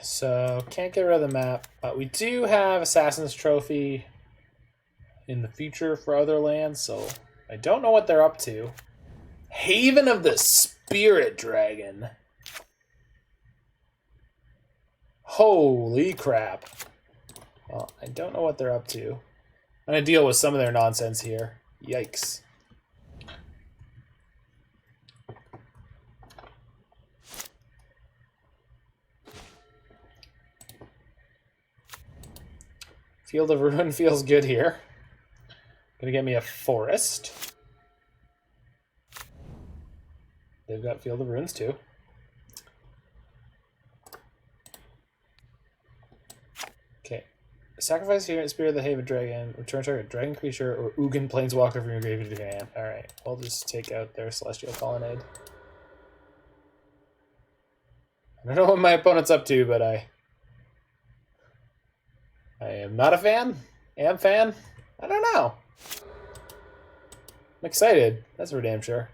Speaker 1: So, can't get rid of the map, but we do have Assassin's Trophy in the future for other lands, so I don't know what they're up to. Haven of the Spirit Dragon. Holy crap. Well, I don't know what they're up to. I'm going to deal with some of their nonsense here. Yikes. Field of Ruin feels good here. Gonna get me a forest. They've got Field of Ruins too. Okay. Sacrifice here, Spirit of the Haven Dragon. Return target dragon creature or Ugin Planeswalker from your grave to your hand. Alright, we'll just take out their Celestial Colonnade. I don't know what my opponent's up to, but I am not a fan. Am fan? I don't know. I'm excited. That's for damn sure.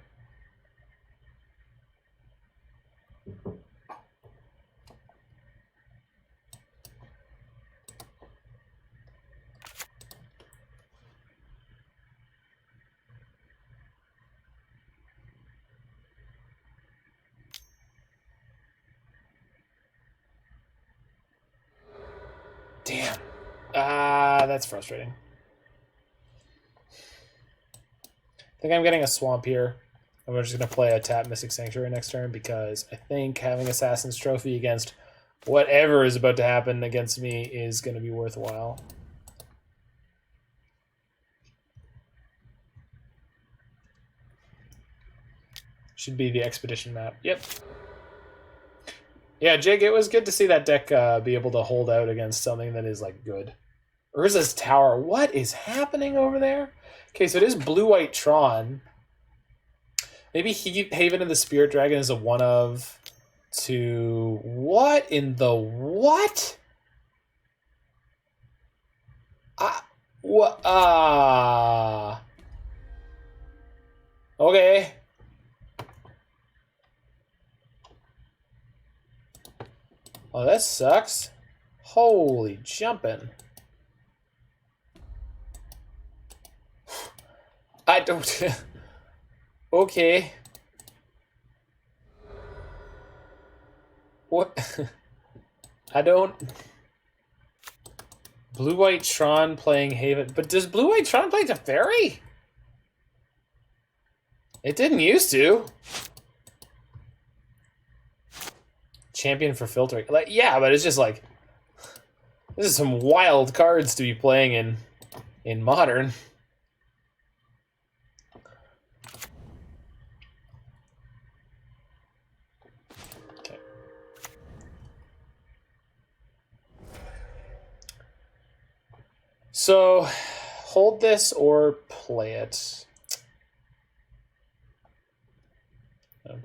Speaker 1: Damn. That's frustrating. I think I'm getting a swamp here. And we're just going to play a tap Mystic Sanctuary next turn because I think having Assassin's Trophy against whatever is about to happen against me is going to be worthwhile. Should be the Expedition map. Yep. Yeah, Jake, it was good to see that deck be able to hold out against something that is, like, good. Urza's Tower. What is happening over there? Okay, so it is blue-white Tron. Maybe Haven of the Spirit Dragon is a one of to... What in the what? What? Okay. Oh, that sucks. Holy jumping. I don't... Okay. What? I don't... Blue-White Tron playing Haven... But does Blue-White Tron play Teferi? It didn't used to. Champion for filtering. Like, yeah, but it's just like... This is some wild cards to be playing in Modern. Okay. So, hold this or play it.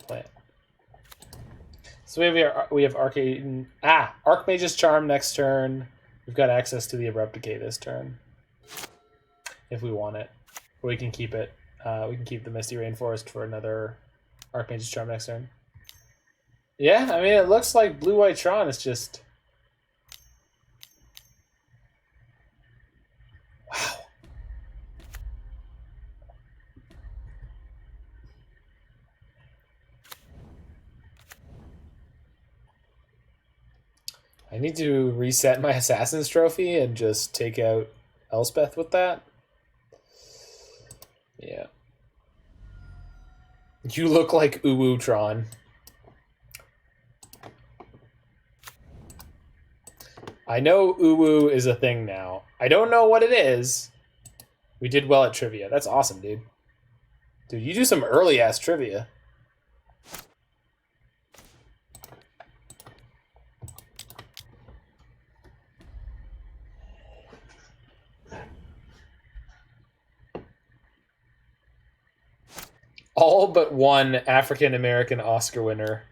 Speaker 1: Play it. So we have Arcane... Archmage's Charm next turn. We've got access to the Abrupt Decay this turn. If we want it. Or we can keep it. We can keep the Misty Rainforest for another Archmage's Charm next turn. Yeah, I mean, it looks like Blue-White Tron is just... Wow. I need to reset my Assassin's Trophy and just take out Elspeth with that. Yeah. You look like Uwu Tron. I know Uwu is a thing now. I don't know what it is. We did well at trivia. That's awesome, dude. Dude, you do some early-ass trivia. All but one African-American Oscar winner.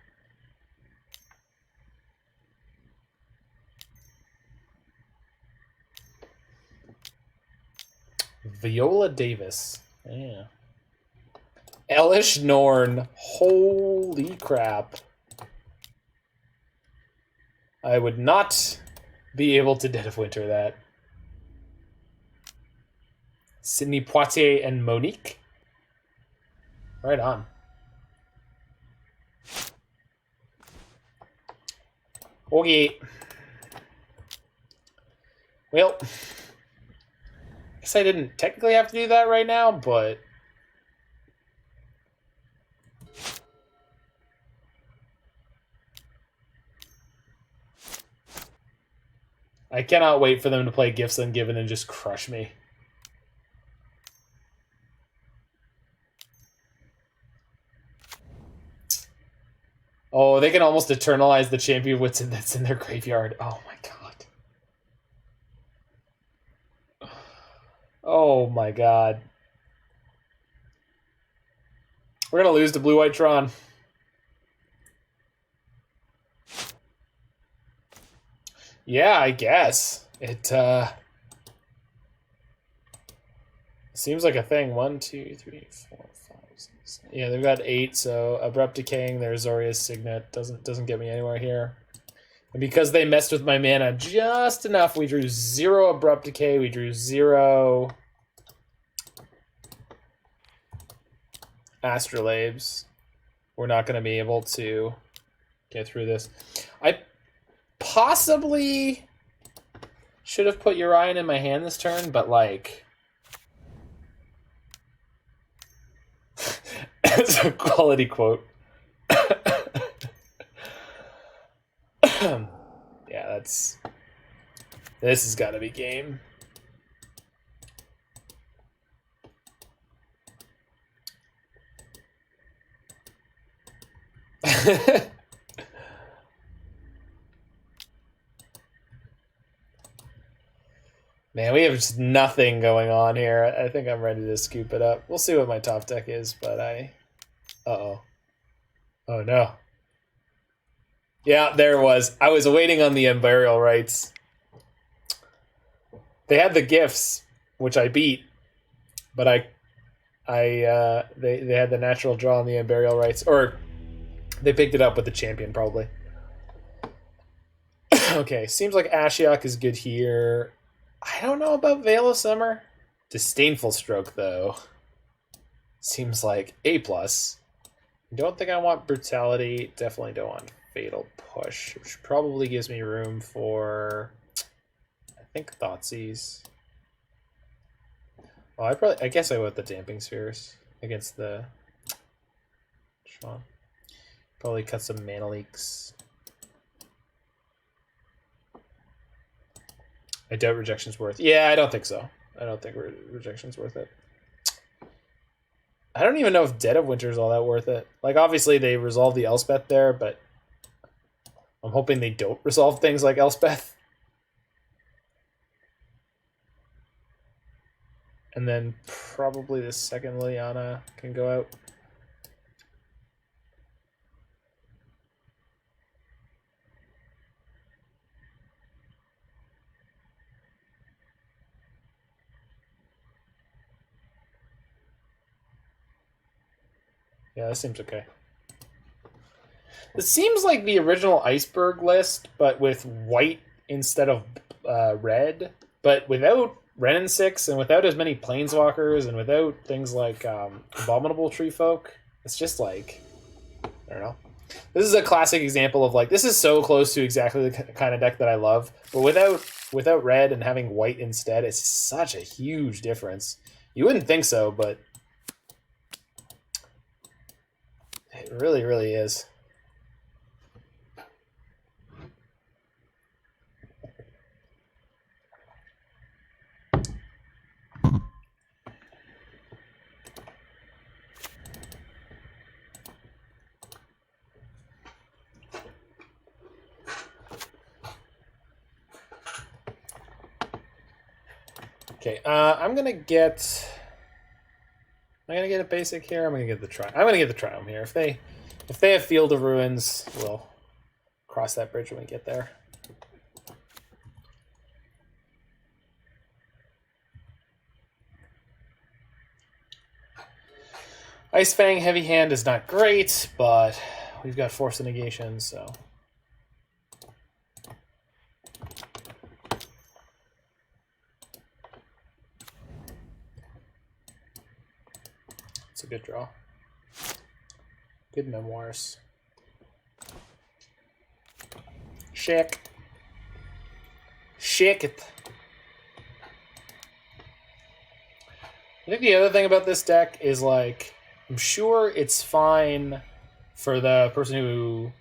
Speaker 1: Viola Davis. Yeah. Elish Norn. Holy crap. I would not be able to Dead of Winter that. Sydney Poitier and Monique. Right on. Okay. Well, I guess I didn't technically have to do that right now, but I cannot wait for them to play Gifts Ungiven and just crush me. Oh, they can almost eternalize the Champion Wits that's in their graveyard. Oh my god. Oh my god. We're gonna lose to Blue-White Tron. Yeah, I guess. It seems like a thing. 1, 2, 3, 4, 5, 6. Yeah, they've got 8, so Abrupt Decaying their Zoria's Signet doesn't get me anywhere here. And because they messed with my mana just enough, we drew 0 Abrupt Decay, we drew 0 Astrolabes. We're not going to be able to get through this. I possibly should have put Yorion in my hand this turn, but like... It's a quality quote. Yeah, that's... This has got to be game. Man, we have just nothing going on here. I think I'm ready to scoop it up. We'll see what my top deck is, but I... Uh-oh. Oh, no. Yeah, there it was. I was waiting on the Unburial Rites. They had the gifts, which I beat, but they had the natural draw on the Unburial Rites, or they picked it up with the champion, probably. Okay, seems like Ashiok is good here. I don't know about Veil of Summer. Disdainful Stroke, though. Seems like A+. Don't think I want Brutality. Definitely don't want Fatal Push, which probably gives me room for, I think, Thoughtseize. Well, I guess I went the Damping Spheres against the Tron. Probably cut some mana leaks. I doubt Rejection's worth. Yeah, I don't think so. I don't think Rejection's worth it. I don't even know if Dead of Winter is all that worth it. Like, obviously they resolved the Elspeth there, but I'm hoping they don't resolve things like Elspeth. And then probably the second Liliana can go out. Yeah, this seems okay. This seems like the original IceBURG list, but with white instead of red, but without Ren and 6 and without as many planeswalkers and without things like Abominable Tree Folk. It's just like, I don't know. This is a classic example of like, this is so close to exactly the kind of deck that I love, but without red and having white instead, it's such a huge difference. You wouldn't think so, but it really, really is. Okay, I'm gonna get a basic here. I'm gonna get the Triumph here. If they have Field of Ruins, we'll cross that bridge when we get there. Ice-Fang Heavy Hand is not great, but we've got Force of Negation, so. It's a good draw. Good memoirs. Shake. Shake it. I think the other thing about this deck is like, I'm sure it's fine for the person who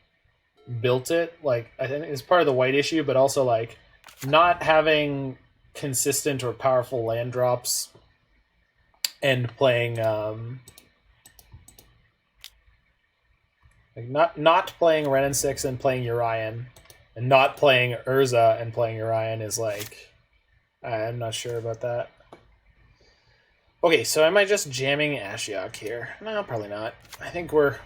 Speaker 1: built it. Like, I think it's part of the white issue, but also like not having consistent or powerful land drops and playing like not playing Ren and 6 and playing Yorion, and not playing Urza and playing Yorion is like, I'm not sure about that. Okay, so am I just jamming Ashiok here? No, probably not. I think we're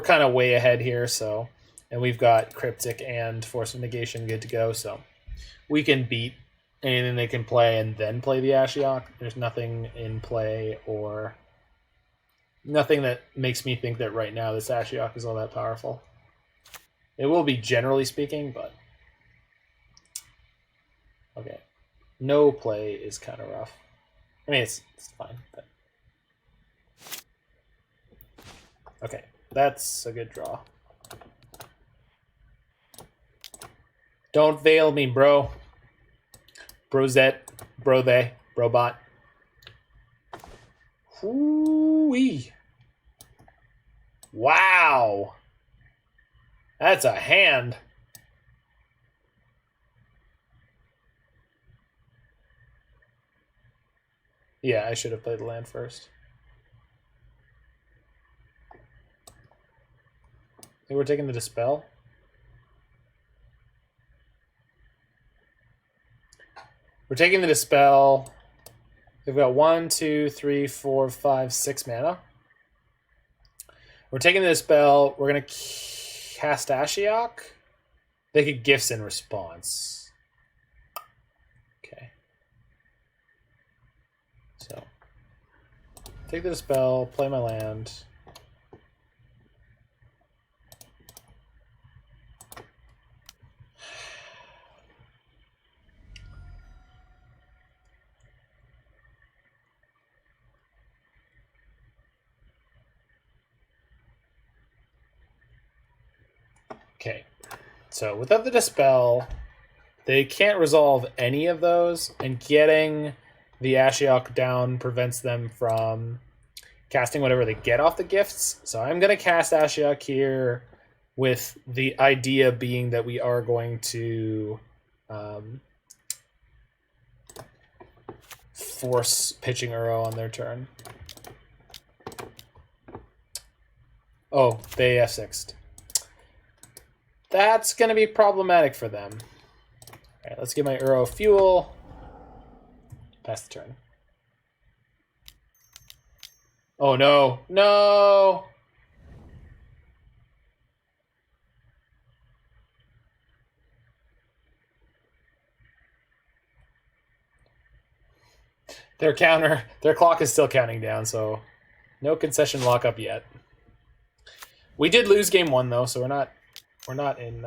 Speaker 1: kind of way ahead here, so, and we've got Cryptic and Force of Negation good to go, so we can beat anything they can play and then play the Ashiok. There's nothing in play or nothing that makes me think that right now this Ashiok is all that powerful. It will be generally speaking, but okay. No play is kind of rough. I mean, it's fine. But... okay, that's a good draw. Don't veil me, bro. Brozette, bro they, brobot. Whoo-wee. Wow. That's a hand. Yeah, I should have played the land first. I think we're taking the Dispel. We're taking the Dispel. We've got 1, 2, 3, 4, 5, 6 mana. We're taking the Dispel. We're going to cast Ashiok. They could Gifts in response. Okay. So, take the Dispel, play my land. Okay, so without the Dispel, they can't resolve any of those, and getting the Ashiok down prevents them from casting whatever they get off the gifts. So I'm going to cast Ashiok here with the idea being that we are going to force pitching Uro on their turn. Oh, they F6'd. That's going to be problematic for them. All right, let's give my Uro fuel. Pass the turn. Oh, no. No! Their clock is still counting down, so no concession lockup yet. We did lose game 1 though, so we're not in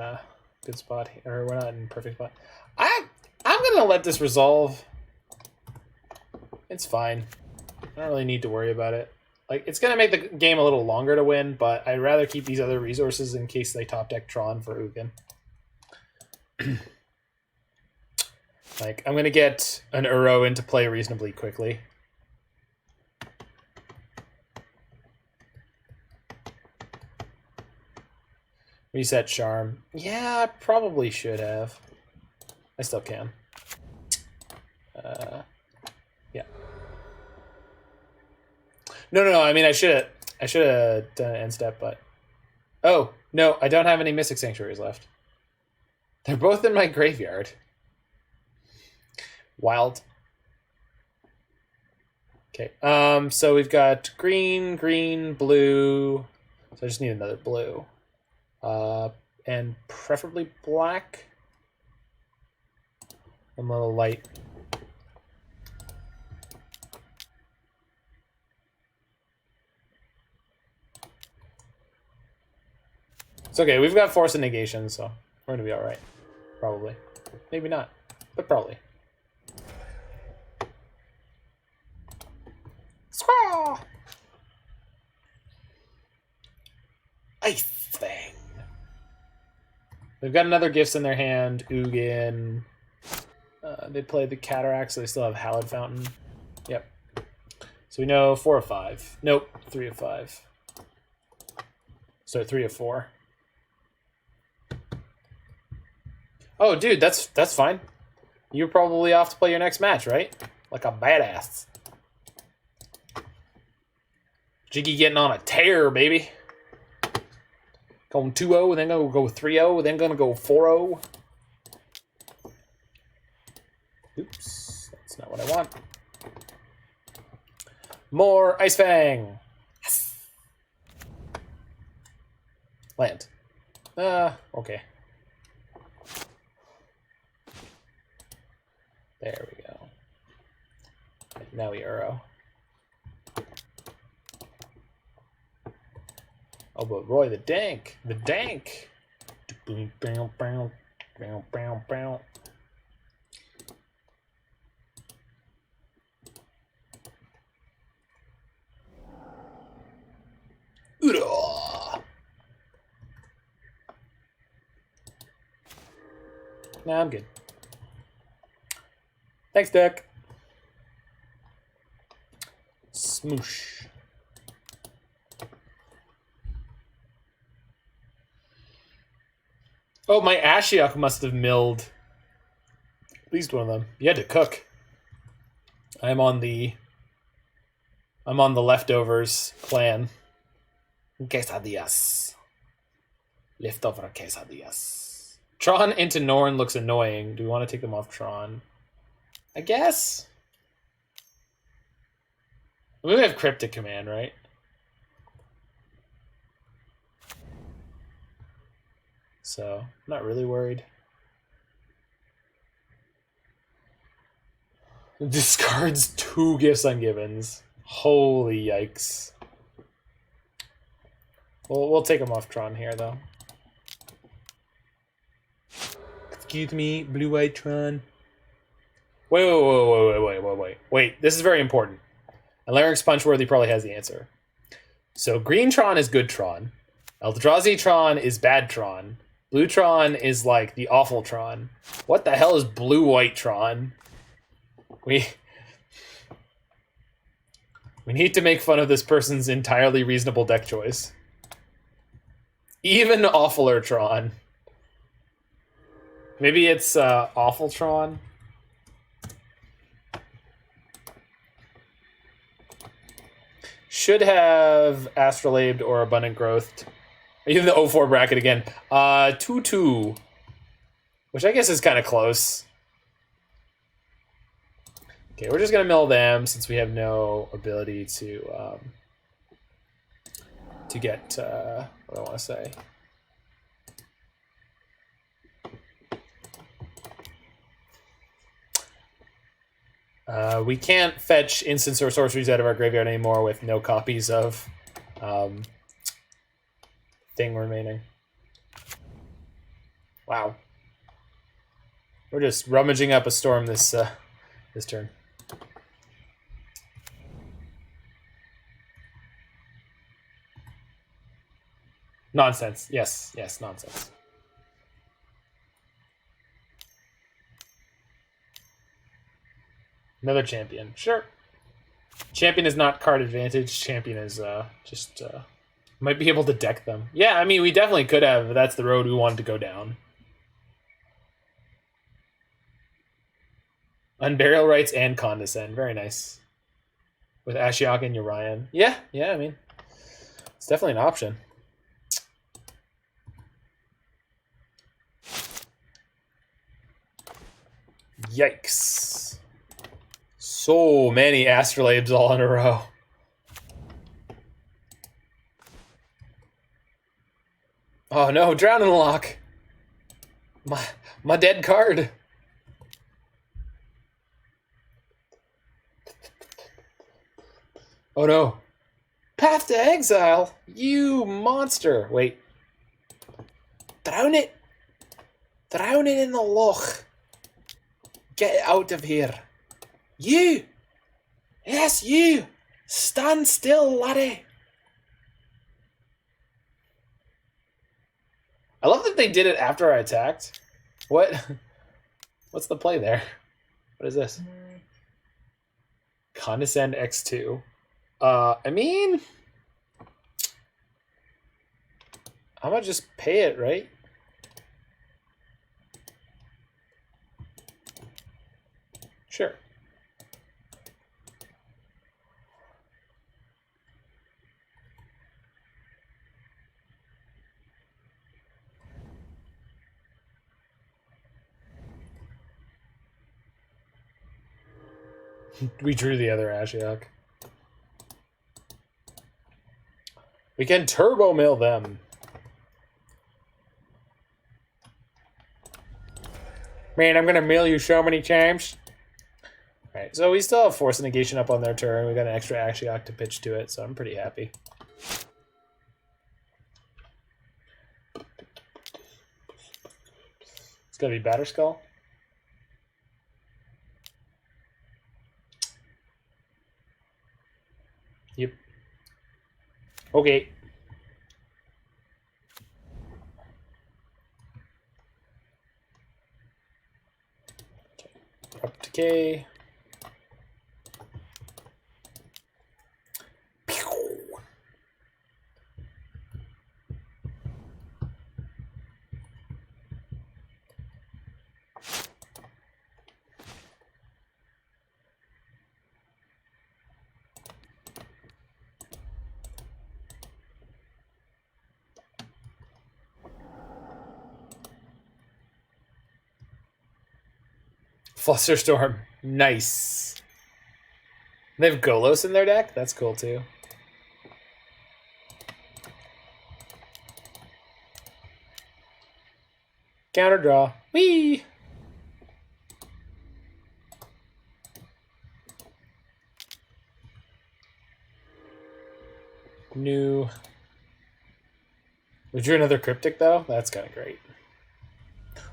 Speaker 1: good spot here, or we're not in perfect spot. I'm gonna let this resolve. It's fine. I don't really need to worry about it. Like, it's gonna make the game a little longer to win, but I'd rather keep these other resources in case they top deck Tron for Ugin. Like, I'm gonna get an Uro into play reasonably quickly. Reset Charm. Yeah, I probably should have. I still can. Yeah. No. I mean, I should have done an end step, but oh no, I don't have any Mystic Sanctuaries left. They're both in my graveyard. Wild. Okay. So we've got green, blue. So I just need another blue. And preferably black. I'm a little light. It's okay. We've got Force of Negation, so we're gonna be all right. Probably. Maybe not, but probably. Squaw! Ice-Fang. They've got another Gifts in their hand. Ugin. They play the Cataract, so they still have Hallowed Fountain. Yep. So we know 4 of 5. Nope, 3 of 5. So 3 of 4. Oh, dude, that's fine. You're probably off to play your next match, right? Like a badass. Jiggy getting on a tear, baby. Going 2-0, then gonna go 3-0, then gonna go 4-0. Oops, that's not what I want. More Ice-Fang. Yes. Land. Okay. There we go. Now we Uro. Oh, but Roy, the dank. The dank. Nah, I'm good. Thanks, deck. Smoosh. Oh, my Ashiok must have milled at least one of them. You had to cook. I'm on the leftovers clan. Quesadillas. Leftover quesadillas. Tron into Norn looks annoying. Do we want to take them off Tron? I guess. We have Cryptic Command, right? So, I'm not really worried. Discards 2 Gifts on Givens. Holy yikes. We'll take them off Tron here, though. Excuse me, blue-white Tron. Wait. This is very important. And Larynx Punchworthy probably has the answer. So green Tron is good Tron. Eldrazi Tron is bad Tron. Blue Tron is like the awful Tron. What the hell is blue-white Tron? We need to make fun of this person's entirely reasonable deck choice. Even awfuler Tron. Maybe it's awful Tron. Should have Astrolabe or Abundant Growth. Even the 0-4 bracket again. 2-2. Which I guess is kind of close. Okay, we're just going to mill them since we have no ability to get, what do I want to say? We can't fetch instants or sorceries out of our graveyard anymore with no copies of thing remaining. Wow. We're just rummaging up a storm this this turn. Nonsense. Yes, yes, nonsense. Another champion. Sure. Champion is not card advantage. Champion is just might be able to deck them. Yeah, I mean, we definitely could have. But that's the road we wanted to go down. Unburial Rites and Condescend. Very nice. With Ashiok and Yorion. Yeah, I mean, it's definitely an option. Yikes. So many Astrolabes all in a row. Oh no, Drowning Loch. My dead card. Oh no. Path to Exile? You monster. Wait. Drown it. Drown it in the Loch. Get out of here. You! Yes, you! Stand still, laddie! I love that they did it after I attacked. What? What's the play there? What is this? Condescend X2. I mean... I'm gonna just pay it, right? Sure. We drew the other Ashiok. We can turbo mill them. Man, I'm gonna mill you so many times. Alright, so we still have Force of Negation up on their turn. We got an extra Ashiok to pitch to it, so I'm pretty happy. It's gonna be Batterskull. Yep. Okay. Abrupt Decay. Flusterstorm. Nice. They have Golos in their deck? That's cool too. Counter draw. Whee! New. We drew another Cryptic though? That's kind of great.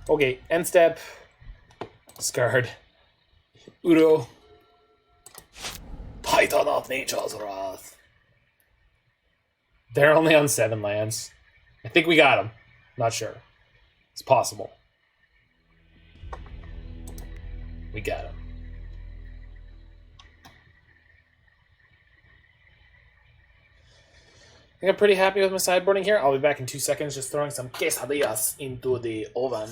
Speaker 1: Okay, end step. Discard. Udo. Titan of Nature's Wrath. They're only on 7 lands. I think we got them. Not sure. It's possible. We got them. I think I'm pretty happy with my sideboarding here. I'll be back in 2 seconds, just throwing some quesadillas into the oven.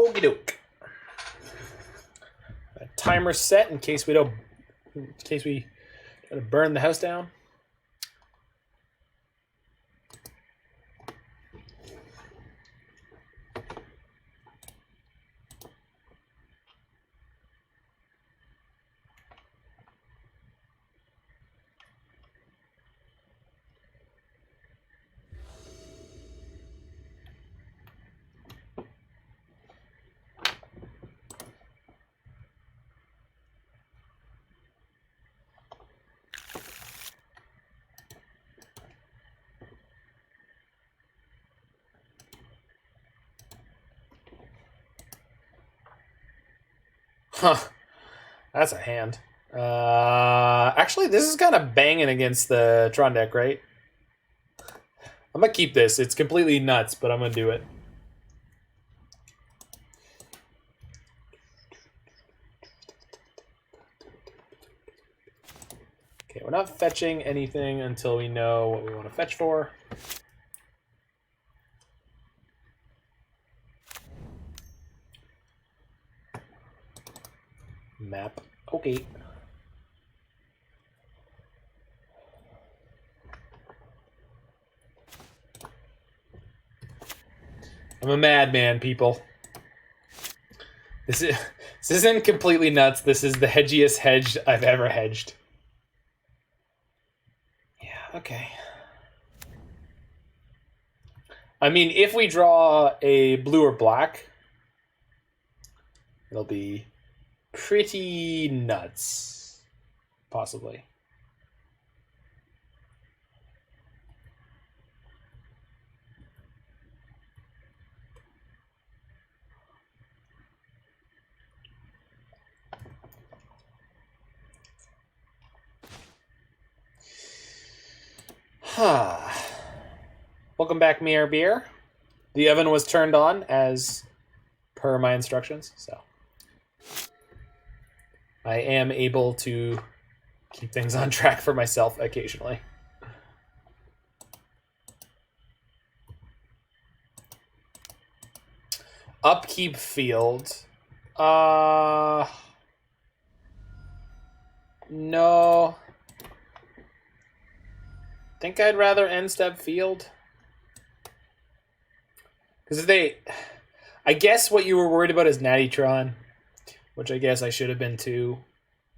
Speaker 1: Okie doke. A timer set in case we try to burn the house down. Huh. That's a hand. Actually, this is kind of banging against the Tron deck, right? I'm going to keep this. It's completely nuts, but I'm going to do it. Okay, we're not fetching anything until we know what we want to fetch for. Map. Okay. I'm a madman, people. This isn't completely nuts. This is the hedgiest hedge I've ever hedged. Yeah, okay. I mean, if we draw a blue or black, it'll be pretty nuts, possibly. Welcome back, Mir Beer. The oven was turned on as per my instructions, so I am able to keep things on track for myself occasionally. Upkeep field. No. Think I'd rather end step field. Because I guess what you were worried about is Nattytron, which I guess I should have been too,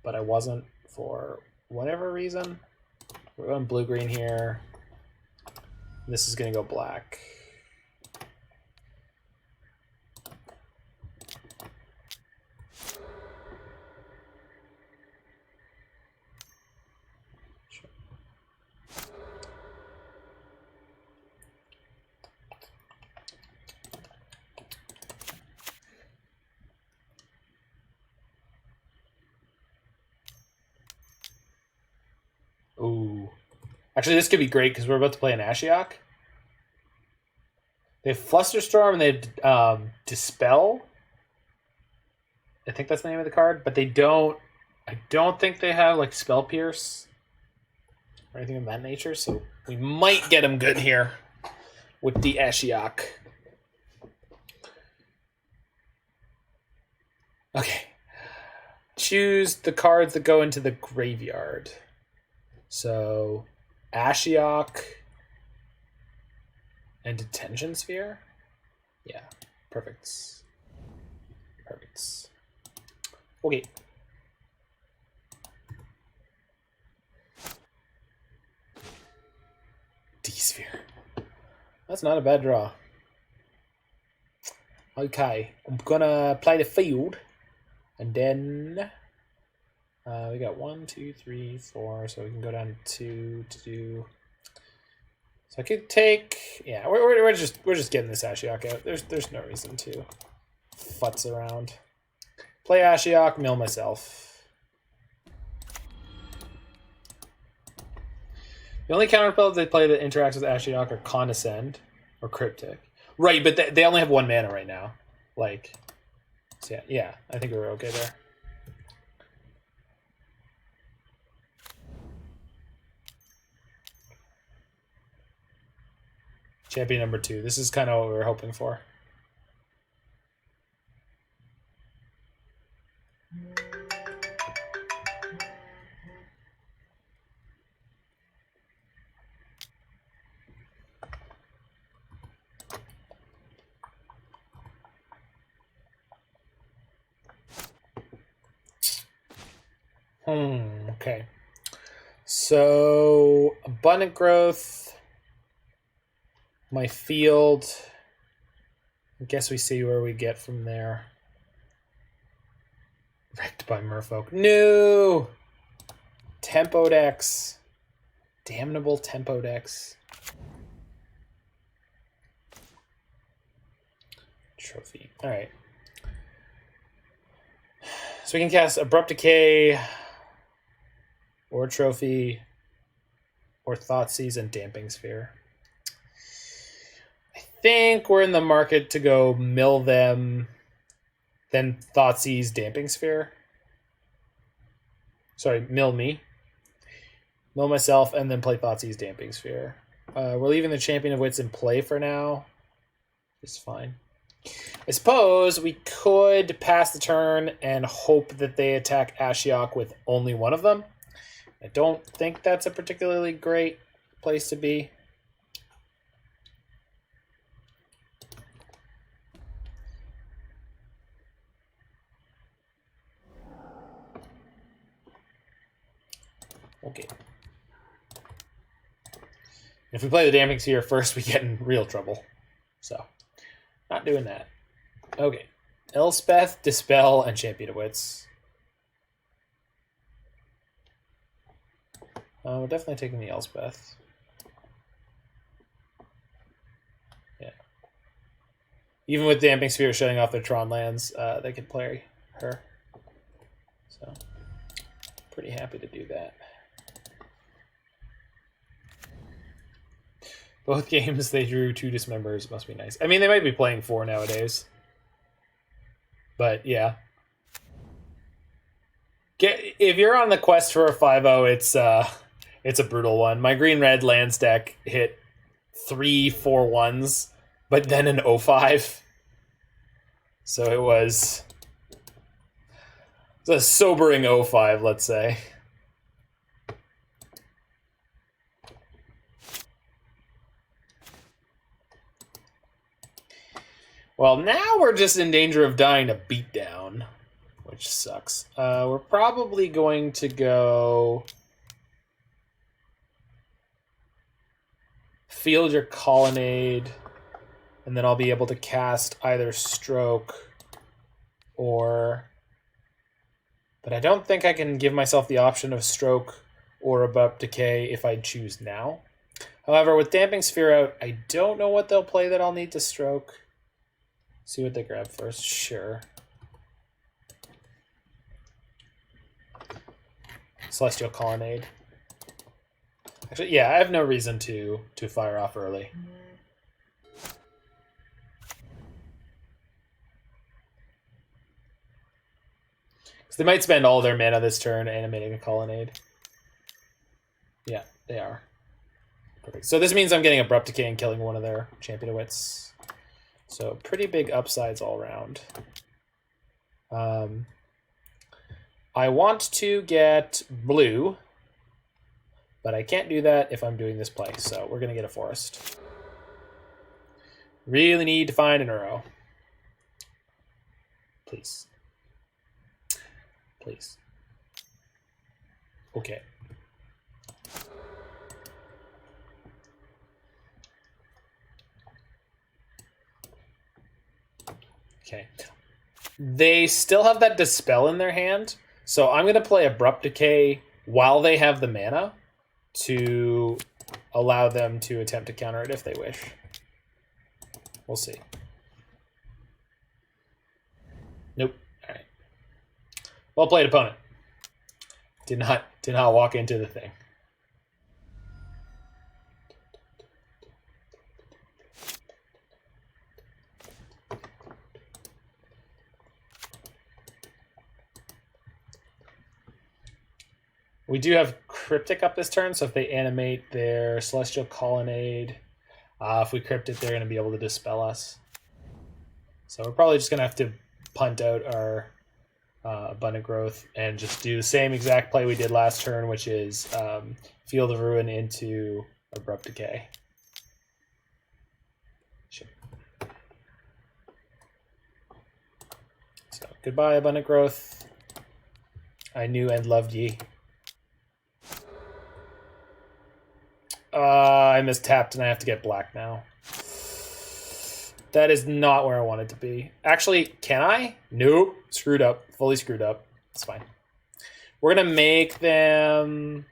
Speaker 1: but I wasn't for whatever reason. We're going blue-green here. This is going to go black. Ooh. Actually, this could be great because we're about to play an Ashiok. They have Flusterstorm and they have Dispel. I think that's the name of the card, but they don't. I don't think they have like Spell Pierce or anything of that nature, so we might get them good here with the Ashiok. Okay. Choose the cards that go into the graveyard. So, Ashiok and Detention Sphere? Yeah, perfect. Perfect. Okay. D-Sphere. That's not a bad draw. Okay, I'm gonna play the field, and then we got 1, 2, 3, 4, so we can go down to 2 to do. So I could take, yeah, we're just getting this Ashiok out. There's no reason to futz around. Play Ashiok, mill myself. The only counterspells they play that interacts with Ashiok are Condescend or Cryptic. Right, but they only have 1 mana right now. Like, so yeah, I think we're okay there. Champion number 2. This is kind of what we were hoping for. Okay. So, Abundant Growth, my field. I guess we see where we get from there. Wrecked by Merfolk. No! Tempo decks. Damnable tempo decks. Trophy. Alright. So we can cast Abrupt Decay, or Trophy, or Thoughtseize and Damping Sphere. I think we're in the market to go mill them, then Thoughtseize, Damping Sphere. Sorry, mill me. Mill myself, and then play Thoughtseize, Damping Sphere. We're leaving the Champion of Wits in play for now. It's fine. I suppose we could pass the turn and hope that they attack Ashiok with only one of them. I don't think that's a particularly great place to be. Okay. If we play the Damping Sphere first, we get in real trouble. So, not doing that. Okay. Elspeth, Dispel, and Champion of Wits. We're definitely taking the Elspeth. Yeah. Even with Damping Sphere shutting off their Tron lands, they can play her. So, pretty happy to do that. Both games they drew 2 Dismembers. Must be nice. I mean, they might be playing 4 nowadays. But, yeah. If you're on the quest for a 5-0, it's a brutal one. My green-red lands deck hit 3 4-1s, but then an 0-5. So it was a sobering 0-5, let's say. Well, now we're just in danger of dying to beatdown, which sucks. We're probably going to go Field your Colonnade, and then I'll be able to cast either Stroke or... But I don't think I can give myself the option of Stroke or Abrupt Decay if I choose now. However, with Damping Sphere out, I don't know what they'll play that I'll need to Stroke. See what they grab first. Sure. Celestial Colonnade. Actually, yeah, I have no reason to fire off early. So they might spend all their mana this turn animating a Colonnade. Yeah, they are. Perfect. So this means I'm getting Abrupt Decay and killing one of their Champion of Wits. So pretty big upsides all around. I want to get blue, but I can't do that if I'm doing this play. So we're going to get a forest. Really need to find an Uro. Please. Please. Okay. Okay. They still have that Dispel in their hand, so I'm going to play Abrupt Decay while they have the mana to allow them to attempt to counter it if they wish. We'll see. Nope. All right. Well played, opponent. Did not walk into the thing. We do have Cryptic up this turn, so if they animate their Celestial Colonnade, if we Crypt it, they're going to be able to Dispel us. So we're probably just going to have to punt out our Abundant Growth and just do the same exact play we did last turn, which is Field of Ruin into Abrupt Decay. Sure. So goodbye, Abundant Growth. I knew and loved ye. I mistapped and I have to get black now. That is not where I want it to be. Actually, can I? Nope. Screwed up. Fully screwed up. It's fine. We're going to make them...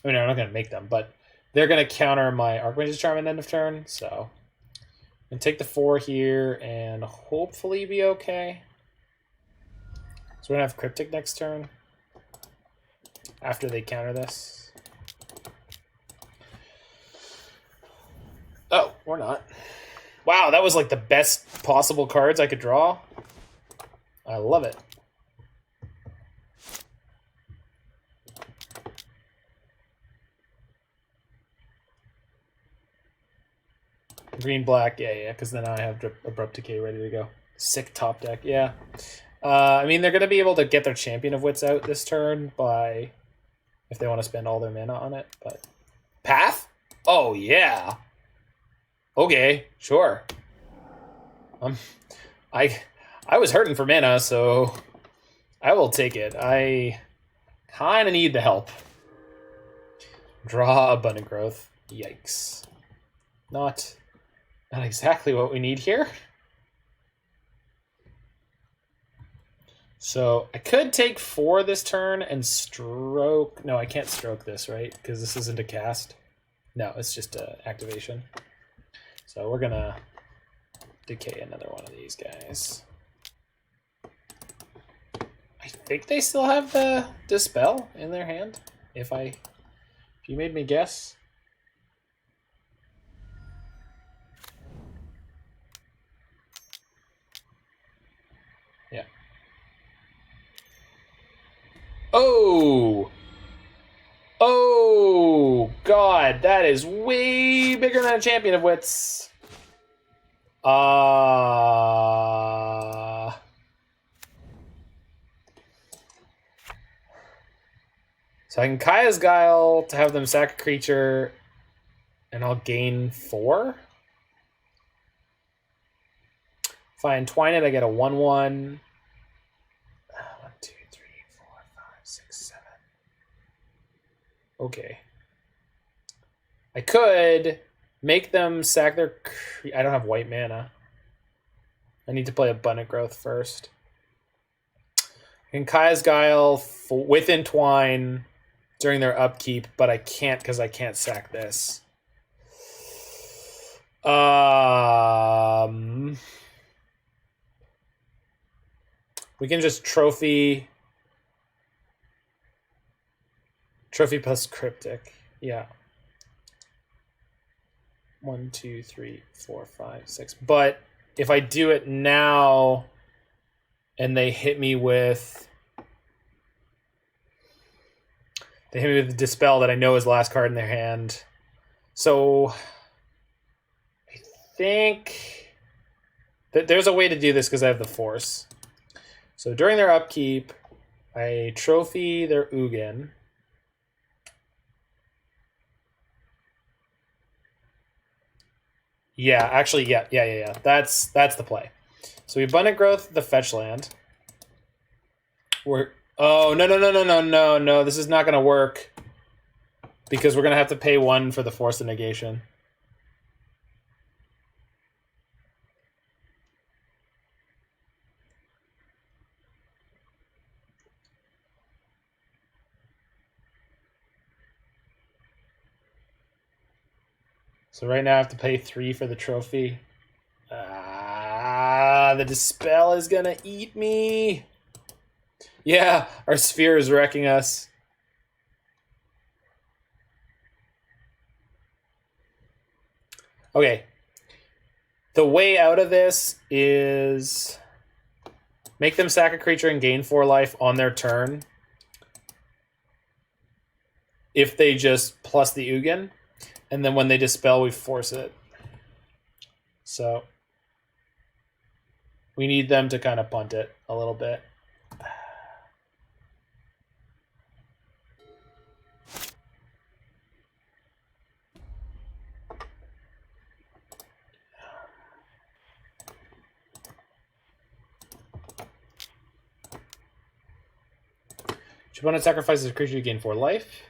Speaker 1: I mean, I'm not going to make them, but they're going to counter my Archmage's Charm at end of turn, so... I'm going to take the 4 here and hopefully be okay. So we're going to have Cryptic next turn. After they counter this. Oh, we're not. Wow, that was like the best possible cards I could draw. I love it. Green, black, yeah, because then I have Abrupt Decay ready to go. Sick top deck, yeah. I mean, they're going to be able to get their Champion of Wits out this turn by... if they want to spend all their mana on it, but... Path? Oh, yeah. Okay, sure. I was hurting for mana, so I will take it. I kind of need the help. Draw Abundant Growth. Yikes. Not exactly what we need here. So I could take 4 this turn and stroke... No, I can't stroke this, right? Because this isn't a cast. No, it's just an activation. So we're going to decay another one of these guys. I think they still have the Dispel in their hand, if you made me guess. Yeah. Oh! Oh, God, that is way bigger than a Champion of Wits. So I can Kaya's Guile to have them sack a creature, and I'll gain 4. If I entwine it, I get a 1/1. 1, 2, 3, 4, 5, 6, 7. Okay. I could make them sack their... I don't have white mana. I need to play Abundant Growth first. I can Kaya's Guile with Entwine during their upkeep, but I can't because I can't sack this. We can just Trophy plus Cryptic. Yeah. 1, 2, 3, 4, 5, 6. But if I do it now and they hit me with the Dispel that I know is the last card in their hand. So I think that there's a way to do this because I have the Force. So during their upkeep, I trophy their Ugin. Yeah, actually, yeah. That's the play. So we Abundant Growth the fetch land. Oh, no. This is not going to work. Because we're going to have to pay 1 for the Force of Negation. So right now I have to pay 3 for the trophy. The Dispel is gonna eat me. Yeah, our sphere is wrecking us. Okay. The way out of this is make them sack a creature and gain 4 life on their turn. If they just plus the Ugin. And then when they Dispel, we force it. So we need them to kind of punt it a little bit. Each opponent sacrifices a creature, you gain 4 life.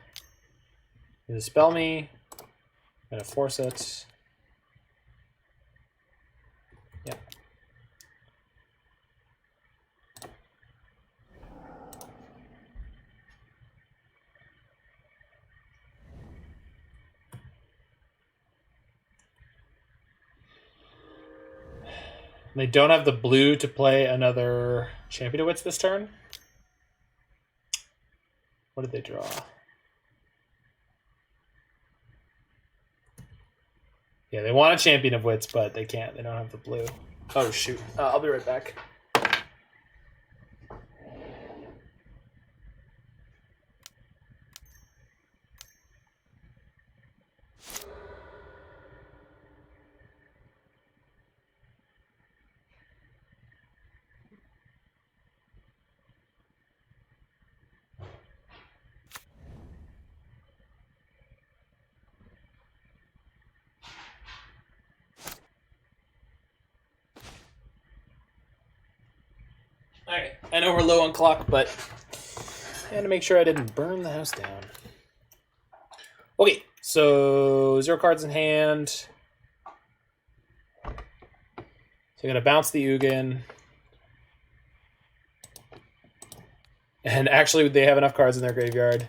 Speaker 1: You dispel me. I'm gonna force it. Yeah. They don't have the blue to play another Champion of Wits this turn. What did they draw? Yeah, they want a Champion of Wits, but they can't. They don't have the blue. Oh, shoot. I'll be right back. Alright, I know we're low on clock, but I had to make sure I didn't burn the house down. Okay, so 0 cards in hand. So I'm going to bounce the Ugin. And actually, they have enough cards in their graveyard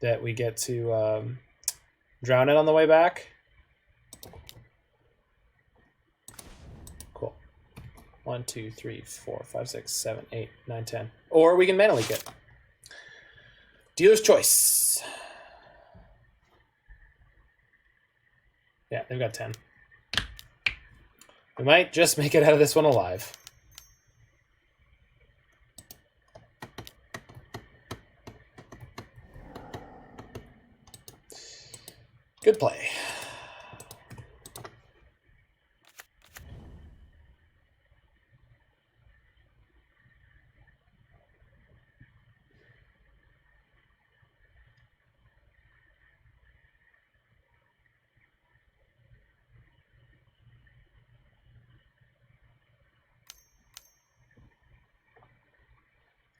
Speaker 1: that we get to drown it on the way back. Cool. 1, 2, 3, 4, 5, 6, 7, 8, 9, 10. Or we can mana leak it. Dealer's choice. Yeah, they've got 10. We might just make it out of this one alive. Good play.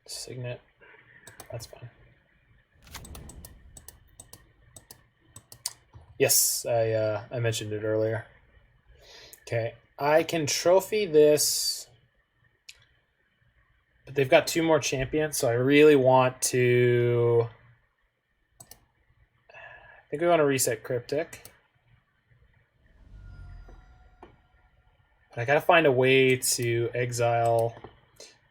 Speaker 1: Signet. That's fine. Yes, I mentioned it earlier. Okay, I can trophy this, but they've got 2 more champions, so I really want to. I think we want to reset Cryptic. But I gotta find a way to exile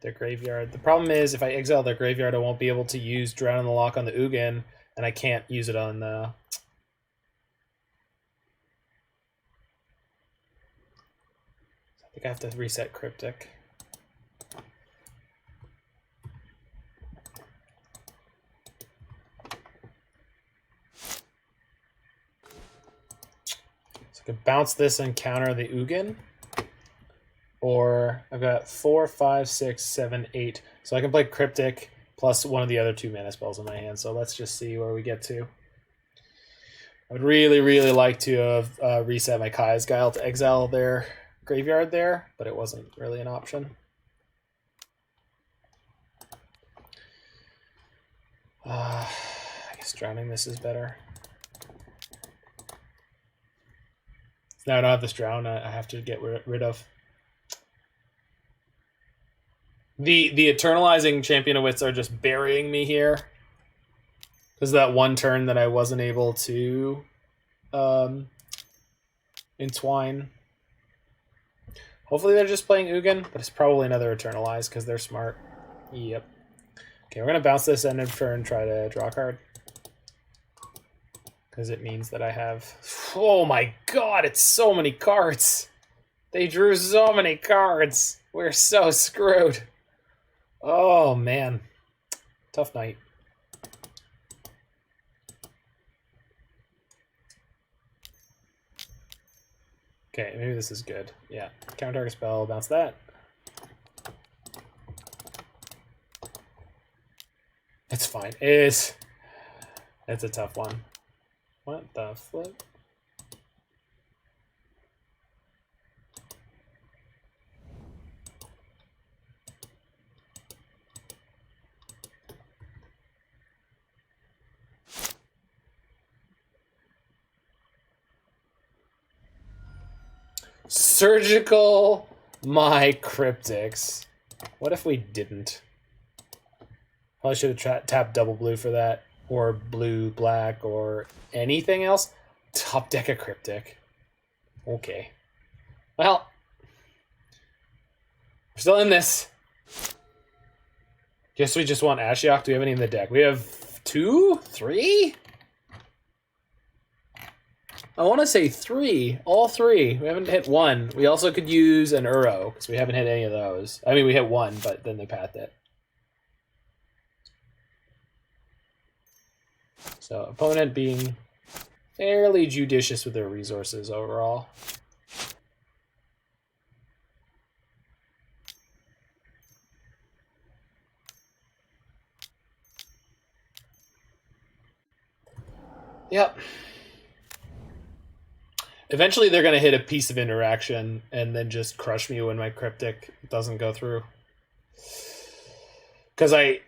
Speaker 1: their graveyard. The problem is, if I exile their graveyard, I won't be able to use Drown in the Loch on the Ugin, and I can't use it on the. I think I have to reset Cryptic. So I could bounce this and counter the Ugin. Or I've got 4, 5, 6, 7, 8. So I can play Cryptic plus one of the other 2 mana spells in my hand. So let's just see where we get to. I would really, really like to have reset my Kai's Guile to exile their graveyard there, but it wasn't really an option. I guess drowning this is better. Now I don't have this drown I have to get rid of. The eternalizing Champion of Wits are just burying me here. Because that one turn that I wasn't able to entwine. Hopefully they're just playing Ugin, but it's probably another Eternalize because they're smart. Yep. Okay, we're going to bounce this end of turn and try to draw a card. Because it means that I have... Oh my god, it's so many cards! They drew so many cards! We're so screwed. Oh man. Tough night. Okay, maybe this is good. Yeah. Counter target spell, bounce that. It's fine. It's a tough one. What the flip? Surgical my cryptics. What if we didn't? Probably should have tapped double blue for that, or blue, black, or anything else. Top deck a cryptic. Okay. Well, we're still in this. Guess we just want Ashiok. Do we have any in the deck? We have 2? 3? I want to say 3. All 3. We haven't hit 1. We also could use an Uro, because we haven't hit any of those. I mean, we hit 1, but then they pathed it. So, opponent being fairly judicious with their resources overall. Yep. Eventually they're going to hit a piece of interaction and then just crush me when my cryptic doesn't go through. Because I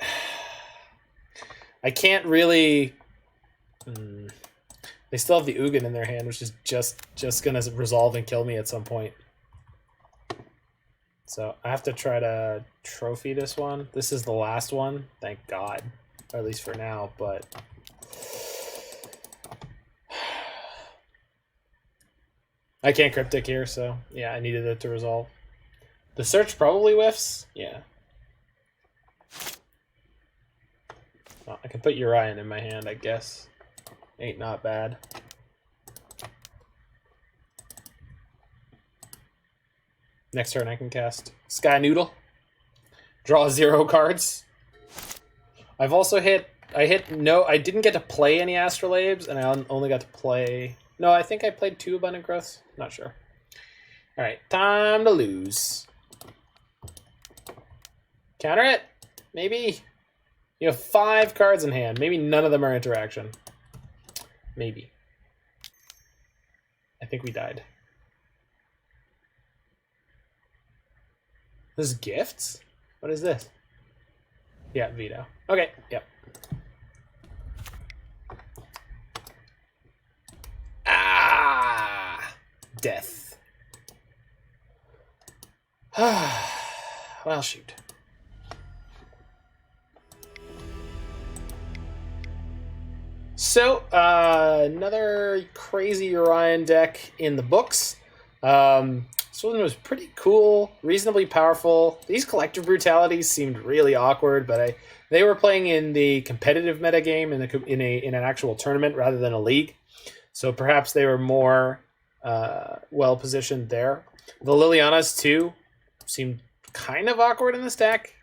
Speaker 1: can't really... They still have the Ugin in their hand, which is just going to resolve and kill me at some point. So I have to try to trophy this one. This is the last one, thank God. Or at least for now, but... I can't cryptic here, so yeah, I needed it to resolve. The search probably whiffs. Yeah. Well, I can put Yorion in my hand, I guess. Ain't not bad. Next turn I can cast Sky Noodle. Draw 0 cards. I've also I didn't get to play any Astrolabes, and I only got to play... No, I think I played 2 Abundant Growths. Not sure. All right, time to lose. Counter it. Maybe. You have 5 cards in hand. Maybe none of them are interaction. Maybe. I think we died. This is gifts? What is this? Yeah, veto. Okay, yep. Death. Well, shoot. So, another crazy Yorion deck in the books. This one was pretty cool, reasonably powerful. These Collective Brutalities seemed really awkward, but they were playing in the competitive metagame in an actual tournament rather than a league. So perhaps they were more well positioned there. The Lilianas too seemed kind of awkward in this deck.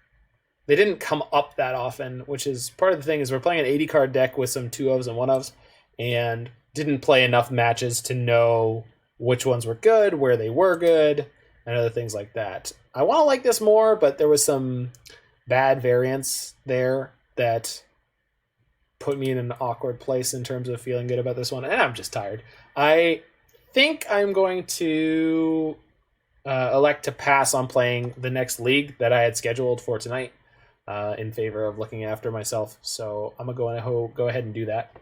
Speaker 1: They didn't come up that often, which is part of the thing is we're playing an 80 card deck with some 2-ofs and 1-ofs, and didn't play enough matches to know which ones were good, where they were good, and other things like that. I want to like this more, but there was some bad variance there that put me in an awkward place in terms of feeling good about this one, and I'm just tired. I think I'm going to elect to pass on playing the next league that I had scheduled for tonight in favor of looking after myself. So I'm going to go ahead and do that.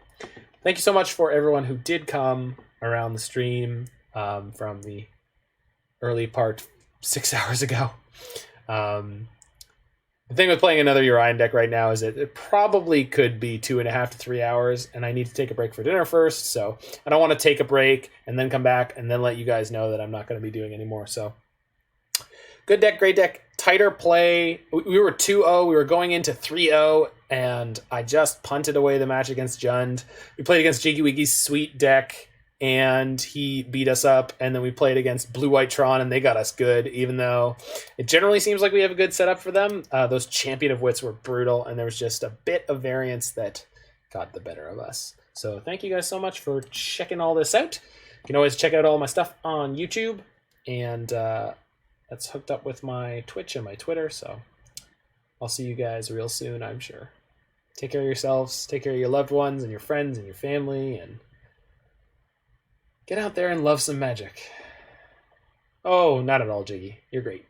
Speaker 1: Thank you so much for everyone who did come around the stream from the early part 6 hours ago. The thing with playing another Yorion deck right now is it probably could be 2.5 to 3 hours, and I need to take a break for dinner first, so I don't want to take a break and then come back and then let you guys know that I'm not going to be doing anymore. So, good deck, great deck, tighter play. We were 2-0, we were going into 3-0, and I just punted away the match against Jund. We played against Jiggy Wiggy's sweet deck, and he beat us up, and then we played against Blue White Tron, and they got us good, even though it generally seems like we have a good setup for them. Those Champion of Wits were brutal, and there was just a bit of variance that got the better of us. So thank you guys so much for checking all this out. You can always check out all my stuff on YouTube, and that's hooked up with my Twitch and my Twitter, so I'll see you guys real soon, I'm sure. Take care of yourselves, take care of your loved ones and your friends and your family, and get out there and love some magic. Oh, not at all, Jiggy. You're great.